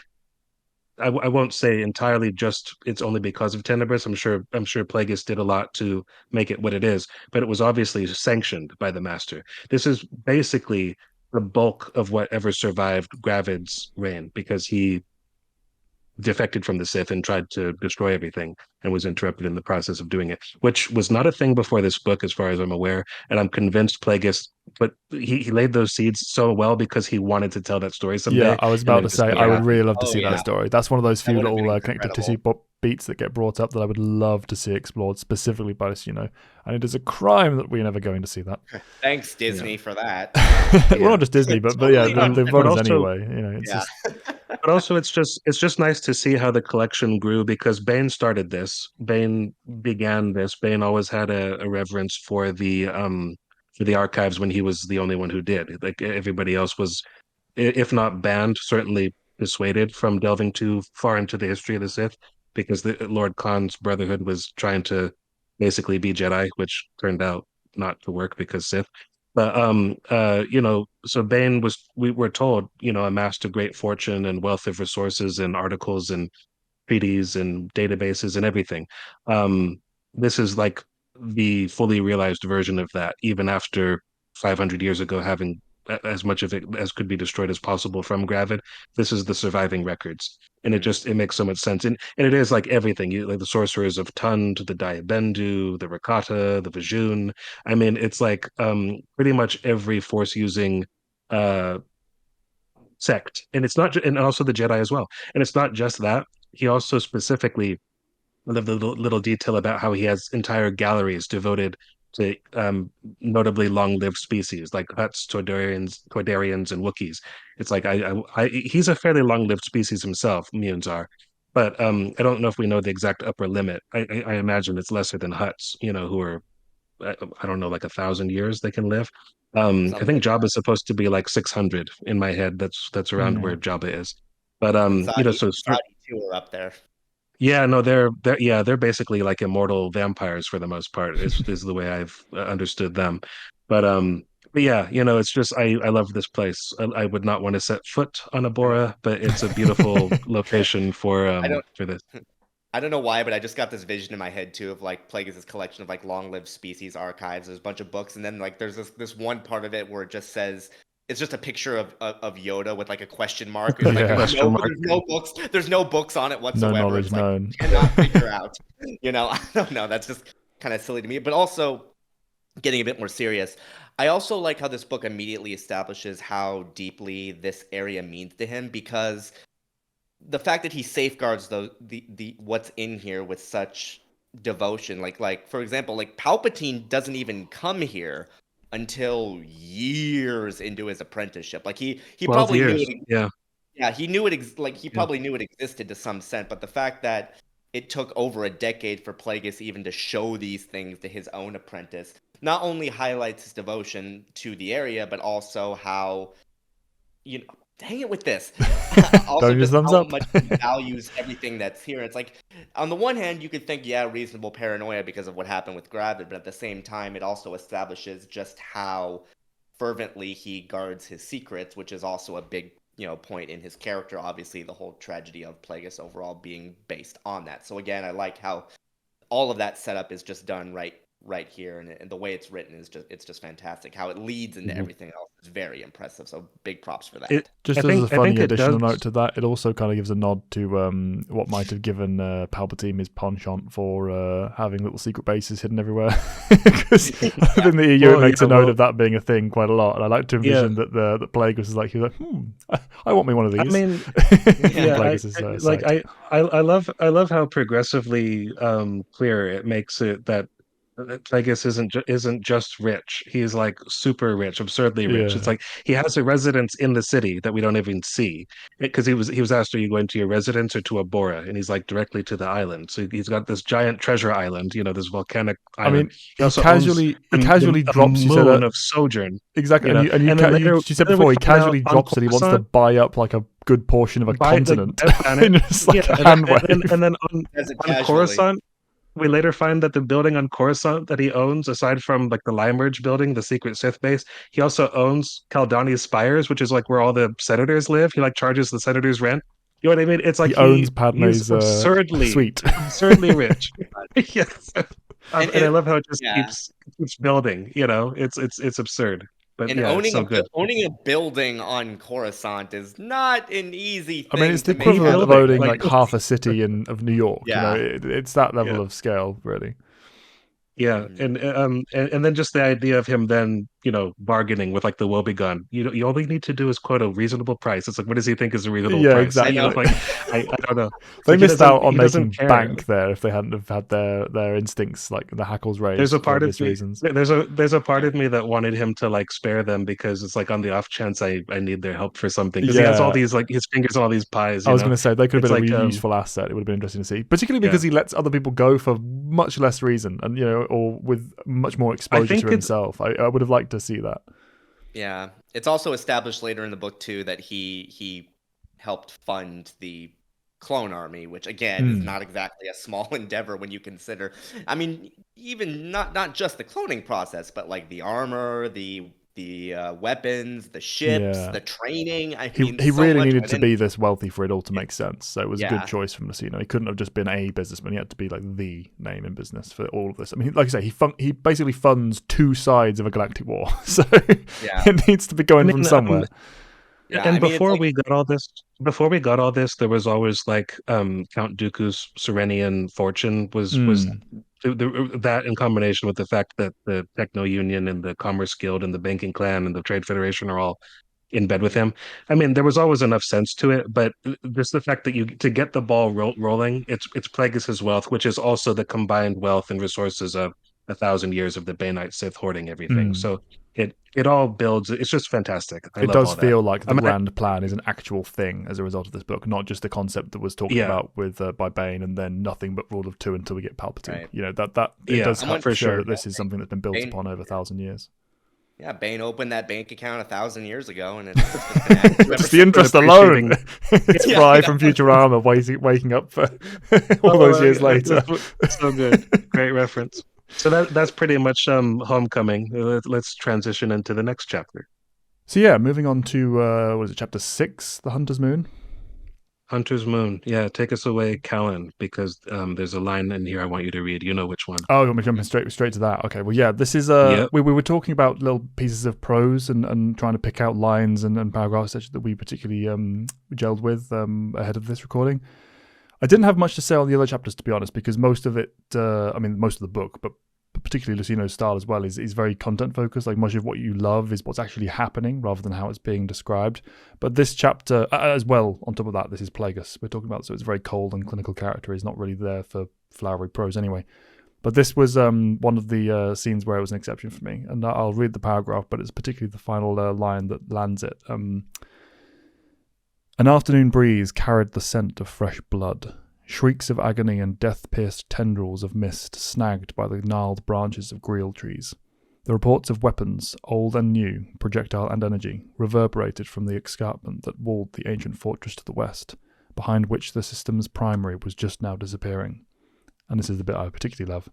I won't say entirely just it's only because of Tenebris. I'm sure Plagueis did a lot to make it what it is, but it was obviously sanctioned by the Master. This is basically the bulk of whatever survived Gravid's reign because he defected from the Sith and tried to destroy everything and was interrupted in the process of doing it, which was not a thing before this book, as far as I'm aware. And I'm convinced Plagueis, but he laid those seeds so well because he wanted to tell that story someday. Yeah, I was and about then to it just say never I would happened. really love to Oh, see yeah. that story. That's one of those few That would've little been connective incredible. tissue beats that get brought up that I would love to see explored specifically by Lucino. And it is a crime that we're never going to see that. Thanks, Disney, for that. Well, not just Disney, but yeah, Totally not. the But runners also- anyway. It's Yeah. just But also it's just nice to see how the collection grew because Bane started this. Bane began this. Bane always had a reverence for the archives when he was the only one who did. Like everybody else was, if not banned, certainly dissuaded from delving too far into the history of the Sith because the Lord Khan's Brotherhood was trying to basically be Jedi, which turned out not to work because Sith. But so Bane we were told, amassed a great fortune and wealth of resources and articles and treaties and databases and everything. This is like the fully realized version of that, even after 500 years ago, having as much of it as could be destroyed as possible from Gravid. This is the surviving records, and it makes so much sense. And it is like everything, like the sorcerers of Tund, the Diabendu, the Rakata, the Vajun. I mean, it's like pretty much every force using uh sect, and it's not, and also the Jedi as well. And it's not just that. He also specifically, I love the little detail about how he has entire galleries devoted to notably long-lived species like Hutts, Toydarians, and Wookiees. It's like he's a fairly long-lived species himself. Munes are, but I don't know if we know the exact upper limit. I imagine it's lesser than Hutts, who are I don't know, like 1,000 years they can live. I Something think like Jabba is supposed to be like 600 in my head. That's around Mm. where Jabba is. But and so Saudi too are up there. yeah, no, they're basically like immortal vampires for the most part. Is the way I've understood them. But yeah, it's just I love this place. I would not want to set foot on Abora, but it's a beautiful location I don't for this. I don't know why, but I just got this vision in my head too of like Plagueis' collection of like long-lived species archives. There's a bunch of books, and then like there's this one part of it where it just says it's just a picture of Yoda with like a question mark. It's like Yeah. Question mark. there's no books on it No whatsoever. knowledge It's like known. you cannot figure out. I don't know. That's just kind of silly to me. But also getting a bit more serious, I also like how this book immediately establishes how deeply this area means to him because the fact that he safeguards the what's in here with such devotion, like for example, like Palpatine doesn't even come here until years into his apprenticeship. Like he 12 probably knew years. it. Yeah. Yeah, he knew it. Like he Yeah. probably knew it existed to some extent, but the fact that it took over a decade for Plagueis even to show these things to his own apprentice not only highlights his devotion to the area, but also how dang it with this. Also, Don't use just thumbs how up. much he values everything that's here. It's like, on the one hand, you could think, yeah, reasonable paranoia because of what happened with Gravid, but at the same time, it also establishes just how fervently he guards his secrets, which is also a big, point in his character. Obviously, the whole tragedy of Plagueis overall being based on that. So again, I like how all of that setup is just done right here, and the way it's written is just fantastic. How it leads into Mhm. everything else is very impressive. So big props for It that. Just I as a think funny it additional does. note to that, it also kind of gives a nod to what might have given Palpatine his penchant for having little secret bases hidden everywhere. Because I think the EU Well, makes yeah, a note well, of that being a thing quite a lot, and I like to yeah. envision that the Plagueis is like, I want me one of I these. mean, From yeah, Plagueis' like side. I love how progressively clear it makes it that Plagueis isn't just rich. He's like super rich, absurdly rich. It's Yeah. like he has a residence in the city that we don't even see because he was asked, "Are you going to your residence or to Abora?" And he's like directly to the island. So he's got this giant treasure island, this volcanic I island. mean, He also owns he casually a drops. You said moon of Sojourn, exactly, and then you said later we before he find out casually on drops that he wants to Coruscant buy up like a good portion of a by like continent, a planet. in just like Yeah, a hand wave. and then Does it on casually. Coruscant, we later find that the building on Coruscant that he owns, aside from like the Limeridge building, the secret Sith base, he also owns Caldani's Spires, which is like where all the senators live. He like charges the senators rent. You know what I mean? It's like He owns he's Padme's suite. absurdly rich. Yes. And I And love how it just yeah, keeps building. It's absurd. But and yeah, it's owning so good. owning a building on Coruscant is not an easy I mean, thing it's the to make equivalent of happen. Rebuilding, owning like like half a city of New York. Yeah. It's that yeah. level of scale, really. Yeah, Mhm. and then just the idea of him then bargaining with like the Wag Begon. You all you need to do is quote a reasonable price. It's like, what does he think is a reasonable Yeah, price? I know. exactly. Like I don't know. It's They like he missed out doesn't on he doesn't making care. bank there if they hadn't have had their instincts, like the hackles There's a raised for part of obvious me reasons. there's a part of me that wanted him to like spare them because it's like on the off chance I need their help for something because he has all Yeah, these like his fingers on all these pies. I was going to say they could have It's been a like really useful asset. It would have been interesting to see, particularly yeah. because he lets other people go for much less reason, and or with much more I exposure to think it's himself. I would have liked to see that. Yeah. It's also established later in the book too that he helped fund the clone army, which again is Mm. not exactly a small endeavor when you consider. I mean, even not just the cloning process, but like the armor, the weapons, the ships, Yeah. the training. I He mean, he so really much needed went to into be this wealthy for it all to make sense. So it was a good Yeah. choice from the. He couldn't have just been a businessman. He had to be like the name in business for all of this. I mean, like I say, he basically funds two sides of a galactic war. So Yeah. it needs to be I going mean from somewhere. Yeah. and I mean, it's like before we got all this, there was always like Count Dooku's Serenian fortune was Mm. that in combination with the fact that the Techno Union and the Commerce Guild and the Banking Clan and the Trade Federation are all in bed with him. I mean, there was always enough sense to it, but just the fact that you to get the ball rolling, it's Plagueis' wealth, which is also the combined wealth and resources of 1,000 years of the Bainite Sith hoarding everything. Mm. So it all builds. It's just fantastic. I It love does all that. feel like the I mean, grand plan is an actual thing as a result of this book, not just a concept that was talked yeah, about with by Bane and then nothing but rule of two until we get Palpatine. Right. You know, that it yeah, does Someone- for show sure. that this is something that's been built Bane- upon over 1,000 years. Yeah, Bane opened that bank account 1,000 years ago, and it's just been active ever Just the since. interest alone. it's Yeah, Fry yeah. from Futurama waking up for all those years later. So good. Great reference. So that's pretty much Homecoming. Let's transition into the next chapter. So yeah, moving on to what is it, chapter 6, The Hunter's Moon. Hunter's Moon. Yeah, take us away, Callan, because there's a line in here I want you to read. You know which one. Oh, you want me jumping straight to that? Okay, well, yeah, this is Yep. we were talking about little pieces of prose and trying to pick out lines and paragraphs that we particularly gelled with ahead of this recording. I didn't have much to say on the other chapters, to be honest, because most of it, most of the book, but particularly Lucino's style as well, is very content focused. Like much of what you love is what's actually happening rather than how it's being described. But this chapter, as well, on top of that, this is Plaguis we're talking about, so it's a very cold and clinical character. He's not really there for flowery prose anyway. But this was one of the scenes where it was an exception for me. And I'll read the paragraph, but it's particularly the final line that lands it. An afternoon breeze carried the scent of fresh blood. Shrieks of agony and death-pierced tendrils of mist snagged by the gnarled branches of greel trees. The reports of weapons, old and new, projectile and energy, reverberated from the escarpment that walled the ancient fortress to the west, behind which the system's primary was just now disappearing. And this is the bit I particularly love.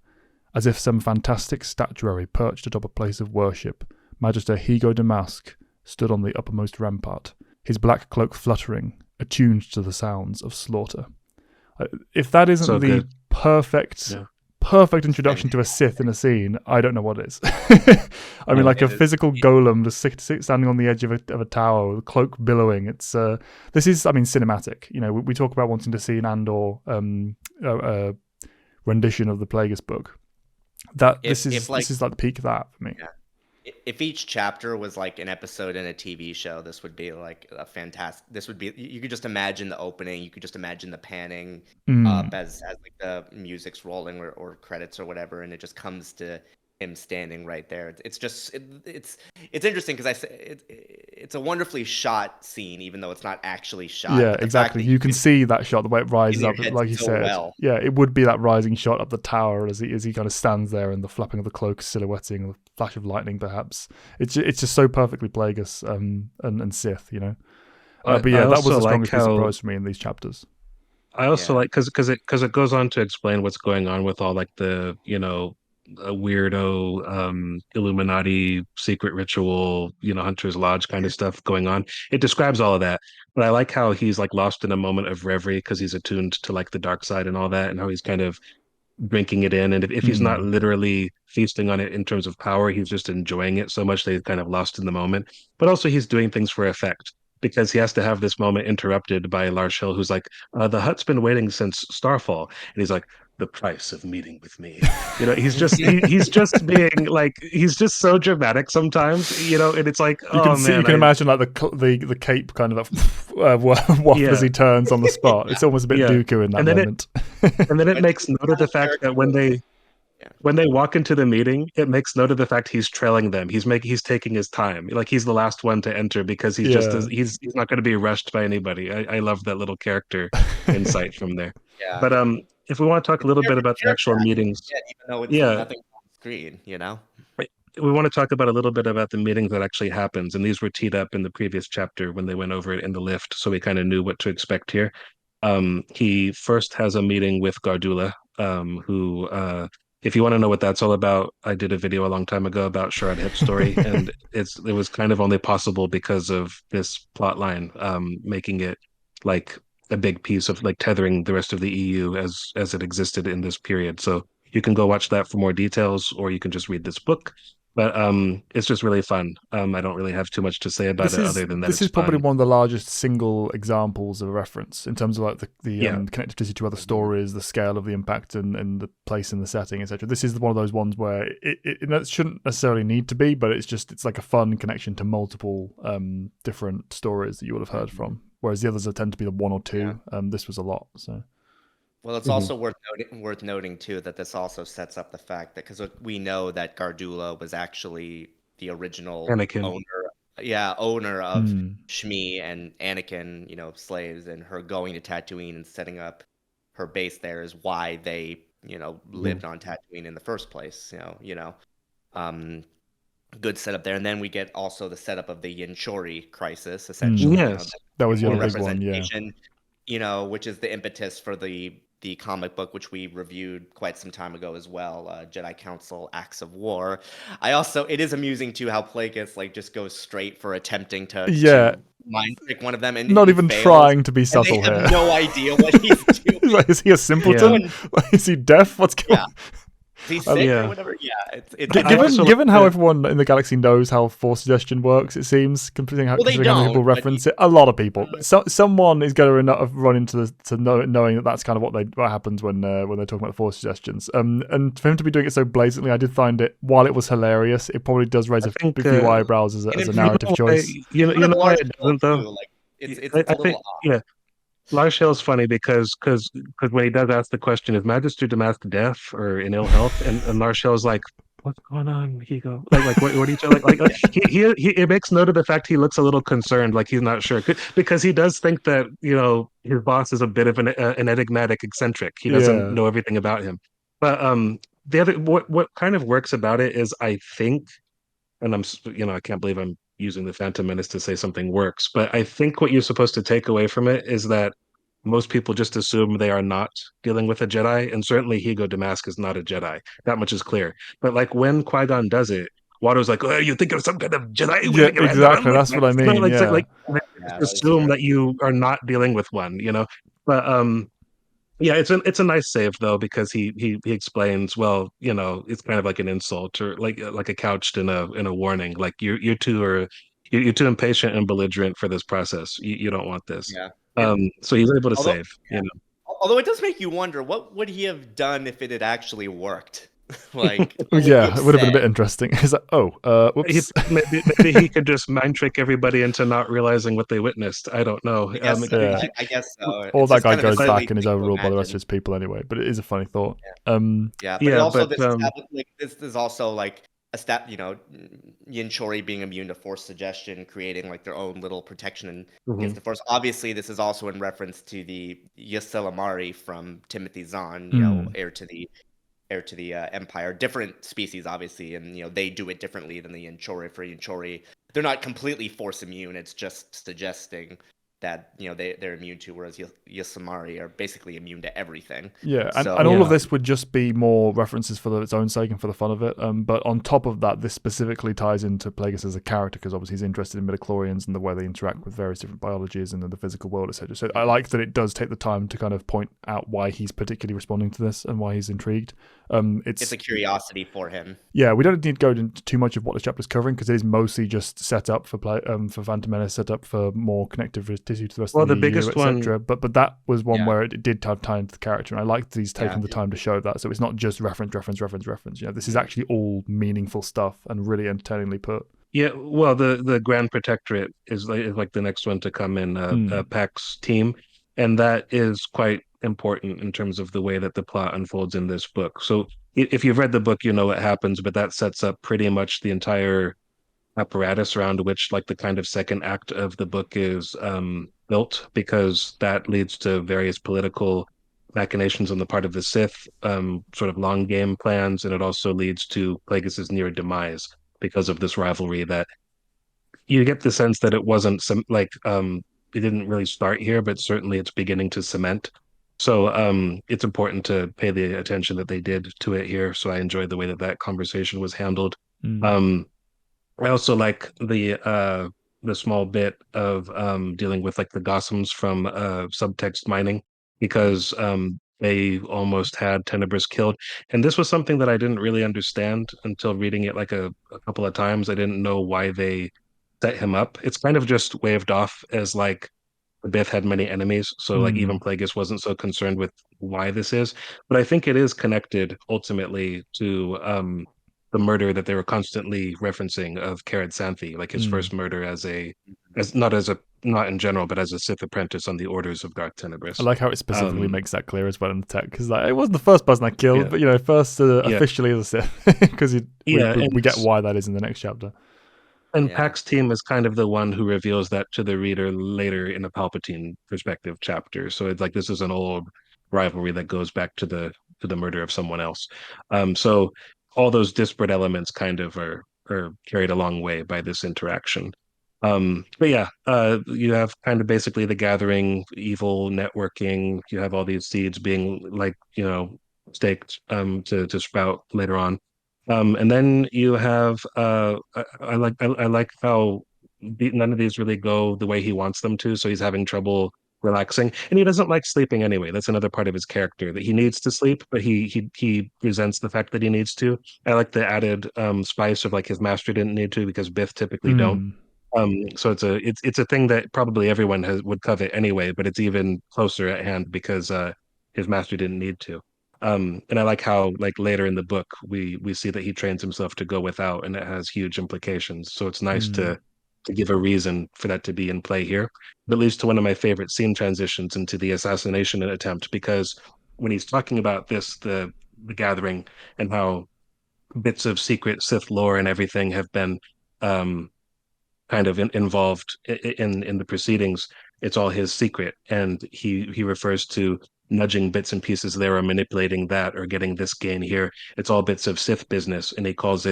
As if some fantastic statuary perched atop a place of worship, Magister Higo Damask stood on the uppermost rampart, his black cloak fluttering, attuned to the sounds of slaughter. If that isn't So the good. perfect introduction to a Sith in a scene, I don't know what is. I mean, like a it is. physical golem just standing on the edge of a tower with a cloak billowing. It's this is, cinematic. You know, we talk about wanting to see an Andor rendition of the Plagueis book. This is like the peak of that for me. Yeah. If each chapter was like an episode in a TV show, this would be like a fantastic. This would be, you could just imagine the opening. You could just imagine the panning up as like the music's rolling or credits or whatever, and it just comes to him standing right there. It's just it's interesting because it's a wonderfully shot scene, even though it's not actually shot. Yeah, But the exactly. fact that You can see that shot, the way it rises your up, head like you so said. well. Yeah, it would be that rising shot up the tower as he kind of stands there, and the flapping of the cloak silhouetting, the flash of lightning, perhaps. It's just so perfectly Plagueis and Sith, you know. But yeah, that was the strongest piece of prose for me in these chapters. I also like because it goes on to explain what's going on with all like the a weirdo Illuminati secret ritual, Hunter's Lodge kind of stuff going on. It describes all of that, but I like how he's like lost in a moment of reverie because he's attuned to like the dark side and all that, and how he's kind of drinking it in. And if he's not literally feasting on it in terms of power, he's just enjoying it so much that he's kind of lost in the moment. But also he's doing things for effect because he has to have this moment interrupted by Lars Hill, who's like, the Hutt's been waiting since Starfall. And he's like, the price of meeting with me. He's just he's just being like, he's just so dramatic sometimes, and it's like, You can imagine like the cape kind of waft as he turns on the spot. It's almost a bit Dooku in that moment. And then it makes note of the fact that when they walk into the meeting, it makes note of the fact he's trailing them. He's taking his time. Like he's the last one to enter because he's he's not going to be rushed by anybody. I love that little character insight from there. Yeah. But if we want to talk a little bit about the actual meetings, even though it's nothing on screen, we want to talk about a little bit about the meetings that actually happens. And these were teed up in the previous chapter when they went over it in the lift, so we kind of knew what to expect here. He first has a meeting with Gardula, who, if you want to know what that's all about, I did a video a long time ago about Sharad Hip's story, and it was kind of only possible because of this plot line, making it like a big piece of like tethering the rest of the EU as it existed in this period. So you can go watch that for more details, or you can just read this book. But it's just really fun. I don't really have too much to say about it other than that. This is probably one of the largest single examples of a reference in terms of like the connectivity to other stories, the scale of the impact, and the place in the setting, etc. This is one of those ones where it shouldn't necessarily need to be, but it's like a fun connection to multiple different stories that you would have heard from. Whereas the others tend to be the one or two. This was a lot. So Well, it's also worth noting too that this also sets up the fact that because we know that Gardula was actually the original Anakin. owner of Hmm. Shmi and Anakin, slaves, and her going to Tatooine and setting up her base there is why they, lived on Tatooine in the first place. Um, good setup there, and then we get also the setup of the Yinchori crisis, essentially. Yes. That was the More other big one, yeah. representation, which is the impetus for the comic book, which we reviewed quite some time ago as well, Jedi Council Acts of War. It is amusing too how Plagueis like just goes straight for attempting to Yeah. mind trick one of them, and Not he even fails, trying to be and they subtle here. have no idea what he's doing. He's like, is he a simpleton? Is he deaf? What's going on? Is he sick Yeah. or whatever? Yeah, Given how everyone in the galaxy knows how force suggestion works, it seems, considering how they many people don't, but reference it, a lot of people. Someone is going to run into knowing that that's kind of what happens when they're talking about the force suggestions. And for him to be doing it so blatantly, I did find it, while it was hilarious, it probably does raise a few eyebrows as a narrative choice. You know why it doesn't though? Like, it's I a little think odd. Larshell's funny because when he does ask the question, is Magister Damask deaf or in ill health? And Larshell's like, what's going on, Higo? Like what are you trying like he it makes note of the fact he looks a little concerned, like he's not sure. Because he does think that, his boss is a bit of an enigmatic eccentric. He doesn't know everything about him. But the other what kind of works about it is, I think, and I can't believe I'm using the Phantom Menace to say something works, but I think what you're supposed to take away from it is that most people just assume they are not dealing with a Jedi, and certainly Higo Damask is not a Jedi. That much is clear. But like when Qui-Gon does it, Watto's like, "Oh, you think of some kind of Jedi Yeah, waving your hand exactly. around That's what I mean. like, Yeah. just assume that you are not dealing with one, But yeah, it's a nice save though, because he explains, well, it's kind of like an insult, or like a couched in a warning, like you're too impatient and belligerent for this process. You don't want this. Yeah. So he's able to Although, save. Although it does make you wonder, what would he have done if it had actually worked? Like, yeah, it would have been a bit interesting. He's like, whoops. Maybe he could just mind trick everybody into not realizing what they witnessed. I don't know. I guess so. All It's that just guy kind of a goes silly back and is thing to overruled by the rest of imagine. his people anyway. But it is a funny thought. But also this is also like Yin Chori being immune to force suggestion, creating like their own little protection against the force. Obviously, this is also in reference to the Ysalamari from Timothy Zahn, heir to the Empire. Different species, obviously, and they do it differently than the Yin Chori. For Yin Chori, they're not completely force immune. It's just suggesting that they're immune to, whereas Ysalamari are basically immune to everything. Yeah, and all of this would just be more references for its own sake and for the fun of it. But on top of that, this specifically ties into Plagueis as a character, because obviously he's interested in midichlorians and the way they interact with various different biologies and the physical world, etc. So I like that it does take the time to kind of point out why he's particularly responding to this and why he's intrigued. It's a curiosity for him. Yeah, we don't need to go into too much of what the chapter's covering, because it is mostly just set up for Phantom Menace, set up for more connective tissue to the rest of the biggest EU, etc. But that was one where it did have time to the character, and I liked that he's taken the time to show that. So it's not just reference. This is actually all meaningful stuff and really entertainingly put. Yeah, well, the Grand Protectorate is like the next one to come in Pack's team, and that is quite important in terms of the way that the plot unfolds in this book. So if you've read the book, you know what happens, but that sets up pretty much the entire apparatus around which like the kind of second act of the book is built, because that leads to various political machinations on the part of the Sith, sort of long game plans, and it also leads to Plagueis's near demise because of this rivalry. That you get the sense that it wasn't it didn't really start here, but certainly it's beginning to cement. So it's important to pay the attention that they did to it here. So I enjoyed the way that conversation was handled. I also like the small bit of dealing with like the Gossams from subtext mining, because they almost had Tenebris killed. And this was something that I didn't really understand until reading it like a couple of times. I didn't know why they set him up. It's kind of just waved off as like the Bith had many enemies, so like even Plagueis wasn't so concerned with why this is. But I think it is connected ultimately to the murder that they were constantly referencing of Karad Santhi, like his first murder as a not in general, but as a Sith apprentice on the orders of Darth I Tenebris. like how it specifically makes that clear as well in the text, because like, it wasn't the first person I killed, Yeah. but first Yeah. officially as a Sith, because Yeah, we get why that is in the next chapter. And Yeah. Pax Team is kind of the one who reveals that to the reader later in a Palpatine perspective chapter. So it's like this is an old rivalry that goes back to the murder of someone else. So all those disparate elements kind of are carried a long way by this interaction. But yeah, you have kind of basically the gathering, evil networking. You have all these seeds being like, staked to sprout later on. And then you have I like how none of these really go the way he wants them to. So he's having trouble relaxing, and he doesn't like sleeping anyway. That's another part of his character that he needs to sleep, but he resents the fact that he needs to. I like the added spice of like his master didn't need to because Bith typically don't. So it's a thing that probably everyone would covet anyway, but it's even closer at hand because his master didn't need to. And I like how like later in the book we see that he trains himself to go without, and it has huge implications. So it's nice to give a reason for that to be in play here. That leads to one of my favorite scene transitions into the assassination attempt, because when he's talking about the gathering and how bits of secret Sith lore and everything have been um kind of involved in the proceedings. It's all his secret, and he refers to nudging bits and pieces there or manipulating that or getting this gain here. It's all bits of Sith business, and he calls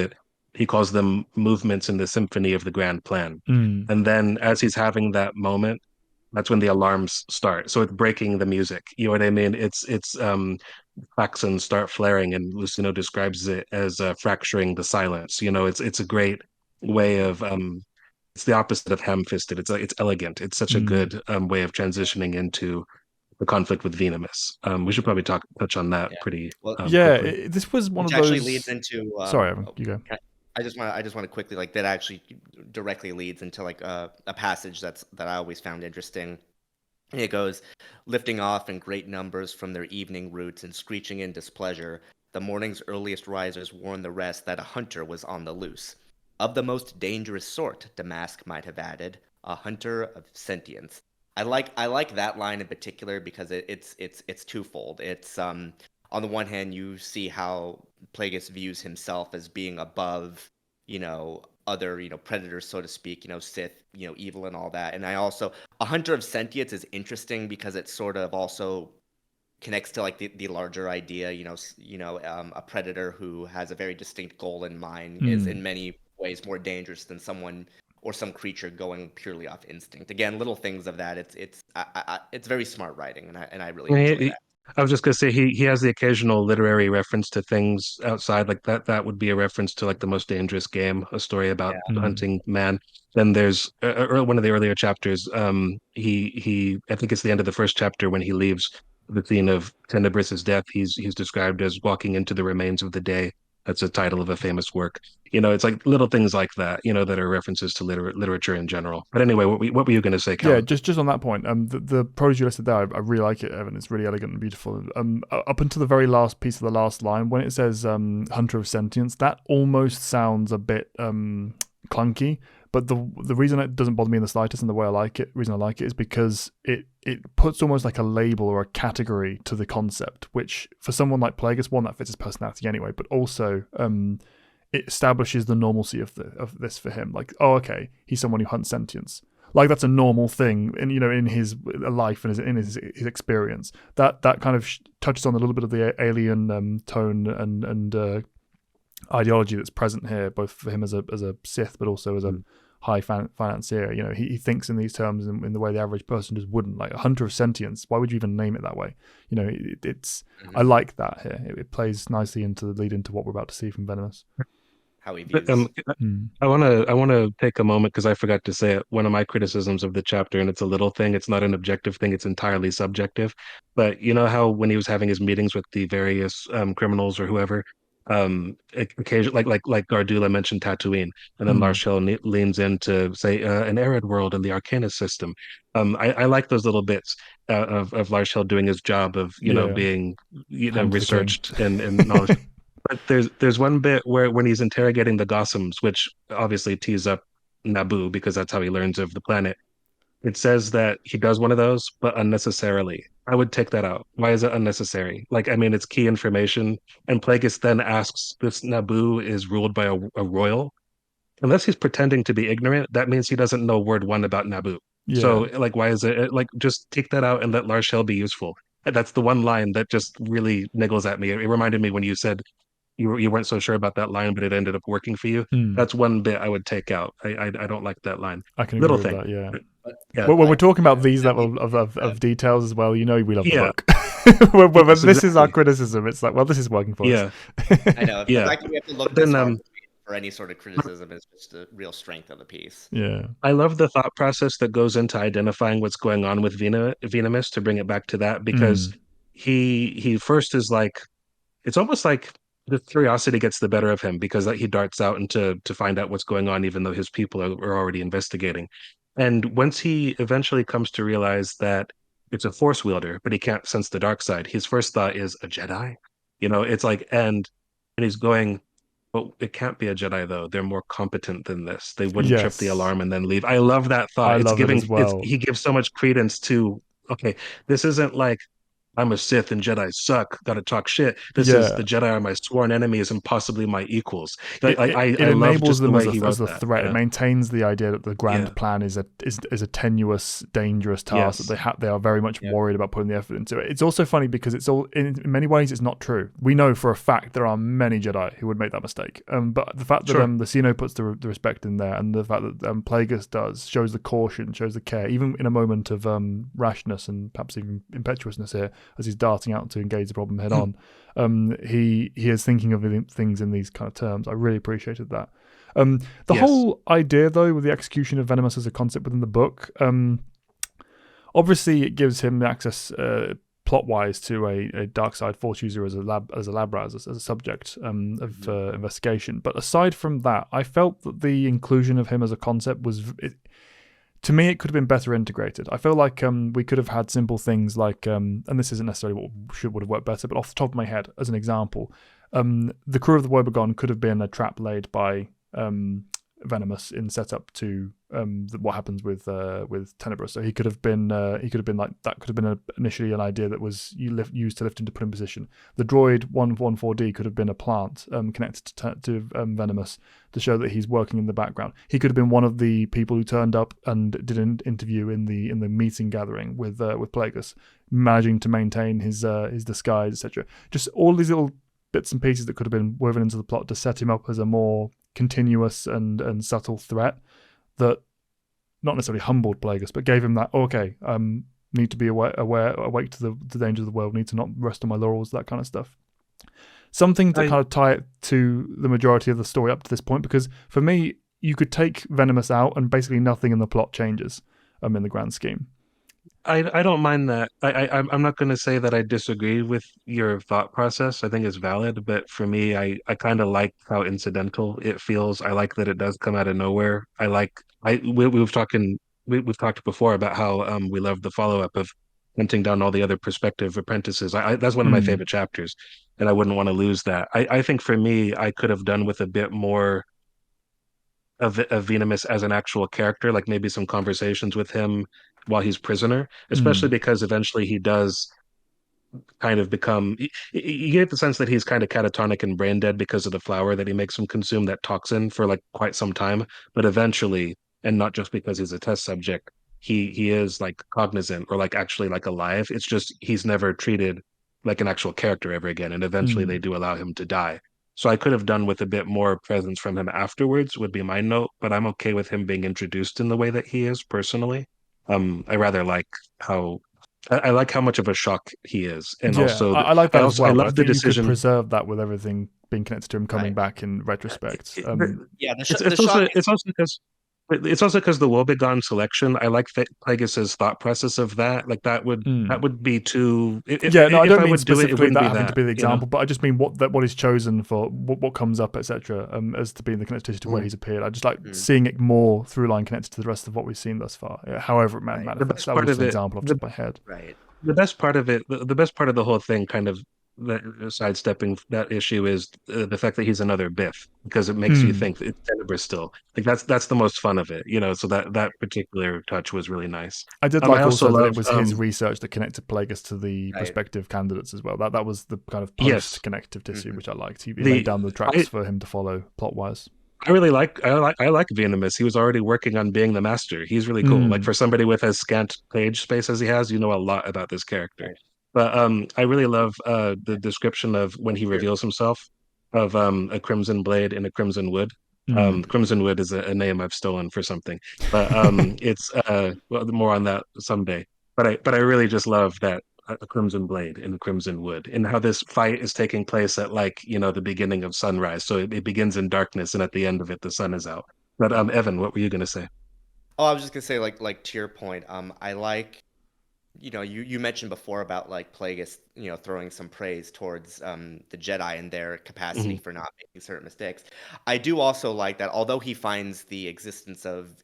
them movements in the symphony of the grand plan. And then as he's having that moment, that's when the alarms start. So it's breaking the music. You know what I mean? It's klaxons start flaring, and Lucino describes it as fracturing the silence. It's a great way of it's the opposite of ham-fisted. It's elegant. It's such a good way of transitioning into the conflict with Venomous. We should probably touch on that Yeah. pretty Well, quickly. This was one which of actually those. leads into Sorry, Evan, you go. I just want to quickly, like, that actually directly leads into like a passage that I always found interesting. And it goes, lifting off in great numbers from their evening routes and screeching in displeasure, the morning's earliest risers warned the rest that a hunter was on the loose. Of the most dangerous sort, Damask might have added, a hunter of sentience. I like that line in particular because it's twofold. It's on the one hand, you see how Plagueis views himself as being above, other, predators, so to speak, Sith, evil and all that. And I also, a hunter of sentience is interesting because it sort of also connects to like the larger idea, a predator who has a very distinct goal in mind is in many ways more dangerous than someone or some creature going purely off instinct. Again, little things of that. It's very smart writing, and I really enjoy that. I was just gonna say he has the occasional literary reference to things outside like that. That would be a reference to like the most dangerous game, a story about Yeah. hunting man. Then there's one of the earlier chapters. He I think it's the end of the first chapter when he leaves the scene of Tenebris's death. He's described as walking into the remains of the day. That's a title of a famous work. It's like little things like that. That are references to literature in general. But anyway, what were you going to say, Yeah, Callum? just on that point, the prose you listed there, I really like it, Evan. It's really elegant and beautiful. Up until the very last piece of the last line, when it says "Hunter of Sentience," that almost sounds a bit clunky. But the reason it doesn't bother me in the slightest, and the reason I like it is because it puts almost like a label or a category to the concept, which for someone like Plagueis, one, that fits his personality anyway, but also it establishes the normalcy of this for him. Like, oh, okay, he's someone who hunts sentience. Like that's a normal thing, in his life and in his experience. That kind of touches on a little bit of the alien tone and ideology that's present here, both for him as a Sith, but also as a high financier. He thinks in these terms in the way the average person just wouldn't. Like a hunter of sentience. Why would you even name it that way? It's. I like that here. It plays nicely into the lead into what we're about to see from Venomous. How he views. I want to take a moment because I forgot to say it. One of my criticisms of the chapter, and it's a little thing. It's not an objective thing. It's entirely subjective. But you know how when he was having his meetings with the various criminals or whoever, occasionally, like Gardula mentioned Tatooine, and then Larshel leans in to say an arid world in the Arcanus system. I like those little bits of Larshel doing his job of being Hand to the king. researched and knowledge. But there's one bit where when he's interrogating the Gossams, which obviously tees up Naboo, because that's how he learns of the planet. It says that he does one of those, but unnecessarily. I would take that out. Why is it unnecessary? Like, I mean, it's key information. And Plagueis then asks, this Naboo is ruled by a royal. Unless he's pretending to be ignorant, that means he doesn't know word one about Naboo. So, Yeah. like, why is it like just take that out and let Larshel be useful? And that's the one line that just really niggles at me. It reminded me when you said you weren't so sure about that line, but it ended up working for you. Mm. That's one bit I would take out. I don't like that line. I can Little agree with thing. that. Yeah. Yeah. When we're talking about these Yeah, level of details as well, you know we love the Yeah. book. when Yes, this is our exactly. criticism, it's like, well, this is working for us. Yeah. I know. The Yeah. fact that we have to look But this then far for any sort of criticism is just a real strength of the piece. Yeah. I love the thought process that goes into identifying what's going on with Venomous to bring it back to that, because Mm. he first is like, it's almost like the curiosity gets the better of him, because like, he darts out into to find out what's going on, even though his people are already investigating. And once he eventually comes to realize that it's a force wielder, but he can't sense the dark side, his first thought is a Jedi. It's like, and he's going, but it can't be a Jedi though. They're more competent than this. They wouldn't trip the Yes. alarm and then leave. I love that I thought. love it as It's well. he gives so much credence to, okay, this isn't like I'm a Sith and Jedi suck, gotta talk shit. This is Yeah. the Jedi are my sworn enemies and possibly my equals. It, Like it, it I love enables just the them way as he as wrote a that. threat. It Yeah. maintains the idea that the Yeah. grand plan is a tenuous, dangerous task that Yes. they are very much Yeah. worried about putting the effort into it. It's also funny because it's all in many ways it's not true. We know for a fact there are many Jedi who would make that mistake. But the fact that Sure. the Xeno puts the respect in there, and the fact that Plagueis does shows the caution, shows the care, even in a moment of rashness and perhaps even impetuousness here, as he's darting out to engage the problem head on. He is thinking of things in these kind of terms. I really appreciated that. The Yes. whole idea, though, with the execution of Venomous as a concept within the book, obviously it gives him access plot-wise to a dark side force user as a lab rat, as a subject of investigation. But aside from that, I felt that the inclusion of him as a concept was. To me, it could have been better integrated. I feel like we could have had simple things like, and this isn't necessarily what would have worked better, but off the top of my head, as an example, the crew of the Wag Begon could have been a trap laid by Venomous in setup to what happens with Tenebrous. So he could have been like that. Could have been initially an idea that was used to lift him to put in position. The droid 114D could have been a plant connected to Venomous to show that he's working in the background. He could have been one of the people who turned up and did an interview in the meeting gathering with Plagueis, managing to maintain his disguise, etc. Just all these little bits and pieces that could have been woven into the plot to set him up as a more continuous and subtle threat that not necessarily humbled Plagueis, but gave him that, need to be awake to the dangers of the world, need to not rest on my laurels, that kind of stuff. Something to kind of tie it to the majority of the story up to this point, because for me, you could take Venomous out and basically nothing in the plot changes in the grand scheme. I don't mind that. I'm not going to say that I disagree with your thought process. I think it's valid, but for me, I kind of like how incidental it feels. I like that it does come out of nowhere. We've talked before about how we love the follow up of hunting down all the other prospective apprentices. That's one of my favorite chapters, and I wouldn't want to lose that. I think for me, I could have done with a bit more of Venomous as an actual character, like maybe some conversations with him while he's prisoner, especially because eventually he does kind of become, you get the sense that he's kind of catatonic and brain dead because of the flower that he makes him consume, that toxin, for like quite some time. But eventually, and not just because he's a test subject, he is like cognizant or like actually like alive. It's just he's never treated like an actual character ever again. And eventually they do allow him to die. So I could have done with a bit more presence from him afterwards, would be my note, but I'm okay with him being introduced in the way that he is personally. I rather like how I like how much of a shock he is, and Yeah, also I like that as well. I But I love the think you could decision. preserve that with everything being connected to him coming back in retrospect. Yeah, the It's shock. it's also because the Wobegon selection. I like Plagueis's thought process of that. Like that would be too. Yeah, no, I If don't I mean would do it, it specifically wouldn't that be having to that. be the example, but I just mean what is chosen for what comes up, etc. As to being the connectivity to where he's appeared. I just like seeing it more through line connected to the rest of what we've seen thus far. Yeah, however it manifests. That was just an example off the top of my head. Right. The best part of it, the best part of the whole thing, kind of sidestepping that issue is the fact that he's another Biff, because it makes you Mm. think it's Tenebrae still. Like that's the most fun of it, you know. So that particular touch was really nice. I did I like also also that it love was his research that connected Plagueis to the Right. prospective candidates as well. That was the kind of yes, post-connective tissue, which I liked. He laid the down the I tracks for him to follow plot-wise. I like Venomous. He was already working on being the master. He's really cool. Like Mm. for somebody with as scant page space as he has, you know a lot about this character. Right. But I really love the description of when he Sure. reveals himself of a crimson blade and a crimson wood. Mm. Crimson wood is a name I've stolen for something, but it's well, more on that someday. But I really just love that a crimson blade and a crimson wood, and how this fight is taking place at, like, the beginning of sunrise. So it begins in darkness, and at the end of it, the sun is out. But Evan, what were you gonna say? Oh, I was just gonna say, like to your point, I like, you mentioned before about like Plagueis, throwing some praise towards the Jedi and their capacity Hmm. for not making certain mistakes. I do also like that, although he finds the existence of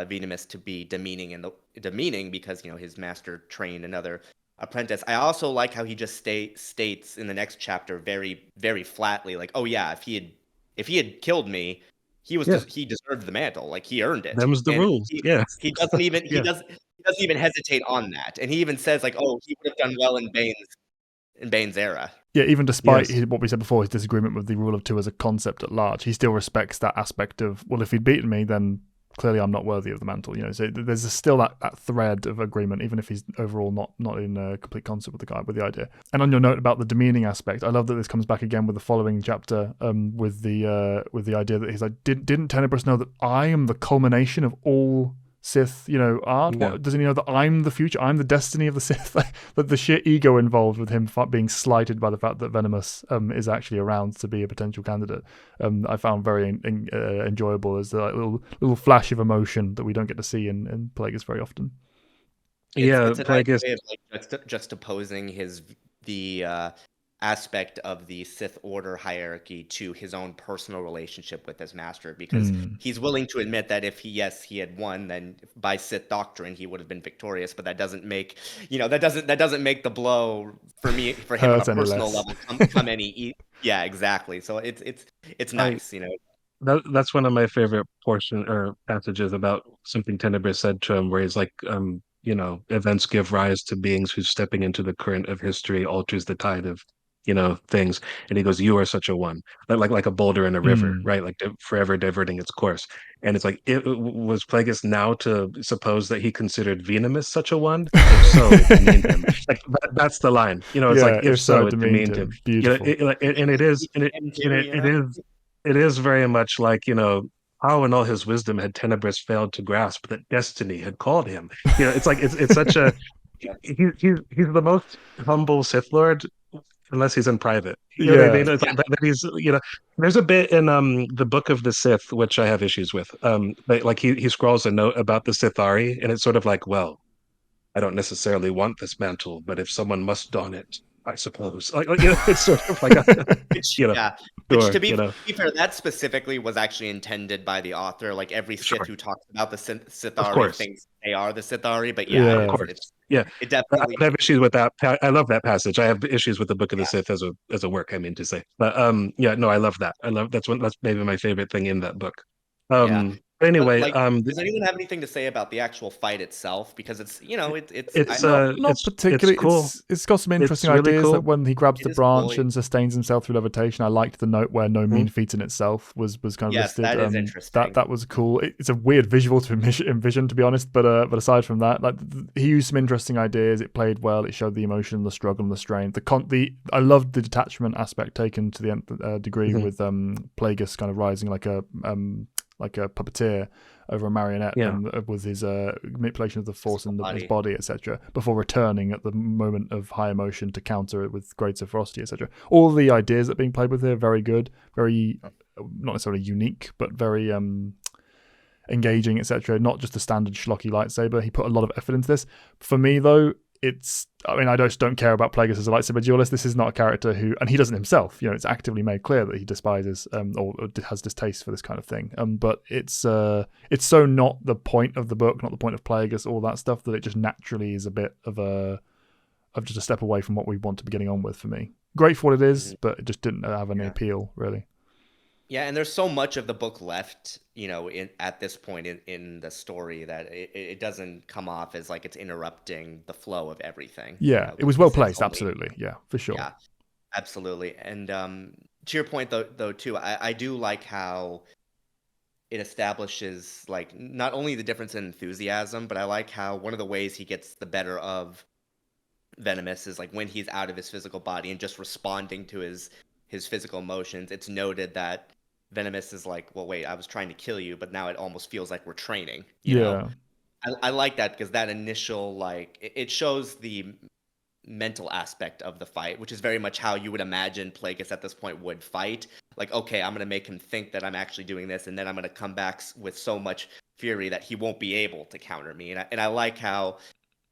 Venemus to be demeaning because his master trained another apprentice. I also like how he just states in the next chapter very very flatly, like, oh yeah, if he had killed me, Yeah, he deserved the mantle, like he earned it, them's the and rules. Yeah, he doesn't even yeah. he doesn't even hesitate on that, and he even says like, oh, he would have done well in Bane's era. Yeah, even despite Yes. what we said before, his disagreement with the rule of two as a concept at large, he still respects that aspect of, well, if he'd beaten me, then clearly I'm not worthy of the mantle. So there's still that thread of agreement, even if he's overall not in complete concert with the idea. And on your note about the demeaning aspect, I love that this comes back again with the following chapter, with the idea that he's like, didn't Tenebris know that I am the culmination of all Sith, art? Yeah. What, doesn't he know that I'm the future? I'm the destiny of the Sith. That the sheer ego involved with him being slighted by the fact that Venomous is actually around to be a potential candidate, I found very enjoyable as a little flash of emotion that we don't get to see in Plagueis very often. Yeah, It's a nice Plagueis. way of like juxtaposing the aspect of the Sith Order hierarchy to his own personal relationship with his master, because Mm. he's willing to admit that if he had won, then by Sith doctrine he would have been victorious, but that doesn't make that doesn't make the blow for him on a Hurt any personal less. level come yeah, exactly. So it's I nice. that's one of my favorite portion or passages about something Tenebris said to him, where he's like, events give rise to beings whose stepping into the current of history alters the tide of, things. And he goes, "You are such a one, like a boulder in a river, Mm. right? Like forever diverting its course." And it's like, was Plagueis now to suppose that he considered Venomous such a one? If so, it demeaned him. Like that's the line. It's like, Yeah, if if so, so, it it demeaned demeaned him. him. Beautiful. And it is, Him and too. it is very much like, how in all his wisdom had Tenebris failed to grasp that destiny had called him. It's like it's such a he's the most humble Sith Lord, unless he's in private. You know what I Yeah. mean? It's like that he's, there's a bit in the Book of the Sith which I have issues with. But like he scrawls a note about the Sithari, and it's sort of like, well, I don't necessarily want this mantle, but if someone must don it, I suppose. It's sort of like a, Which, you know, yeah, which sure, to be fair, that specifically was actually intended by the author. Like every Sith sure, who talks about the of Sithari course. thinks they are the Sithari, but yeah, Of Yeah. course. Yeah. it I definitely, don't have issues with that. I love that passage. I have issues with the Book of the yeah, Sith as a work, I mean to say. But yeah, no, I love that. That's maybe my favorite thing in that book. yeah. But But anyway, like, does anyone have anything to say about the actual fight itself? Because it's I it's Not it's particularly. cool. It's got some It's interesting really ideas. Like cool. when he grabs it the is cool. branch and sustains himself through levitation. I liked the note where no Mhm. mean feat in itself was kind of Yes, listed. that is That interesting. that was cool. It's a weird visual to envision, to be honest. But aside from that, like he used some interesting ideas. It played well. It showed the emotion, the struggle, and the strain. I loved the detachment aspect taken to the nth degree Mhm. with Plagueis kind of rising like a puppeteer over a marionette, Yeah. with his manipulation of the force in his Body. body, etc., before returning at the moment of high emotion to counter it with greater ferocity, etc. All the ideas that are being played with here, very good, very not necessarily unique, but very engaging, etc. Not just a standard schlocky lightsaber. He put a lot of effort into this. For me, though, I just don't care about Plagueis as a lightsaber duelist. This is not a character who, and he doesn't himself. It's actively made clear that he despises or has distaste for this kind of thing. But it's so not the point of the book, not the point of Plagueis, all that stuff, that it just naturally is a bit of a just a step away from what we want to be getting on with for me. Great for what it is, Mhm. but it just didn't have any appeal really. Yeah, and there's so much of the book left, at this point in the story that it doesn't come off as like it's interrupting the flow of everything. Yeah, it Because was well this is placed, only, absolutely. Yeah, for sure. yeah, absolutely. And to your point though too, I do like how it establishes like not only the difference in enthusiasm, but I like how one of the ways he gets the better of Venomous is like when he's out of his physical body and just responding to his physical emotions. It's noted that Venomous is like, well, wait, I was trying to kill you, but now it almost feels like we're training. Yeah. I like that because that initial like it shows the mental aspect of the fight, which is very much how you would imagine Plagueis at this point would fight. Like, okay, I'm gonna make him think that I'm actually doing this, and then I'm gonna come back with so much fury that he won't be able to counter me. And I like how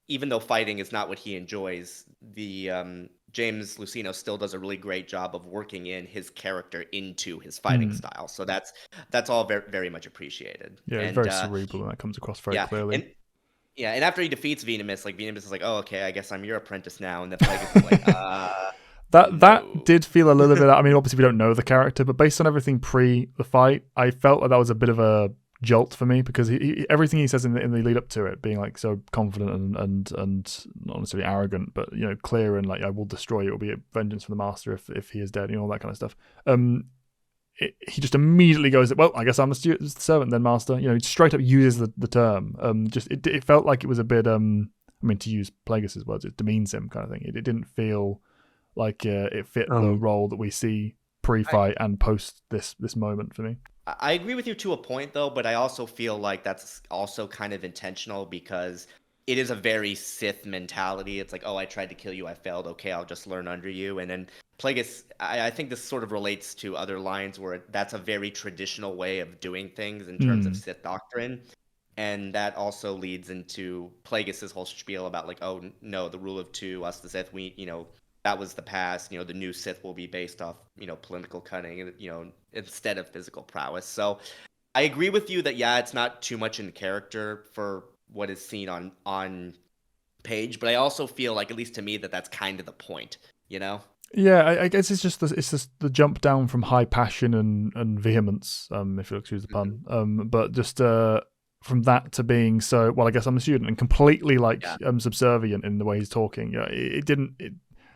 even though fighting is not what he enjoys, the James Luceno still does a really great job of working in his character into his fighting style. So that's all very very much appreciated. Yeah, it's And very cerebral, and that comes across very yeah, clearly. and after he defeats Venomous, like Venomous is like, oh okay, I guess I'm your apprentice now, and then Plagueis is like, that no. did feel a little bit. I mean, obviously we don't know the character, but based on everything pre the fight, I felt like that was a bit of a jolt for me because everything he says in the lead up to it, being like so confident and not necessarily arrogant, but clear and like I will destroy you. It will be a vengeance from the master if he is dead. All that kind of stuff. He just immediately goes, well, I guess I'm the servant then, master. He straight up uses the term. It felt like it was a bit. I mean, to use Plagueis' words, it demeans him kind of thing. It didn't feel like it fit the role that we see pre-fight and post this moment for me. I agree with you to a point though, but I also feel like that's also kind of intentional because it is a very Sith mentality. It's like, oh, I tried to kill you, I failed. Okay, I'll just learn under you. And then Plagueis, I think this sort of relates to other lines where that's a very traditional way of doing things in terms of Sith doctrine. And that also leads into Plagueis' whole spiel about like, oh no, the rule of two, us the Sith, that was the past. The new Sith will be based off, political cunning, instead of physical prowess. So I agree with you that, yeah, it's not too much in character for what is seen on page, but I also feel like, at least to me, that's kind of the point, Yeah, I guess it's just the jump down from high passion and vehemence, if you'll excuse the pun, but just from that to being so, well, I guess I'm a student and completely like subservient in the way he's talking.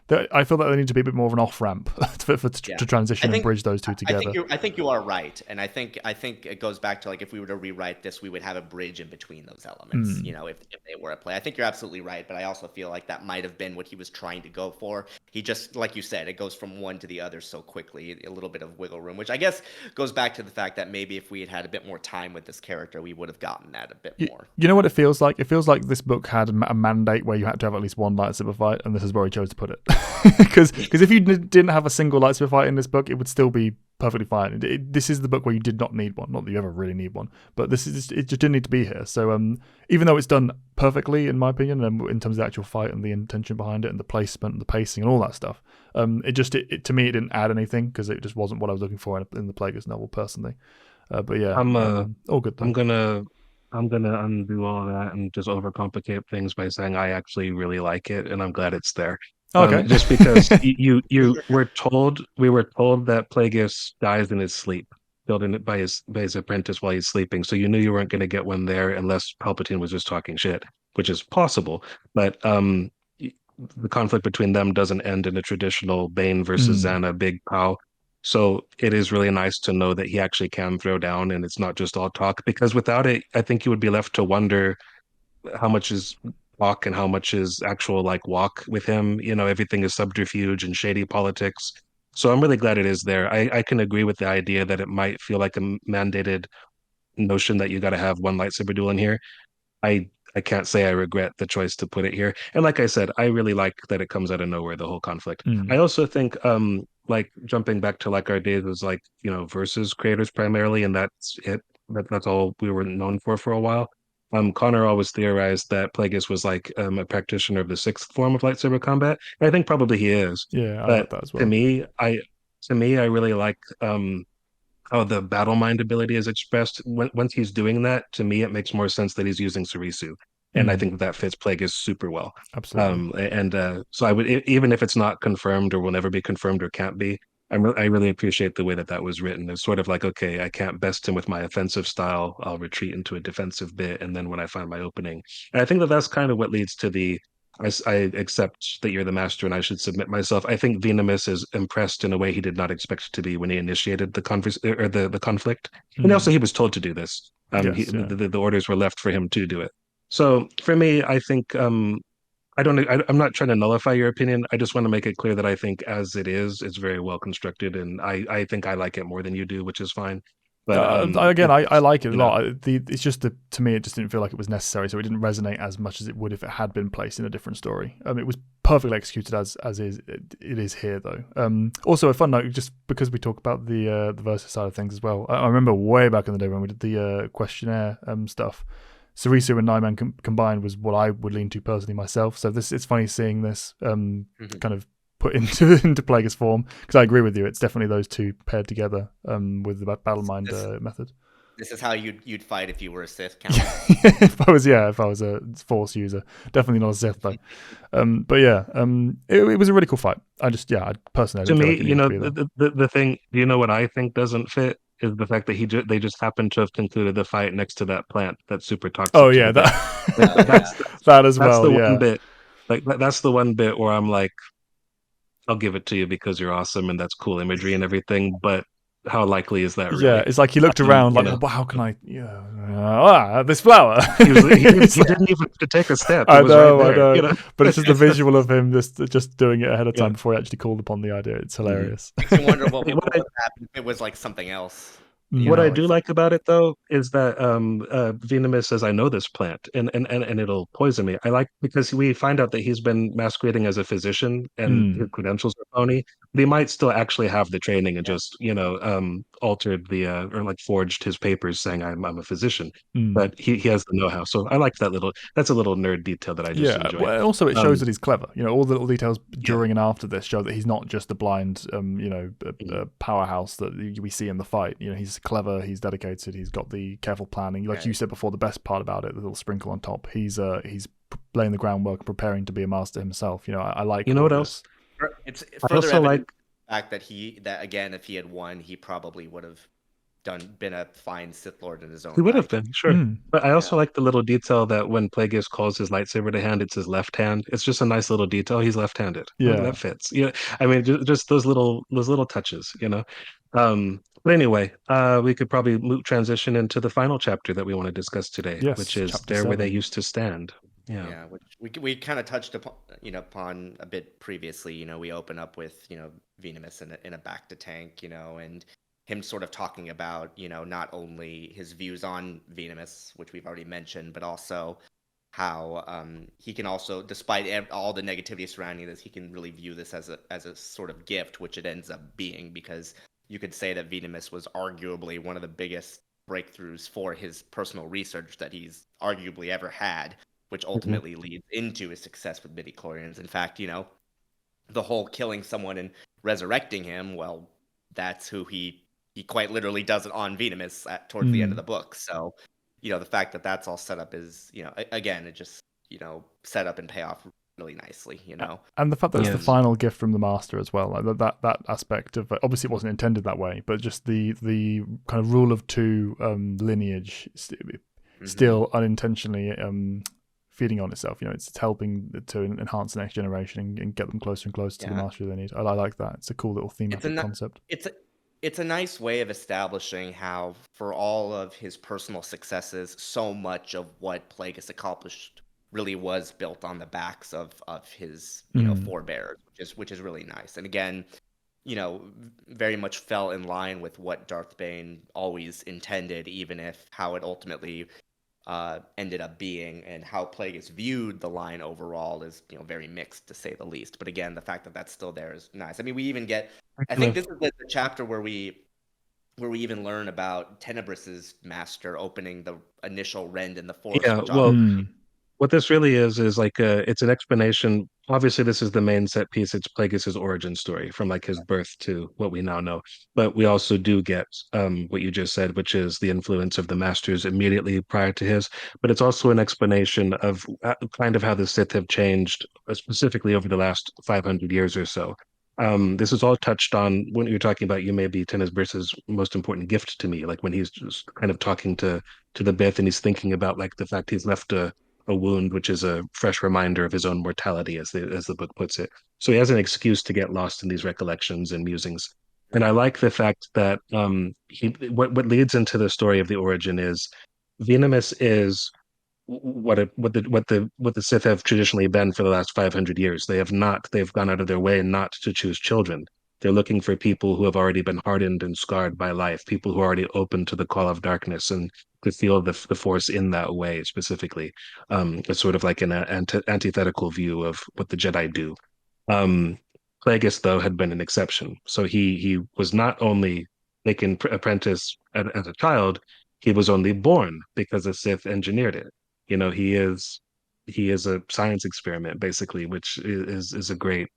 I feel that there needs to be a bit more of an off ramp to transition and bridge those two together. I think you are right, and I think it goes back to like if we were to rewrite this, we would have a bridge in between those elements. If they were at play, I think you're absolutely right, but I also feel like that might have been what he was trying to go for. He just, like you said, it goes from one to the other so quickly, a little bit of wiggle room, which I guess goes back to the fact that maybe if we had a bit more time with this character, we would have gotten that a bit more. You know what it feels like? It feels like this book had a mandate where you had to have at least one lightsaber fight, and this is where he chose to put it. Because if you didn't have a single lightsaber fight in this book, it would still be perfectly fine. This is the book where you did not need one. Not that you ever really need one, but it just didn't need to be here. So even though it's done perfectly, in my opinion, in terms of the actual fight and the intention behind it and the placement and the pacing and all that stuff, it to me it didn't add anything because it just wasn't what I was looking for in the Plagueis novel personally. But yeah, all good. Though. I'm gonna undo all that and just overcomplicate things by saying I actually really like it and I'm glad it's there. Okay. Just because we were told that Plagueis dies in his sleep, killed in it by his apprentice while he's sleeping. So you knew you weren't going to get one there unless Palpatine was just talking shit, which is possible. But the conflict between them doesn't end in a traditional Bane versus Xana big pow. So it is really nice to know that he actually can throw down and it's not just all talk. Because without it, I think you would be left to wonder how much is talk and how much is actual like walk with him. Everything is subterfuge and shady politics. So I'm really glad it is there. I can agree with the idea that it might feel like a mandated notion that you got to have one lightsaber duel in here. I can't say I regret the choice to put it here. And like I said, I really like that it comes out of nowhere, the whole conflict. I also think like jumping back to like our days was like, versus creators primarily, and that's it. That's all we were known for a while. Connor always theorized that Plagueis was like a practitioner of the sixth form of lightsaber combat. And I think probably he is. Yeah, I But like that as well. To me, I really like how the battle mind ability is expressed. Once he's doing that, to me, it makes more sense that he's using Sarisu. and I think that fits Plagueis super well. Absolutely. So I would, even if it's not confirmed or will never be confirmed or can't be, I really appreciate the way that was written. It's sort of like, okay, I can't best him with my offensive style. I'll retreat into a defensive bit, and then when I find my opening, and I think that that's kind of what leads to the. I accept that you're the master and I should submit myself. I think Venomous is impressed in a way he did not expect to be when he initiated the the conflict. And also, he was told to do this. Yes, yeah. The orders were left for him to do it. So for me, I think I'm not trying to nullify your opinion. I just want to make it clear that I think as it is, it's very well constructed, and I think I like it more than you do, which is fine. But Again, I like it a you know, lot. It's just that to me, it just didn't feel like it was necessary, so it didn't resonate as much as it would if it had been placed in a different story. It was perfectly executed as is. It is here though. Also, a fun note, just because we talk about the versus side of things as well. I remember way back in the day when we did the questionnaire stuff. Sarisu and Nyman combined was what I would lean to personally myself. So it's funny seeing this kind of put into Plagueis form, because I agree with you. It's definitely those two paired together with the battle mind method. This is how you'd fight if you were a Sith counter. if I was a Force user, definitely not a Sith though. But yeah, it was a really cool fight. I personally, to me, like the thing, what I think doesn't fit is the fact that they just happened to have concluded the fight next to that plant that's super toxic. Oh yeah, that as well. That's the one bit. Like that's the one bit where I'm like, I'll give it to you because you're awesome and that's cool imagery and everything, but how likely is that really? Yeah, it's like he looked around like, well, how can I? This flower. he didn't even have to take a step. I know. But it's just the visual of him just doing it ahead of time before he actually called upon the idea. It's hilarious. Makes me wonder what would happen if it was like something else. What I do like about it though is that Venomous says, "I know this plant, and it'll poison me." I like because we find out that he's been masquerading as a physician, and his credentials are phony. They might still actually have the training and just altered the or like forged his papers saying I'm a physician, but he has the know-how. So I like that's a little nerd detail that I just enjoy. Well, also it shows that he's clever. All the little details during and after this show that he's not just a blind powerhouse that we see in the fight. He's clever, he's dedicated, he's got the careful planning. Like you said before, the best part about it, the little sprinkle on top, he's laying the groundwork, preparing to be a master himself. I like. What else? It's further evidence the fact that again, if he had won, he probably would have been a fine Sith Lord in his own. He would have been, sure. But I also like the little detail that when Plagueis calls his lightsaber to hand, it's his left hand. It's just a nice little detail. He's left-handed. Yeah, that fits. I mean, just those little touches. But anyway, we could probably transition into the final chapter that we want to discuss today, which is There 7. Where They Used to Stand. Yeah, which we kind of touched upon a bit previously. We open up with Venomous in a back to tank, and him sort of talking about not only his views on Venomous, which we've already mentioned, but also how he can also, despite all the negativity surrounding this, he can really view this as a sort of gift, which it ends up being, because you could say that Venomous was arguably one of the biggest breakthroughs for his personal research that he's arguably ever had, which ultimately leads into his success with midichlorians. In fact, the whole killing someone and resurrecting him, well, that's who he quite literally does it on Venomous towards the end of the book. So, the fact that that's all set up is, again, it just, set up and pay off really nicely, And the fact that it's the final gift from the master as well, like that aspect of, obviously it wasn't intended that way, but just the kind of rule of two lineage still unintentionally feeding on itself. It's helping to enhance the next generation and get them closer and closer to the master they need. I like that. It's a cool little thematic concept. It's a nice way of establishing how, for all of his personal successes, so much of what Plagueis accomplished really was built on the backs of his forebears, which is really nice. And again, very much fell in line with what Darth Bane always intended, even if how it ultimately ended up being, and how Plagueis viewed the line overall is very mixed, to say the least. But again, the fact that that's still there is nice. I mean, we even get, I think this is the chapter where we even learn about Tenebrus's master opening the initial rend in the Force. What this really is like it's an explanation. Obviously, this is the main set piece. It's Plagueis' origin story from like his birth to what we now know. But we also do get what you just said, which is the influence of the masters immediately prior to his. But it's also an explanation of kind of how the Sith have changed, specifically over the last 500 years or so. This is all touched on when you're talking about you may be Tenebris's most important gift to me, like when he's just kind of talking to the Bith and he's thinking about like the fact he's left a wound, which is a fresh reminder of his own mortality, as the book puts it. So he has an excuse to get lost in these recollections and musings. And I like the fact that what leads into the story of the origin is Venomous is what the Sith have traditionally been for the last 500 years. They've gone out of their way not to choose children. They're looking for people who have already been hardened and scarred by life, people who are already open to the call of darkness and to feel the force in that way specifically. It's sort of like an antithetical view of what the Jedi do. Um, Plagueis, though, had been an exception. So he was not only taken apprentice as a child, he was only born because a Sith engineered it. You know, he is a science experiment basically, which is a great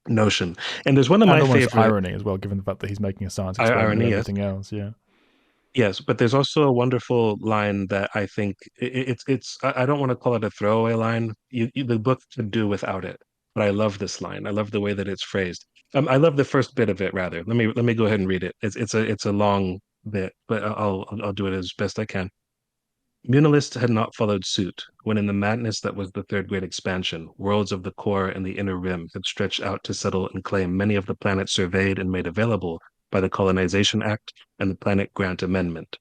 notion. And there's one of And my almost favorite irony as well, given the fact that he's making a science experiment of irony, yes. everything else. Yeah. Yes, but there's also a wonderful line that I think it's I don't want to call it a throwaway line. The book could do without it, but I love this line. I love the way that it's phrased. I love the first bit of it rather. Let me go ahead and read it. It's a long bit, but I'll do it as best I can. Munilists had not followed suit when, in the madness that was the third great expansion, worlds of the core and the inner rim had stretched out to settle and claim many of the planets surveyed and made available by the Colonization Act and the Planet Grant Amendment.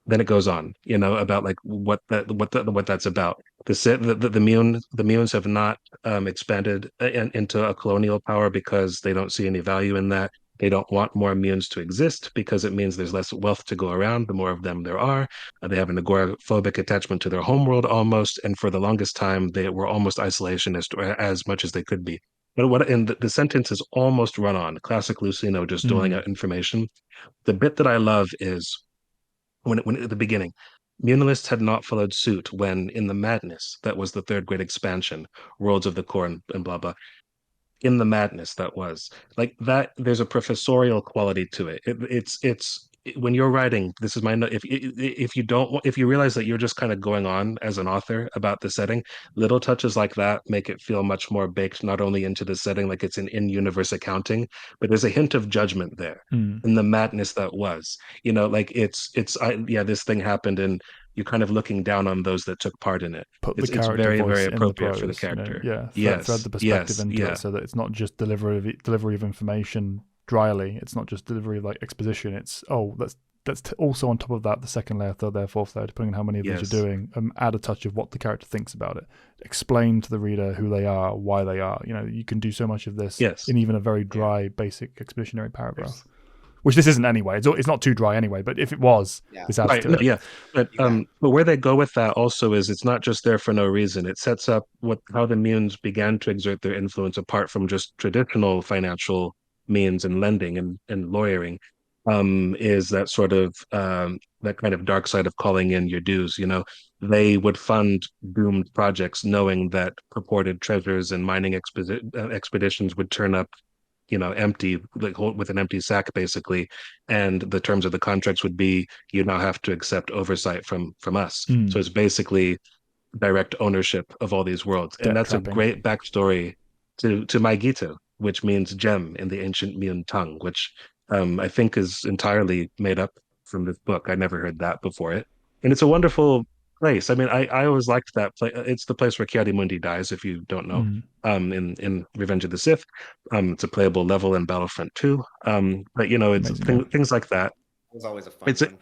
Then it goes on, about like what that's about. The Munes have not expanded into a colonial power because they don't see any value in that. They don't want more Munes to exist because it means there's less wealth to go around. The more of them there are, they have an agoraphobic attachment to their homeworld almost, and for the longest time they were almost isolationist, or as much as they could be. But what and the sentence is almost run on. Classic Lucino just doling Mm. out information. The bit that I love is when at the beginning, Munilists had not followed suit when, in the madness that was the third great expansion, worlds of the core and blah blah, in the madness that was like that. There's a professorial quality to it. It's when you're writing. This is my note. If you don't if you realize that you're just kind of going on as an author about the setting, little touches like that make it feel much more baked, not only into the setting, like it's an in-universe accounting, but there's a hint of judgment there Mm. in the madness that was. Like yeah, this thing happened, and you're kind of looking down on those that took part in it. Put the It's character very, very voice in the appropriate for the prose, character. yeah, thread Yes, the perspective yes, into it yeah. so that it's not just delivery of information dryly. It's not just delivery of like exposition. It's that's also on top of that the second layer, third layer, fourth layer, depending on how many of these you're Yes, doing. Add a touch of what the character thinks about it. Explain to the reader who they are, why they are. You can do so much of this yes. in even a very Yeah. dry, basic expositionary paragraph, There's which this isn't anyway. It's not too dry anyway. But if it was, yeah. this adds Right. to No, it. yeah. Exactly. But where they go with that also is it's not just there for no reason. It sets up how the Munes began to exert their influence apart from just traditional financial means and lending and lawyering. Is that sort of that kind of dark side of calling in your dues. They would fund doomed projects knowing that purported treasures and mining expeditions would turn up empty, like with an empty sack, basically. And the terms of the contracts would be, you now have to accept oversight from us. Mm. So it's basically direct ownership of all these worlds, and Debt that's a trapping. great backstory to Maigito, which means gem in the ancient Mun tongue, which I think is entirely made up from this book. I never heard that before it, and it's a wonderful place. I mean, I always liked that place. It's the place where Kiadi-Mundi dies, if you don't know. Mm. In Revenge of the Sith, it's a playable level in Battlefront 2. But it's Amazing, yeah. things like that. It was always a fun It's a one.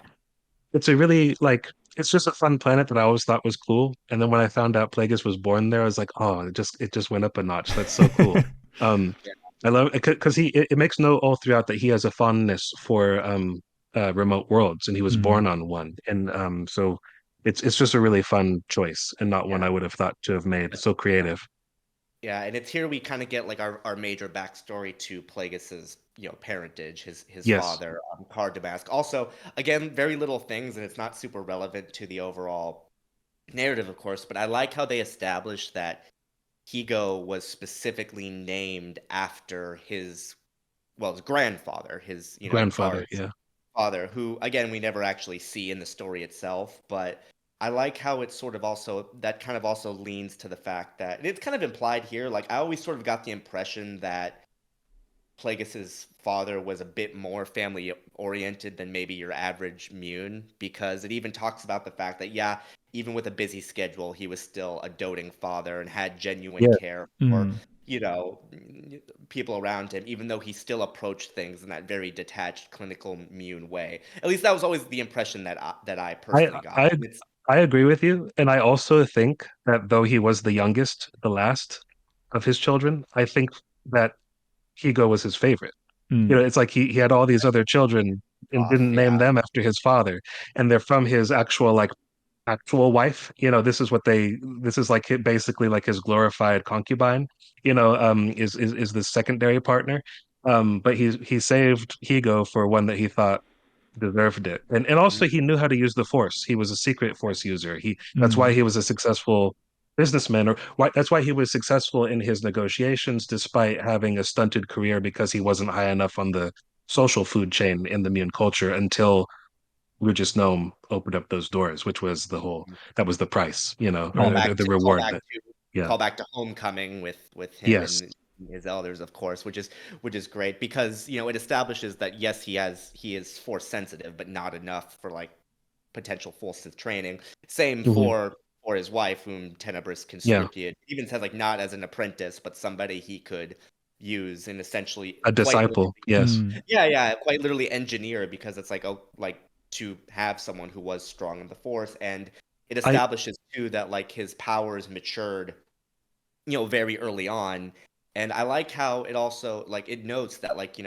it's a really like it's just a fun planet that I always thought was cool. And then when I found out Plagueis was born there, I was like, oh, it just went up a notch. That's so cool. Um, Yeah. I love it because it makes note all throughout that he has a fondness for remote worlds, and he was Mm. born on one. And so it's just a really fun choice, and not one Yeah. I would have thought to have made. So creative. Yeah, and it's here we kind of get like our major backstory to Plagueis's parentage, his Yes. father, Card Damask. Also, again, very little things, and it's not super relevant to the overall narrative, of course, but I like how they established that Higo was specifically named after his grandfather, his Grandfather, Gar's yeah. father, who again we never actually see in the story itself, but I like how it's sort of also that kind of also leans to the fact that and it's kind of implied here. Like I always sort of got the impression that Plagueis's father was a bit more family oriented than maybe your average Mune, because it even talks about the fact that yeah, even with a busy schedule, he was still a doting father and had genuine Yeah. care for you know people around him, even though he still approached things in that very detached, clinical Mune way. At least that was always the impression that I I personally got. I And it's I agree with you, and I also think that though he was the youngest, the last of his children, I think that Hugo was his favorite. You Mm. know, it's like he had all these other children and off, didn't name yeah. them after his father, and they're from his actual wife. You know, this is like basically like his glorified concubine. You know, is the secondary partner. But he saved Higo for one that he thought deserved it. And also he knew how to use the force. He was a secret force user. That's why Mm. he was a successful businessman, or why that's why he was successful in his negotiations despite having a stunted career, because he wasn't high enough on the social food chain in the Mune culture until Regis Gnome opened up those doors, which was that was the price, call or Right. back the to reward that, yeah. call back to Homecoming with him Yes. and his elders, of course, which is great because it establishes that yes, he is force sensitive, but not enough for like potential full Sith training. Same Mhm. for his wife, whom Tenebris Yeah. conscripted. Even says like not as an apprentice, but somebody he could use and essentially A quite literally, disciple. Yes. Mm. yeah, quite literally engineer because it's like to have someone who was strong in the Force, and it I establishes too that like his powers matured, very early on. And I like how it also like it notes that like,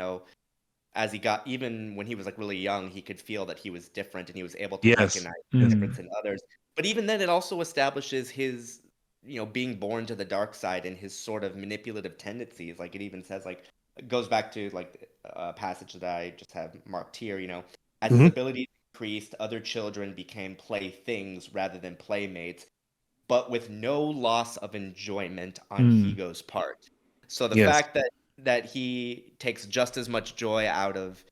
as he got even when he was like really young, he could feel that he was different and he was able to Yes. recognize the Yes. difference Mm. in others. But even then it also establishes his being born to the dark side and his sort of manipulative tendencies. Like it even says like it goes back to like a passage that I just have marked here, as his Hmm. ability increased, other children became playthings rather than playmates, but with no loss of enjoyment on Mm. Higo's part. So the Yes. fact that he takes just as much joy out of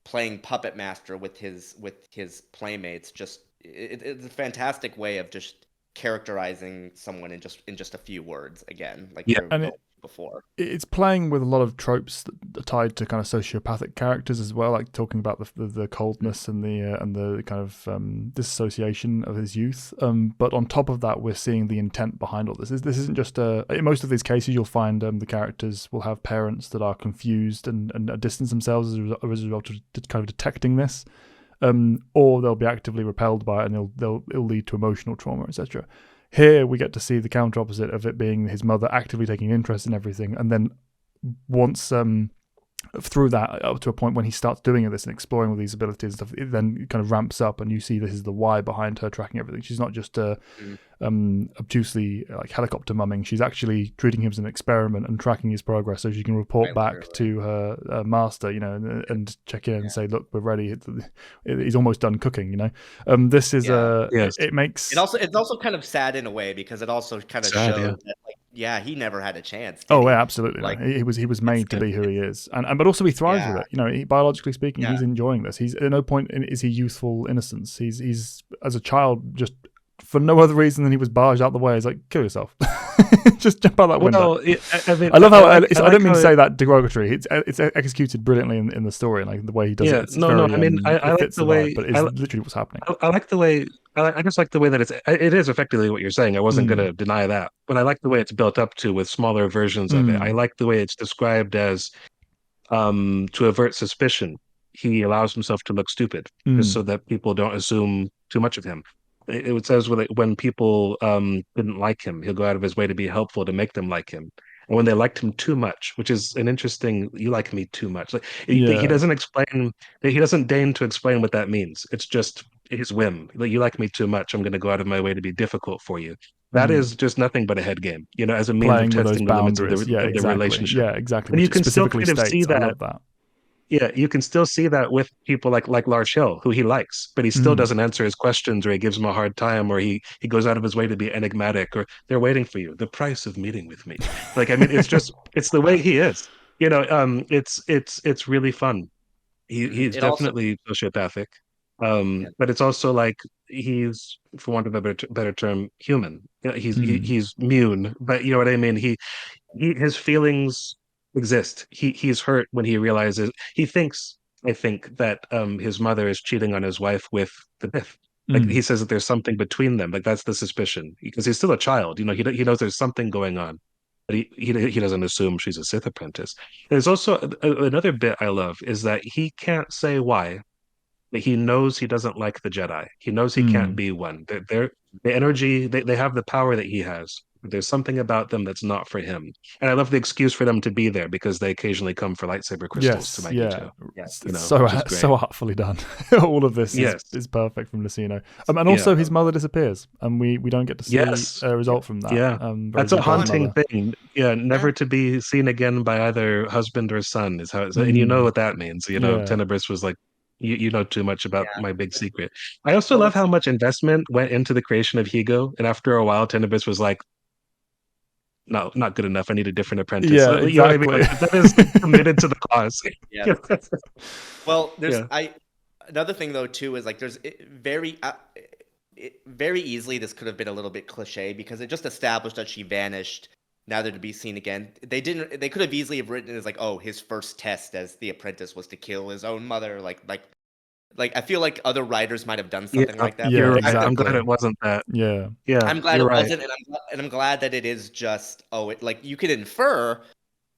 playing puppet master with his playmates, just it's a fantastic way of just characterizing someone in just a few words again, like Yeah. we were And going before. it's playing with a lot of tropes that are tied to kind of sociopathic characters as well, like talking about the coldness and the kind of disassociation of his youth. But on top of that, we're seeing the intent behind all this. This isn't just in most of these cases, you'll find the characters will have parents that are confused and distance themselves as a result of kind of detecting this. Or they'll be actively repelled by it, and it'll lead to emotional trauma, etc. Here we get to see the counter opposite of it being his mother actively taking interest in everything, and then once through that up to a point when he starts doing this and exploring all these abilities and stuff, it then kind of ramps up, and you see this is the why behind her tracking everything. She's not just obtusely like helicopter mumming. She's actually treating him as an experiment and tracking his progress so she can report Quite back literally. to her master, and check in and say, look, we're ready. He's almost done cooking, this is Yes. it makes It's also kind of sad in a way because it also kind of Sad. Yeah. shows that like yeah, he never had a chance, did Oh he? yeah, absolutely. No. Like He was it's made to be who he is, and but also he thrives yeah, with it. Biologically speaking, yeah. he's enjoying this. He's at no point is he youthful innocence. He's as a child just for no other reason than he was barged out the way. He's like, kill yourself, just jump out that window. Well, I mean, I love how I I don't like mean how to say that derogatory. It's executed brilliantly in the story, and like the way he does it. yeah, It's no, very I mean, I it like fits the the vibe, way but it's literally what's happening. I like the way I just like the way that it is effectively what you're saying. I wasn't going Mm, to deny that, but I like the way it's built up to with smaller versions of it. I mm, like the way it's described as to avert suspicion. He allows himself to look stupid just mm, so that people don't assume too much of him. It says when people didn't like him, he'll go out of his way to be helpful to make them like him. And when they liked him too much, which is an interesting, you like me too much. Like he yeah. doesn't explain, he doesn't deign to explain what that means. It's just his whim. Like, you like me too much, I'm going to go out of my way to be difficult for you. That Mm. is just nothing but a head game, as a means of Playing with those testing the limits of boundaries. Yeah, the exactly. relationship. Yeah, exactly. And you Which it can still specifically kind of see states. I that love that. Yeah, you can still see that with people like Lars Hill, who he likes, but he still Mm. doesn't answer his questions, or he gives him a hard time, or he goes out of his way to be enigmatic, or they're waiting for you. The price of meeting with me. Like, I mean, it's the way he is. It's really fun. He's It also, definitely sociopathic, yeah. but it's also like he's, for want of a better term, human. Mm. He's immune, but you know what I mean. His feelings exist. He's hurt when he realizes he thinks. I think that his mother is cheating on his wife with the Sith. Like Mm. he says that there's something between them. Like that's the suspicion because he's still a child. You know, he knows there's something going on, but he doesn't assume she's a Sith apprentice. There's also another bit I love is that he can't say why, but he knows he doesn't like the Jedi. He knows he can't Mm. be one. The energy, they have the power that he has. There's something about them that's not for him. And I love the excuse for them to be there because they occasionally come for lightsaber crystals to Yes, yeah, Magneto, Yeah. it's which is great. so artfully done. All of this Yes. is perfect from Lucino, and Yeah. also his mother disappears, and we don't get to see Yes. a result from that. Yeah. Very That's a good haunting grandmother. thing. Yeah, Yeah. never to be seen again by either husband or son is how it's, and you know Mm. what that means. You know, Yeah, Tenebris was like, you know too much about Yeah. my big But, secret. I also well, love it's how much investment went into the creation of Higo, and after a while, Tenebris was like, no, not good enough. I need a different apprentice. yeah, You know what I mean? exactly. Like that is committed to the cause. yeah. Well, there's Yeah. another thing though too is like there's very easily this could have been a little bit cliche because it just established that she vanished, neither to be seen again. They could have easily have written it as like, oh, his first test as the apprentice was to kill his own mother. Like I feel like other writers might have done Yeah, something like that. But Yeah, you're the right. fact that I'm glad exactly. it wasn't that. Yeah. Yeah, I'm glad you're it right. wasn't, and I'm glad that it is just like you could infer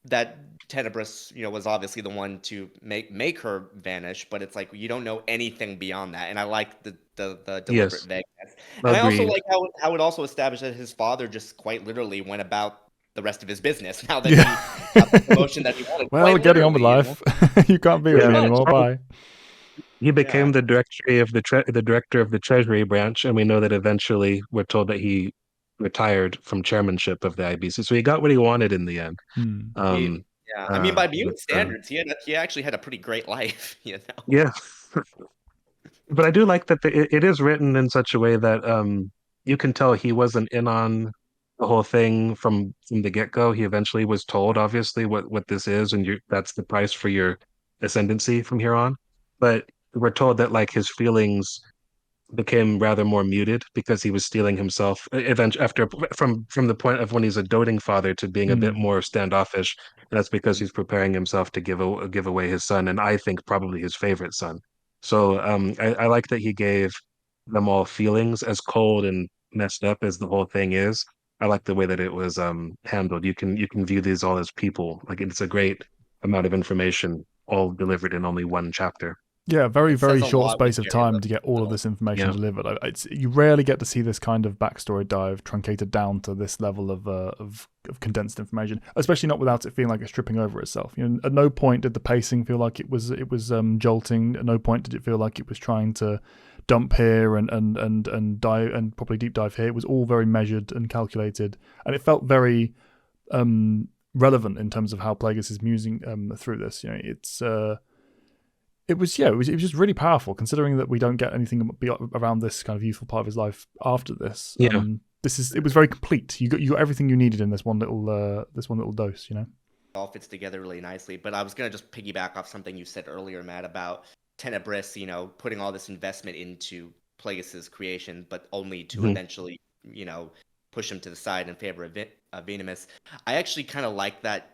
that Tenebris, was obviously the one to make her vanish, but it's like you don't know anything beyond that. And I like the deliberate Yes, vagueness, and I also agreed. like how it also established that his father just quite literally went about the rest of his business now that Yeah. he got the promotion that he wanted. Well, Quite getting on with literally. life. You can't be with Pretty me Yeah. much. anymore. Bye. He Yeah. became the directory of the director of the Treasury branch, and we know that eventually we're told that he retired from chairmanship of the IBC. So he got what he wanted in the end. Hmm. Um, Yeah. I mean, by but Butte standards, he actually had a pretty great life. yeah, but I do like that it is written in such a way that you can tell he wasn't in on the whole thing from the get-go. He eventually was told, obviously, what this is, and that's the price for your ascendancy from here on. But we're told that like his feelings became rather more muted because he was steeling himself eventually after from the point of when he's a doting father to being a bit Hmm. more standoffish, and that's because he's preparing himself to give away his son, and I think probably his favorite son. So I like that he gave them all feelings, as cold and messed up as the whole thing is. I like the way that it was handled. You can view these all as people. Like it's a great amount of information all delivered in only one chapter. Yeah, very, It says very a short lot with space of very time to little. get all of this information Yeah. delivered. You rarely get to see this kind of backstory dive truncated down to this level of condensed information, especially not without it feeling like it's tripping over itself. At no point did the pacing feel like it was jolting. At no point did it feel like it was trying to dump here and dive and probably deep dive here. It was all very measured and calculated, and it felt very relevant in terms of how Plagueis is musing through this. It was just really powerful considering that we don't get anything around this kind of youthful part of his life after this. Yeah. It was very complete. You got everything you needed in this one little dose. All fits together really nicely. But I was gonna just piggyback off something you said earlier, Matt, about Tenebris, putting all this investment into Plagueis's creation, but only to Mhm. eventually, push him to the side in favor of Venomous. I actually kind of like that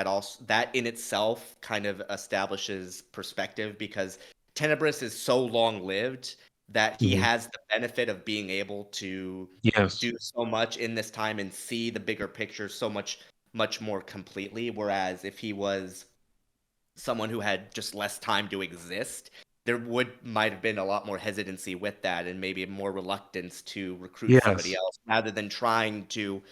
also that in itself kind of establishes perspective because Tenebris is so long lived that he Mhm. has the benefit of being able to Yes. do so much in this time and see the bigger picture so much more completely. Whereas if he was someone who had just less time to exist, there might have been a lot more hesitancy with that and maybe more reluctance to recruit somebody Yes. else rather than trying to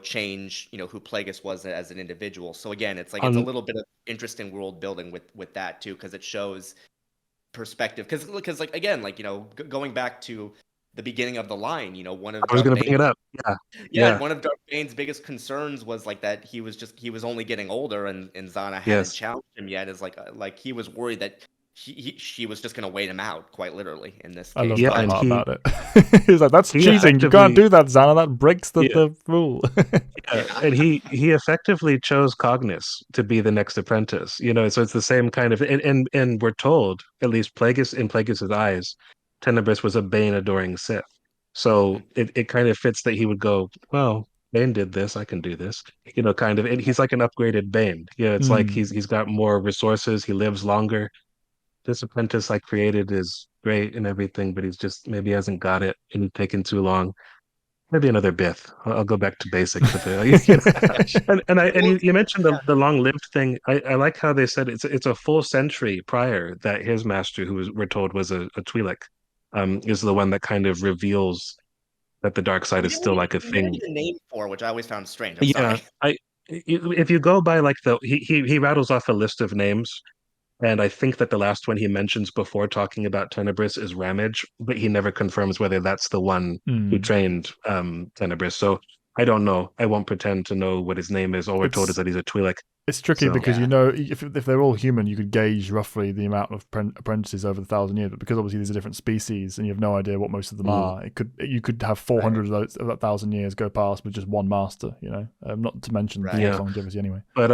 change, who Plagueis was as an individual. So again, it's like it's a On little bit of interesting world building with that too, because it shows perspective. Because like again, like going back to the beginning of the line. You know, one of I was Darth going to bring Bane's it up. yeah, Yeah, one of Darth Bane's biggest concerns was like that he was only getting older, and Zana hadn't yes. challenged him yet. Is like he was worried that she was just gonna wait him out, quite literally in this I case. love Yeah, that But and part about it. He's like, that's he cheating. You can't effectively do that, Xana. That breaks yeah, the rule. yeah, yeah, and he effectively chose Cognis to be the next apprentice. You know, so it's the same kind of and we're told, at least Plagueis in Plagueis's eyes, Tenebris was a Bane adoring Sith. So it kind of fits that he would go, well, Bane did this, I can do this. You know, kind of, and he's like an upgraded Bane. Yeah, it's like Hmm. he's got more resources, he lives longer. This apprentice I created is great and everything, but he's just maybe hasn't got it and he's taking too long. Maybe another Bith. I'll go back to basics with it. You know? And well, you mentioned yeah. the long lived thing. I like how they said it's a full century prior that his master, who was, we're told was a Twi'lek, is the one that kind of reveals that the dark side is still like a He never thing. get a name for, which I always found strange. I'm Yeah, sorry. if you go by like he rattles off a list of names, and I think that the last one he mentions before talking about Tenebris is Ramage, but he never confirms whether that's the one who Hmm. trained Tenebris. So I don't know. I won't pretend to know what his name is. All we're told is It's that he's a Twi'lek. it's tricky So because Yeah, you know if they're all human, you could gauge roughly the amount of apprentices over the 1,000 years. But because obviously these are different species, and you have no idea what most of them mm, are, you could have right, 400 of that 1,000 years go past with just one master. You know, not to mention the right. force yeah, longevity anyway. but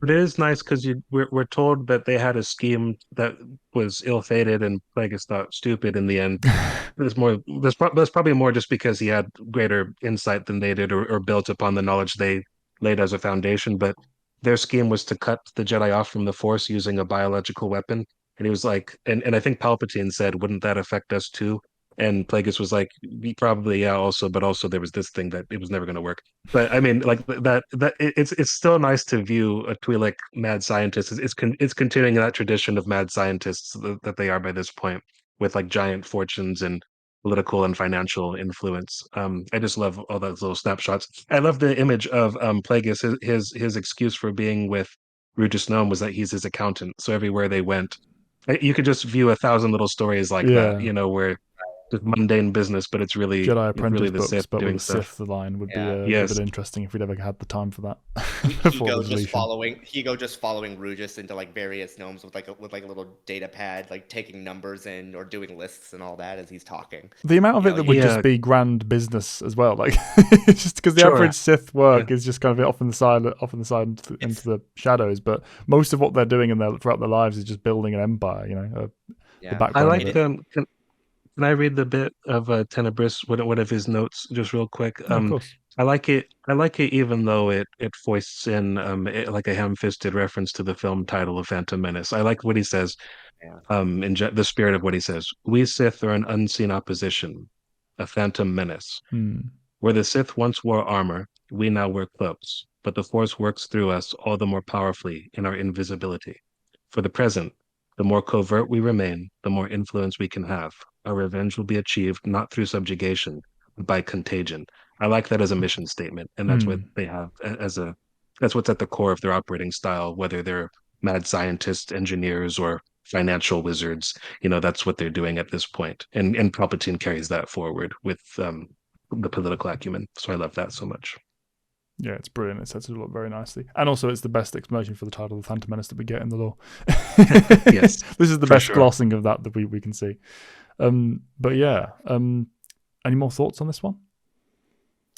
it is nice because we're told that they had a scheme that was ill-fated and Plagueis thought stupid in the end. There's probably more just because he had greater insight than they did, or built upon the knowledge they laid as a foundation. But their scheme was to cut the Jedi off from the Force using a biological weapon. And he was like, and I think Palpatine said, "Wouldn't that affect us too?" And Plagueis was like, Probably, yeah, also, but also there was this thing that it was never going to work." But I mean, like it's still nice to view a Twi'lek mad scientist. It's continuing that tradition of mad scientists that they are by this point, with like giant fortunes and political and financial influence. I just love all those little snapshots. I love the image of Plagueis. His excuse for being with Regis Gnome was that he's his accountant. So everywhere they went, you could just view 1,000 little stories like that. Yeah, You know, where just mundane business, but Jedi it's really Apprentice the Sith books, but with doing a stuff. Sith line would be Yeah. a bit Yes, interesting if we'd ever had the time for that before Higo the deletion. just following Rugis into like various gnomes with like a little data pad, like taking numbers in or doing lists and all that as he's talking. The amount of You it know, that you would just yeah, be grand business as well, like just because the sure. average Sith Yeah. work is just kind of off in the side, into it's the shadows. But most of what they're doing throughout their lives is just building an empire. You know, the yeah. I backbone of like It, it. can I read the bit of Tenebris, one of his notes, just real quick? Yeah, of course. I like it. I like it, even though it foists in like a ham-fisted reference to the film title of Phantom Menace. I like what he says. yeah. The spirit of what he says. We Sith are an unseen opposition, a phantom menace. Hmm. Where the Sith once wore armor, we now wear cloaks, but the Force works through us all the more powerfully in our invisibility. For the present, the more covert we remain, the more influence we can have. Our revenge will be achieved not through subjugation, but by contagion. I like that as a mission statement, and that's what Hmm. they have that's what's at the core of their operating style, whether they're mad scientists, engineers, or financial wizards. You know, that's what they're doing at this point. And Palpatine carries that forward with the political acumen. So I love that so much. Yeah, it's brilliant. It sets it up very nicely, and also it's the best explanation for the title of the Phantom Menace that we get in the lore. Yes, This is the for best sure. glossing of that we can see. But yeah, any more thoughts on this one?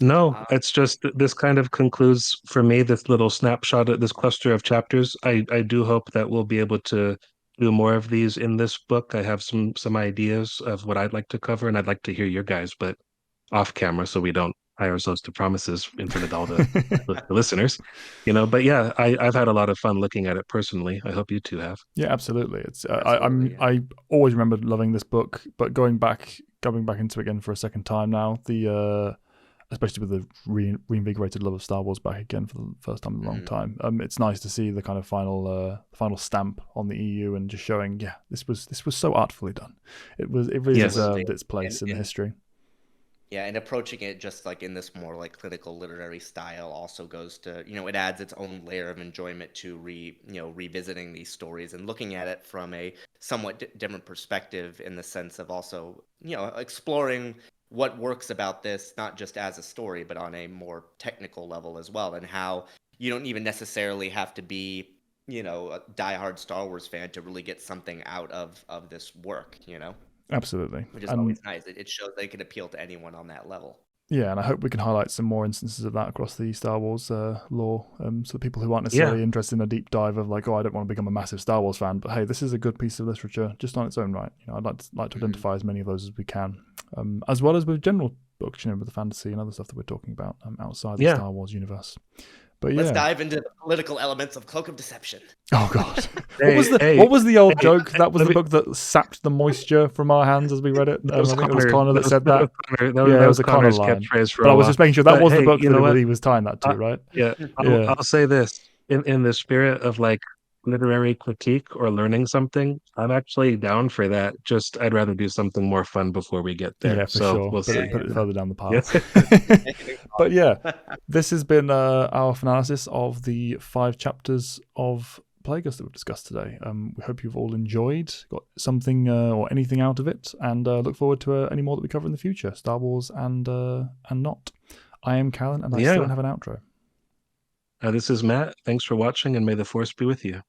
No, Uh, it's just this kind of concludes for me this little snapshot of this cluster of chapters. I do hope that we'll be able to do more of these in this book. I have some ideas of what I'd like to cover, and I'd like to hear your guys, but off camera, so we don't tie ourselves to promises in front of all the listeners. But yeah, I've had a lot of fun looking at it personally. I hope you two have. Yeah, absolutely. It's Absolutely, yeah. I always remember loving this book, but going back into it again for a second time now, the especially with the reinvigorated love of Star Wars back again for the first time in a long Mhm. time. It's nice to see the kind of final stamp on the EU and just showing, yeah, this was so artfully done. It really Yes. Absolutely. deserved its place in the And history. Yeah, and approaching it just like in this more like clinical literary style also goes to, it adds its own layer of enjoyment to revisiting these stories and looking at it from a somewhat different perspective in the sense of also, exploring what works about this, not just as a story, but on a more technical level as well, and how you don't even necessarily have to be, a diehard Star Wars fan to really get something out of this work, Absolutely. which is And always nice. It shows they can appeal to anyone on that level. yeah, and I hope we can highlight some more instances of that across the Star Wars lore. So people who aren't necessarily interested in a deep dive of like, oh, I don't want to become a massive Star Wars fan, but hey, this is a good piece of literature just on its own right. I'd like to identify as many of those as we can, as well as with general books, with the fantasy and other stuff that we're talking about outside the Star Wars universe. But let's dive into the political elements of Cloak of Deception. Oh God, what was the old joke? That was the book that sapped the moisture from our hands as we read it. I think it was Connor that said that. That was a Connor line. But I was just making sure that was the book that he was tying that to, right? I'll say this in the spirit of like literary critique or learning something. I'm actually down for that. Just I'd rather do something more fun before we get there. Yeah, for sure. We'll see. Put it further down the path. But yeah, this has been our analysis of the 5 chapters of Plaguis that we've discussed today. We hope you've all enjoyed, got something or anything out of it, and look forward to any more that we cover in the future, Star Wars and not. I am Callan, and I still don't have an outro. This is Matt. Thanks for watching, and may the Force be with you.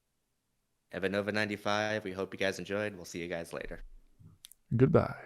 Evanova 95. We hope you guys enjoyed. We'll see you guys later. Goodbye.